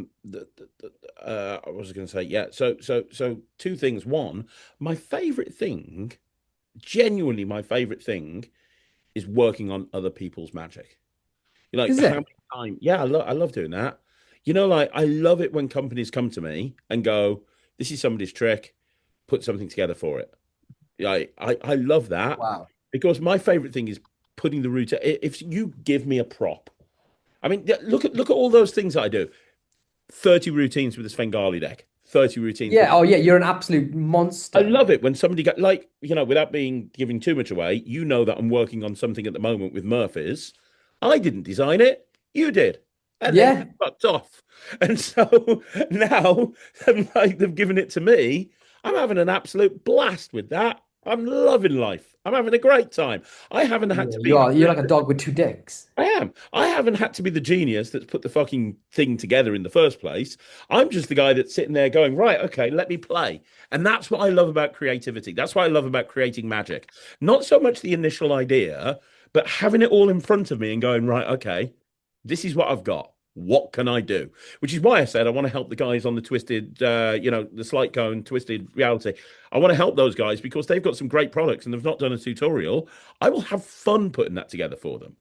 Speaker 2: was going to say, yeah. So two things. One, my favorite thing, genuinely, my favorite thing, is working on other people's magic. Like
Speaker 3: Is
Speaker 2: how
Speaker 3: it?
Speaker 2: many times? Yeah, I love doing that. Like I love it when companies come to me and go, "This is somebody's trick. Put something together for it." Like I love that
Speaker 3: Wow.
Speaker 2: because my favorite thing is putting the route. If you give me a prop, I mean, look at all those things I do. 30 routines with the Svengali deck. 30 routines with.
Speaker 3: Yeah. Oh, yeah. You're an absolute
Speaker 2: I
Speaker 3: monster.
Speaker 2: love it when somebody got like, without being giving too much away, that I'm working on something at the moment with Murphy's. I didn't design it, you did. And then
Speaker 3: Yeah.
Speaker 2: you fucked off. And so now like they've given it to me. I'm having an absolute blast with that. I'm loving life. I'm having a great time. I haven't had
Speaker 3: Yeah.
Speaker 2: to
Speaker 3: You
Speaker 2: be the
Speaker 3: are. You're like a dog with two dicks.
Speaker 2: I am. I haven't had to be the genius that's put the fucking thing together in the first place. I'm just the guy that's sitting there going, right, okay, let me play. And that's what I love about creativity. That's what I love about creating magic. Not so much the initial idea, but having it all in front of me and going, right, okay, this is what I've got. What can I do? Which is why I said I want to help the guys on the Twisted, the Sleight Co and Twisted Reality. I want to help those guys because they've got some great products and they've not done a tutorial. I will have fun putting that together for them.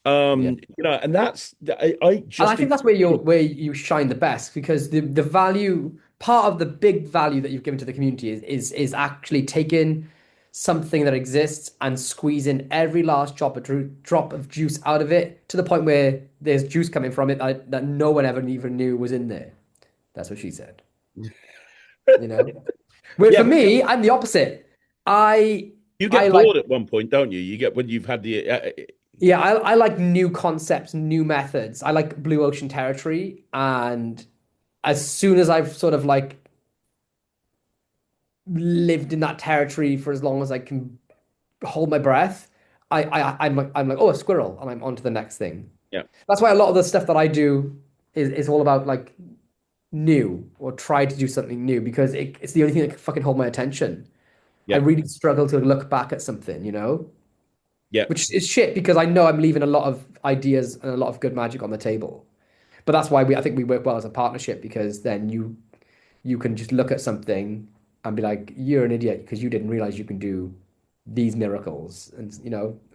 Speaker 3: Yeah.
Speaker 2: And that's I
Speaker 3: And
Speaker 2: just
Speaker 3: I think
Speaker 2: think
Speaker 3: that's where you shine the best, because the value, part of the big value that you've given to the community is actually taking something that exists and squeezing every last drop of juice out of it to the point where there's juice coming from it that no one ever even knew was in there. That's what she said. You know? Where
Speaker 2: yeah,
Speaker 3: for
Speaker 2: but
Speaker 3: me, I'm the opposite. I
Speaker 2: you
Speaker 3: I
Speaker 2: get
Speaker 3: like
Speaker 2: bored at one point, don't you? You get when you've had the
Speaker 3: Yeah, I like new concepts, new methods. I like blue ocean territory, and as soon as I've sort of like lived in that territory for as long as I can hold my breath, I'm like, oh, a squirrel, and I'm on to the next thing.
Speaker 2: yeah,
Speaker 3: That's why a lot of the stuff that I do is all about like new, or try to do something new, because it's the only thing that can fucking hold my attention. I
Speaker 2: yeah,
Speaker 3: really struggle to look back at something,
Speaker 2: yeah,
Speaker 3: which is shit because I know I'm leaving a lot of ideas and a lot of good magic on the table. But that's why I think we work well as a partnership, because then you can just look at something and be like, you're an idiot because you didn't realize you can do these miracles, and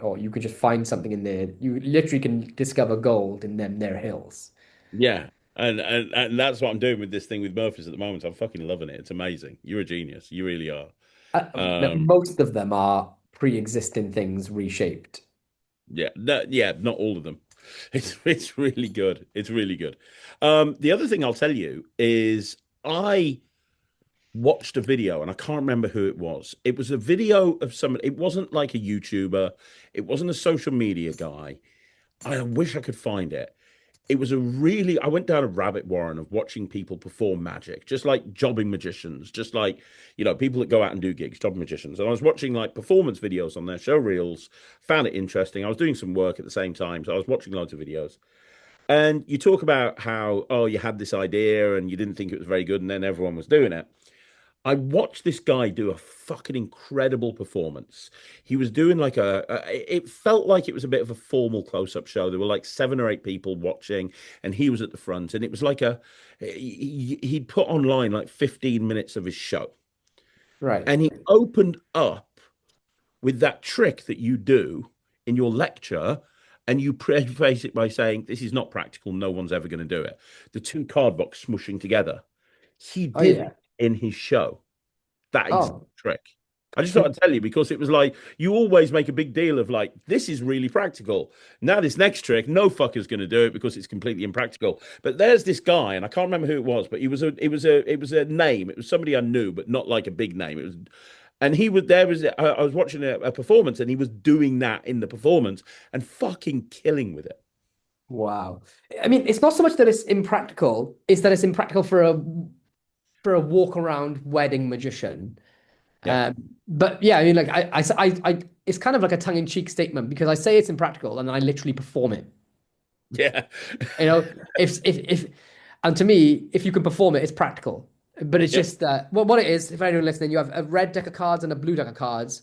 Speaker 3: or you could just find something in there. You literally can discover gold in them their hills.
Speaker 2: Yeah. And that's what I'm doing with this thing with Murphys at the moment. I'm fucking loving it. It's amazing. You're a genius. You really are. Um,
Speaker 3: Most of them are pre-existing things reshaped.
Speaker 2: yeah, yeah, not all of them. It's really good. It's really good. The other thing I'll tell you is I watched a video and I can't remember who it was. It was a video of someone. It wasn't like a YouTuber. It wasn't a social media guy. I wish I could find it. It was a really, I went down a rabbit warren of watching people perform magic, just like jobbing magicians, just like, people that go out and do gigs, jobbing magicians. And I was watching like performance videos on their show reels, found it interesting. I was doing some work at the same time. So I was watching loads of videos. And you talk about how, oh, you had this idea and you didn't think it was very good. And then everyone was doing it. I watched this guy do a fucking incredible performance. He was doing like it felt like it was a bit of a formal close-up show. There were like 7 or 8 people watching, and he was at the front. And it was like he'd put online like 15 minutes of his show.
Speaker 3: Right.
Speaker 2: And he opened up with that trick that you do in your lecture, and you preface it by saying, this is not practical. No one's ever going to do it. The two cardbox smushing together. He
Speaker 3: Oh
Speaker 2: did
Speaker 3: yeah.
Speaker 2: in his show. That is the
Speaker 3: Oh,
Speaker 2: trick. I just thought I'd tell you because it was like you always make a big deal of like this is really practical. Now this next trick, no fucker's going to do it because it's completely impractical. But there's this guy, and I can't remember who it was, but it was a name. It was somebody I knew, but not like a big name. It was, and he was there was I was watching a performance, and he was doing that in the performance and fucking killing with it.
Speaker 3: wow. I mean, it's not so much that it's impractical, it's that it's impractical for a walk around wedding magician.
Speaker 2: Yeah,
Speaker 3: But yeah, I mean, like it's kind of like a tongue-in-cheek statement because I say it's impractical and then I literally perform it.
Speaker 2: yeah,
Speaker 3: You know, if and to me, if you can perform it, it's practical. But it's
Speaker 2: yeah,
Speaker 3: just that what it is. If anyone listening, you have a red deck of cards and a blue deck of cards.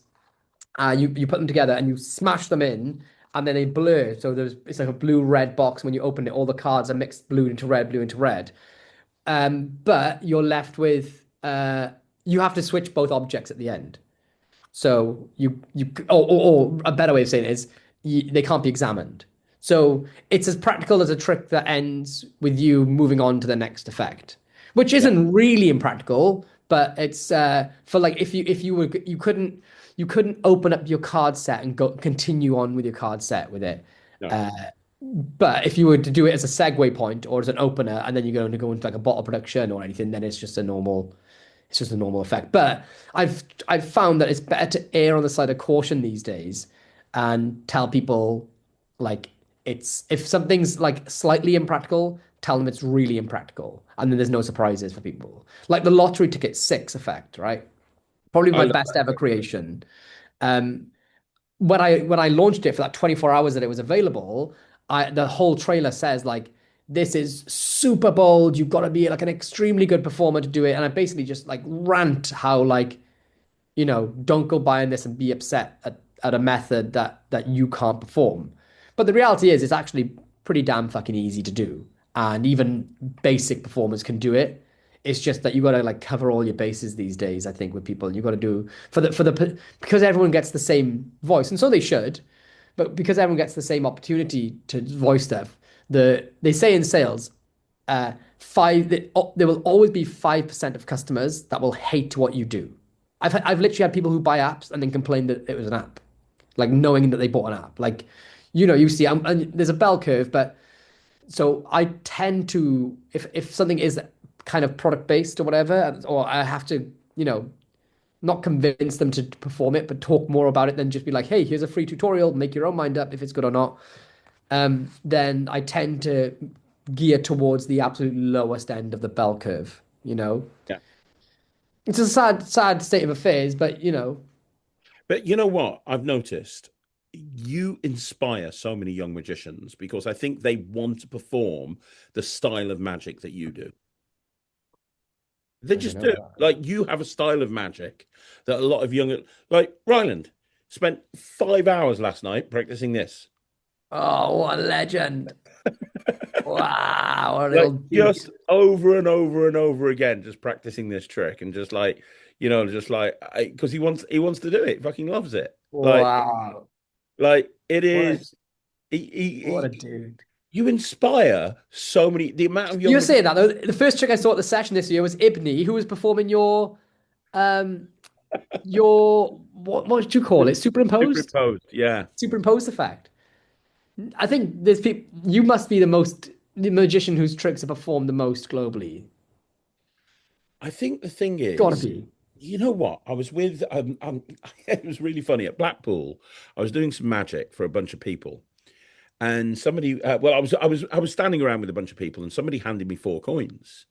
Speaker 3: You put them together and you smash them in, and then they blur. So it's like a blue-red box. When you open it, all the cards are mixed blue into red, blue into red. But you're left with you have to switch both objects at the end. So or a better way of saying it is they can't be examined. So it's as practical as a trick that ends with you moving on to the next effect, which
Speaker 2: yeah.
Speaker 3: isn't really impractical, but it's for like if you were you couldn't open up your card set and go continue on with your card set with it.
Speaker 2: No,
Speaker 3: Uh, but if you were to do it as a segue point or as an opener, and then you're going to go into like a bottle production or anything, then it's just a normal effect. But I've found that it's better to err on the side of caution these days and tell people like it's if something's like slightly impractical, tell them it's really impractical, and then there's no surprises for people. Like the lottery ticket 6 effect, right? Probably
Speaker 2: I
Speaker 3: my
Speaker 2: love
Speaker 3: best
Speaker 2: that.
Speaker 3: ever creation. Um, when I launched it for that 24 hours that it was available, the whole trailer says like this is super bold. You've got to be like an extremely good performer to do it. And I basically just like rant how like, don't go buying this and be upset at a method that you can't perform. But the reality is it's actually pretty damn fucking easy to do. And even basic performers can do it. It's just that you got to like cover all your bases these days, I think, with people. You got to do because everyone gets the same voice, and so they should, but because everyone gets the same opportunity to voice stuff, they say in sales, there will always be 5% of customers that will hate what you do. I've literally had people who buy apps and then complain that it was an app, like knowing that they bought an app. Like, you see, and there's a bell curve, but so I tend to if something is kind of product based or whatever, or I have to, not convince them to perform it, but talk more about it than just be like, hey, here's a free tutorial, make your own mind up if it's good or not. Then I tend to gear towards the absolute lowest end of the bell curve,
Speaker 2: Yeah.
Speaker 3: It's a sad state of affairs, but
Speaker 2: But you know what? I've noticed you inspire so many young magicians because I think they want to perform the style of magic that you do. They
Speaker 3: I don't
Speaker 2: just
Speaker 3: know
Speaker 2: do.
Speaker 3: that.
Speaker 2: Like you have a style of magic that a lot of young, like Ryland, spent 5 hours last night practicing this.
Speaker 3: Oh, what a legend. Wow, what a little
Speaker 2: Like
Speaker 3: dude.
Speaker 2: just over and over and over again, just practicing this trick and just like, just like because he wants to do it, fucking loves it.
Speaker 3: Wow.
Speaker 2: Like it
Speaker 3: What a
Speaker 2: is.
Speaker 3: what a dude.
Speaker 2: You inspire so many. The amount of
Speaker 3: You're
Speaker 2: younger
Speaker 3: saying that though. The first trick I saw at the session this year was Ibni, who was performing um your what did you call it? Superimposed?
Speaker 2: superimposed, yeah.
Speaker 3: Superimposed effect. I think there's people you must be the magician whose tricks are performed the most globally.
Speaker 2: I think the thing
Speaker 3: Gotta
Speaker 2: is,
Speaker 3: be.
Speaker 2: you know what? I was with it was really funny at Blackpool. I was doing some magic for a bunch of people, and somebody, well, I was standing around with a bunch of people, and somebody handed me 4 coins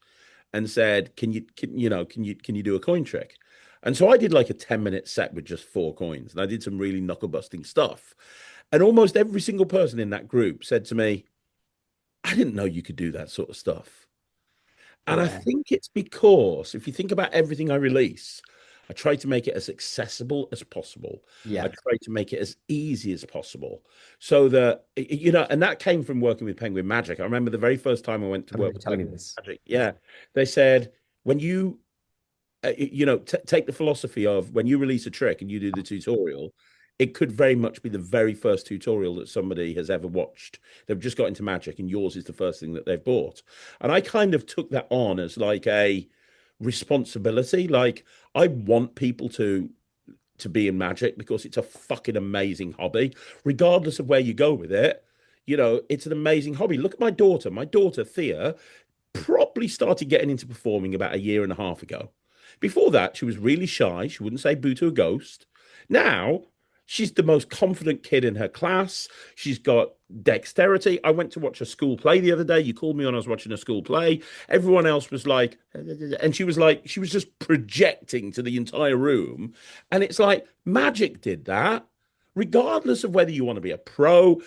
Speaker 2: and said, can you do a coin trick?" And so I did like a 10-minute set with just 4 coins, and I did some really knuckle busting stuff. And almost every single person in that group said to me, "I didn't know you could do that sort of stuff." And I
Speaker 3: Yeah.
Speaker 2: think it's because if you think about everything I release, I try to make it as accessible as possible. I
Speaker 3: Yeah.
Speaker 2: try to make it as easy as possible so that, and that came from working with Penguin Magic. I remember the very first time I went to
Speaker 3: I
Speaker 2: work
Speaker 3: remember you
Speaker 2: with
Speaker 3: telling me
Speaker 2: Penguin
Speaker 3: this.
Speaker 2: Magic. Yeah. They said, when you, take the philosophy of when you release a trick and you do the tutorial, it could very much be the very first tutorial that somebody has ever watched. They've just got into magic and yours is the first thing that they've bought. And I kind of took that on as like a responsibility. Like I want people to be in magic because it's a fucking amazing hobby, regardless of where you go with it. It's an amazing hobby. Look at my daughter. My daughter, Thea, probably started getting into performing about a year and a half ago. Before that, she was really shy. She wouldn't say boo to a ghost. Now, she's the most confident kid in her class. She's got dexterity. I went to watch a school play the other day. You called me on, I was watching a school play. Everyone else was like, and she was like, she was just projecting to the entire room. And it's like, magic did that. Regardless of whether you want to be a pro,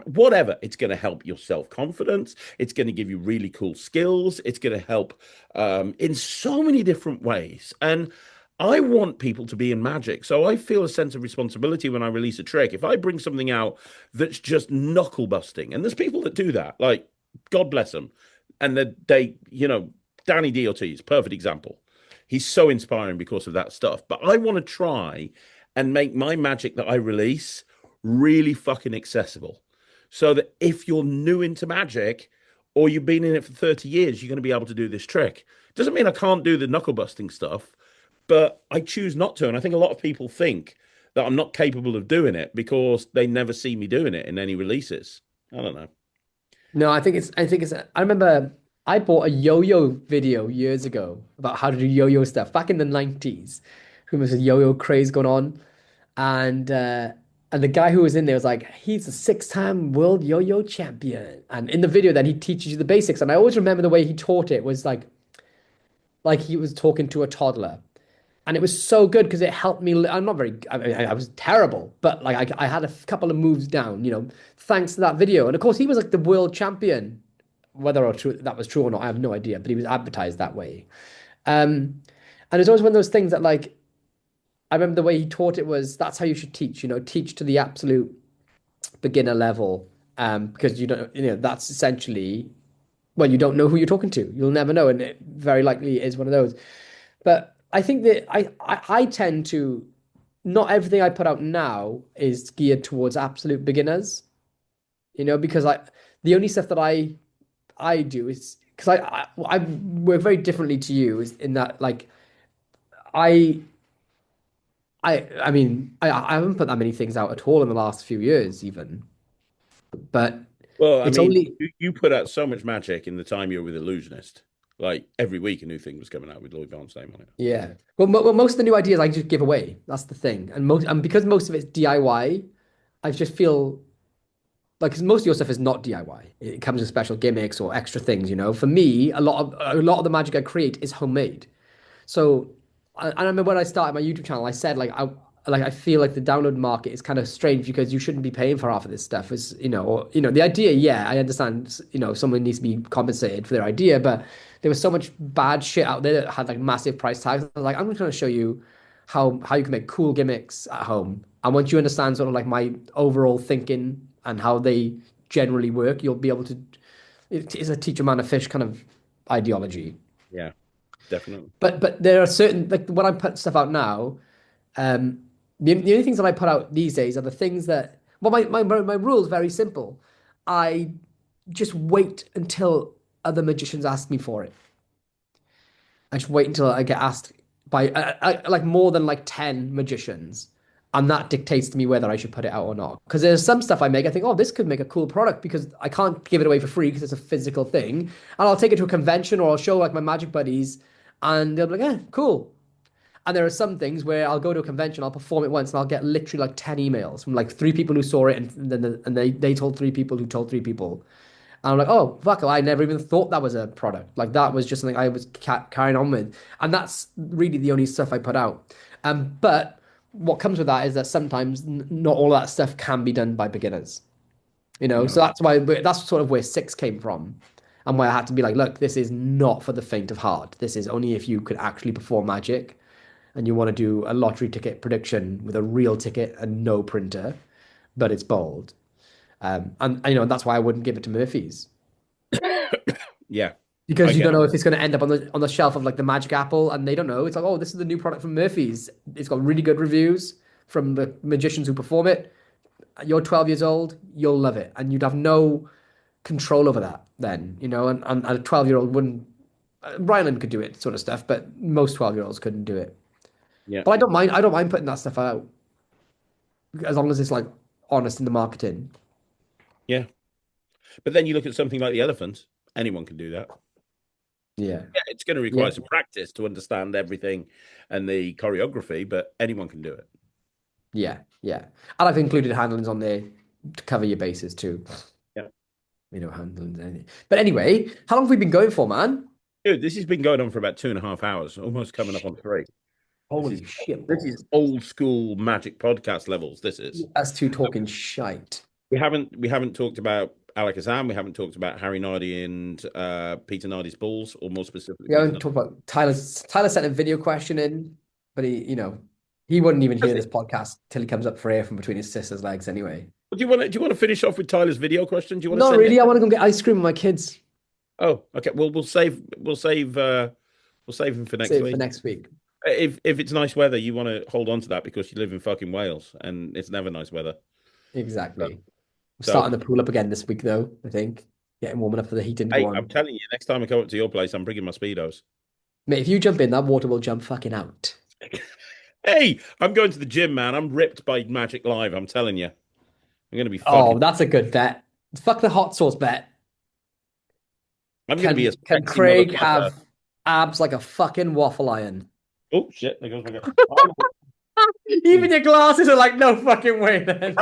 Speaker 2: whatever, it's going to help your self confidence. It's going to give you really cool skills. It's going to help in so many different ways. And I want people to be in magic. So I feel a sense of responsibility when I release a trick. If I bring something out that's just knuckle busting, and there's people that do that, like, God bless them. And Danny DOT is a perfect example. He's so inspiring because of that stuff. But I want to try and make my magic that I release really fucking accessible. So that if you're new into magic or you've been in it for 30 years, you're going to be able to do this trick. Doesn't mean I can't do the knuckle busting stuff, but I choose not to. And I think a lot of people think that I'm not capable of doing it because they never see me doing it in any releases. I don't know.
Speaker 3: No, I think it's I remember I bought a yo-yo video years ago about how to do yo-yo stuff back in the 90s. Who was a yo-yo craze going on. And the guy who was in there was like, he's a 6-time world yo-yo champion. And in the video then he teaches you the basics. And I always remember the way he taught it was like he was talking to a toddler. And it was so good because it helped me. I'm not very, I was terrible, but like I had a couple of moves down, thanks to that video. And of course, he was like the world champion. Whether or true that was true or not, I have no idea, but he was advertised that way. And it's always one of those things that like, I remember the way he taught it was that's how you should teach, teach to the absolute beginner level. Because you don't, that's essentially, well, you don't know who you're talking to. You'll never know. And it very likely is one of those. But I think that I tend to not everything I put out now is geared towards absolute beginners, because the only stuff that I do is because I work very differently to you is in that like I I mean I haven't put that many things out at all in the last few years even, but
Speaker 2: Well, I
Speaker 3: it's
Speaker 2: mean,
Speaker 3: only
Speaker 2: you put out so much magic in the time you were with Illusionist. Like every week, a new thing was coming out with Lloyd Barnes' name on it.
Speaker 3: yeah. Well, most of the new ideas I just give away. That's the thing, and because most of it's DIY, I just feel like 'cause most of your stuff is not DIY. It comes with special gimmicks or extra things. For me, a lot of the magic I create is homemade. So, I remember when I started my YouTube channel, I said like I feel like the download market is kind of strange because you shouldn't be paying for half of this stuff. Is or the idea. Yeah, I understand. Someone needs to be compensated for their idea, but there was so much bad shit out there that had like massive price tags. I was like, I'm just going to show you how you can make cool gimmicks at home. And once you understand sort of like my overall thinking and how they generally work, you'll be able to. It is a teach a man a fish kind of ideology.
Speaker 2: Yeah. definitely.
Speaker 3: But there are certain, like when I put stuff out now, the only things that I put out these days are the things that, well, my rule is very simple. I just wait until other magicians ask me for it. I just wait until I get asked by like more than like 10 magicians. And that dictates to me whether I should put it out or not. Because there's some stuff I make, I think, oh, this could make a cool product because I can't give it away for free because it's a physical thing. And I'll take it to a convention or I'll show like my magic buddies and they'll be like, cool. And there are some things where I'll go to a convention, I'll perform it once, and I'll get literally like 10 emails from like 3 people who saw it, and then they told 3 people who told 3 people. And I'm like, oh, fuck, I never even thought that was a product. Like that was just something I was carrying on with. And that's really the only stuff I put out. But what comes with that is that sometimes not all that stuff can be done by beginners.
Speaker 2: No.
Speaker 3: So that's sort of where 6 came from. And where I had to be like, look, this is not for the faint of heart. This is only if you could actually perform magic and you want to do a lottery ticket prediction with a real ticket and no printer, but it's bold. And that's why I wouldn't give it to Murphy's.
Speaker 2: Yeah.
Speaker 3: Because you don't know if it's going to end up on the shelf of like the Magic Apple, and they don't know. It's like, oh, this is the new product from Murphy's. It's got really good reviews from the magicians who perform it. You're 12 years old, you'll love it, and you'd have no control over that then, and a 12-year-old wouldn't. Ryland could do it, sort of stuff, but most 12-year-olds couldn't do it.
Speaker 2: Yeah.
Speaker 3: But I don't mind putting that stuff out as long as it's like honest in the marketing.
Speaker 2: Yeah. But then you look at something like the elephant, anyone can do that.
Speaker 3: Yeah.
Speaker 2: It's going to require some practice to understand everything and the choreography, but anyone can do it.
Speaker 3: Yeah. And I've included handlings on there to cover your bases too.
Speaker 2: Yeah.
Speaker 3: Handlings, anything. But anyway, how long have we been going for, man?
Speaker 2: Dude, this has been going on for about 2.5 hours, almost coming up on 3.
Speaker 3: Holy shit.
Speaker 2: This is old school magic podcast levels. This is
Speaker 3: us two talking shite.
Speaker 2: We haven't talked about Alakazam. We haven't talked about Harry Nardi and Peter Nardi's balls, or more specifically.
Speaker 3: We haven't talked about Tyler sent a video question in, but he wouldn't even hear this podcast till he comes up for air from between his sister's legs anyway.
Speaker 2: Do you want to finish off with Tyler's video question? Do you want
Speaker 3: Not really. I want to go get ice cream with my kids.
Speaker 2: Oh, okay. Well, we'll save him for next week.
Speaker 3: For next week.
Speaker 2: If it's nice weather, you want to hold on to that because you live in fucking Wales and it's never nice weather.
Speaker 3: Exactly. Starting the pool up again this week, though, I think. Getting warm enough for the heating.
Speaker 2: Hey, I'm telling you, next time I come up to your place, I'm bringing my Speedos.
Speaker 3: Mate, if you jump in, that water will jump fucking out.
Speaker 2: Hey, I'm going to the gym, man. I'm ripped by Magic Live. I'm telling you. I'm going to be fucking...
Speaker 3: Oh, that's a good bet. Fuck the hot sauce bet.
Speaker 2: I'm going to be a...
Speaker 3: Can Craig have abs like a fucking waffle iron?
Speaker 2: Oh, shit. There goes my guy.
Speaker 3: Even your glasses are like, no fucking way, then.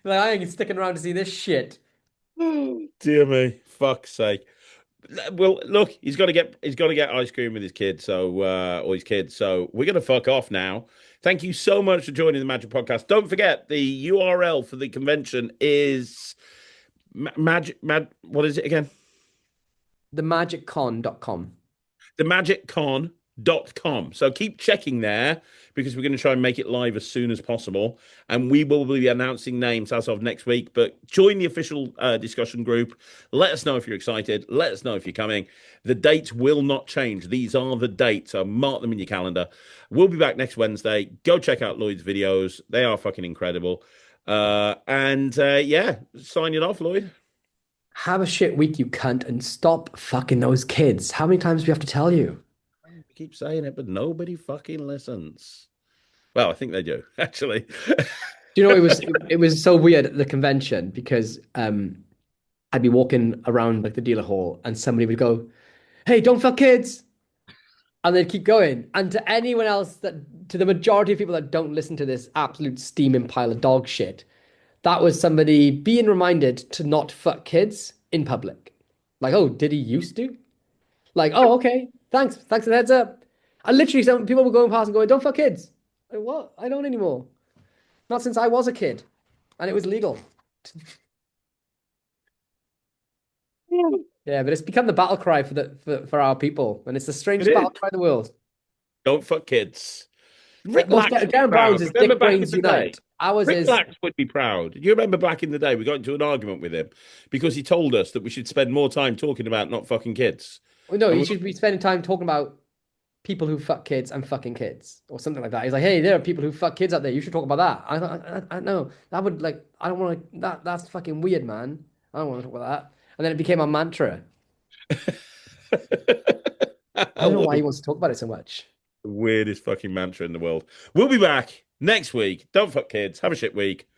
Speaker 3: Like, I ain't sticking around to see this shit.
Speaker 2: Dear me. Fuck's sake. Well, look, he's got to get ice cream with his kid, or his kids. So we're gonna fuck off now. Thank you so much for joining the Magic Podcast. Don't forget the URL for the convention is what is it again?
Speaker 3: TheMagicCon.com.
Speaker 2: TheMagicCon.com. So keep checking there because we're going to try and make it live as soon as possible. And we will be announcing names as of next week. But join the official discussion group. Let us know if you're excited. Let us know if you're coming. The dates will not change. These are the dates. So mark them in your calendar. We'll be back next Wednesday. Go check out Lloyd's videos. They are fucking incredible. Signing off, Lloyd.
Speaker 3: Have a shit week, you cunt, and stop fucking those kids. How many times do we have to tell you?
Speaker 2: Keep saying it, but nobody fucking listens. Well, I think they do, actually.
Speaker 3: Do you know, it was so weird at the convention because I'd be walking around like the dealer hall and somebody would go, "Hey, don't fuck kids," and they'd keep going. And to anyone else to the majority of people that don't listen to this absolute steaming pile of dog shit, that was somebody being reminded to not fuck kids in public. Like, oh, did he used to? Like, oh, okay. Thanks for the heads up. And literally, some people were going past and going, "Don't fuck kids." Like, what? I don't anymore. Not since I was a kid, and it was legal. Yeah, but it's become the battle cry for our people, and it's the strangest battle cry in the world.
Speaker 2: Don't fuck kids.
Speaker 3: Rick Darren Brown's is Dick Brains Unite.
Speaker 2: Rick Blacks would be proud. Do you remember back in the day we got into an argument with him because he told us that we should spend more time talking about not fucking kids?
Speaker 3: Well, no, you should be spending time talking about people who fuck kids and fucking kids or something like that. He's like, hey, there are people who fuck kids out there. You should talk about that. I know that would like, I don't want to, that's fucking weird, man. I don't want to talk about that. And then it became a mantra. I don't know why he wants to talk about it so much.
Speaker 2: The weirdest fucking mantra in the world. We'll be back next week. Don't fuck kids. Have a shit week.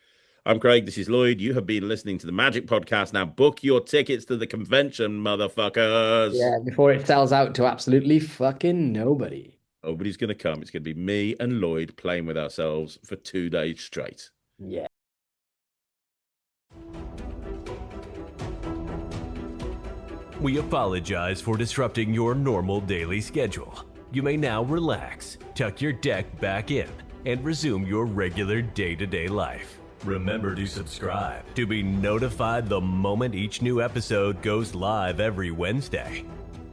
Speaker 2: I'm Craig. This is Lloyd. You have been listening to the Magic Podcast. Now book your tickets to the convention, motherfuckers.
Speaker 3: Yeah, before it sells out to absolutely fucking nobody.
Speaker 2: Nobody's going to come. It's going to be me and Lloyd playing with ourselves for 2 days straight.
Speaker 3: Yeah.
Speaker 1: We apologize for disrupting your normal daily schedule. You may now relax, tuck your deck back in, and resume your regular day-to-day life. Remember to subscribe to be notified the moment each new episode goes live every Wednesday.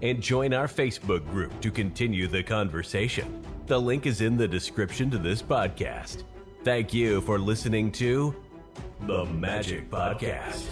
Speaker 1: And join our Facebook group to continue the conversation. The link is in the description to this podcast. Thank you for listening to The Magic Podcast.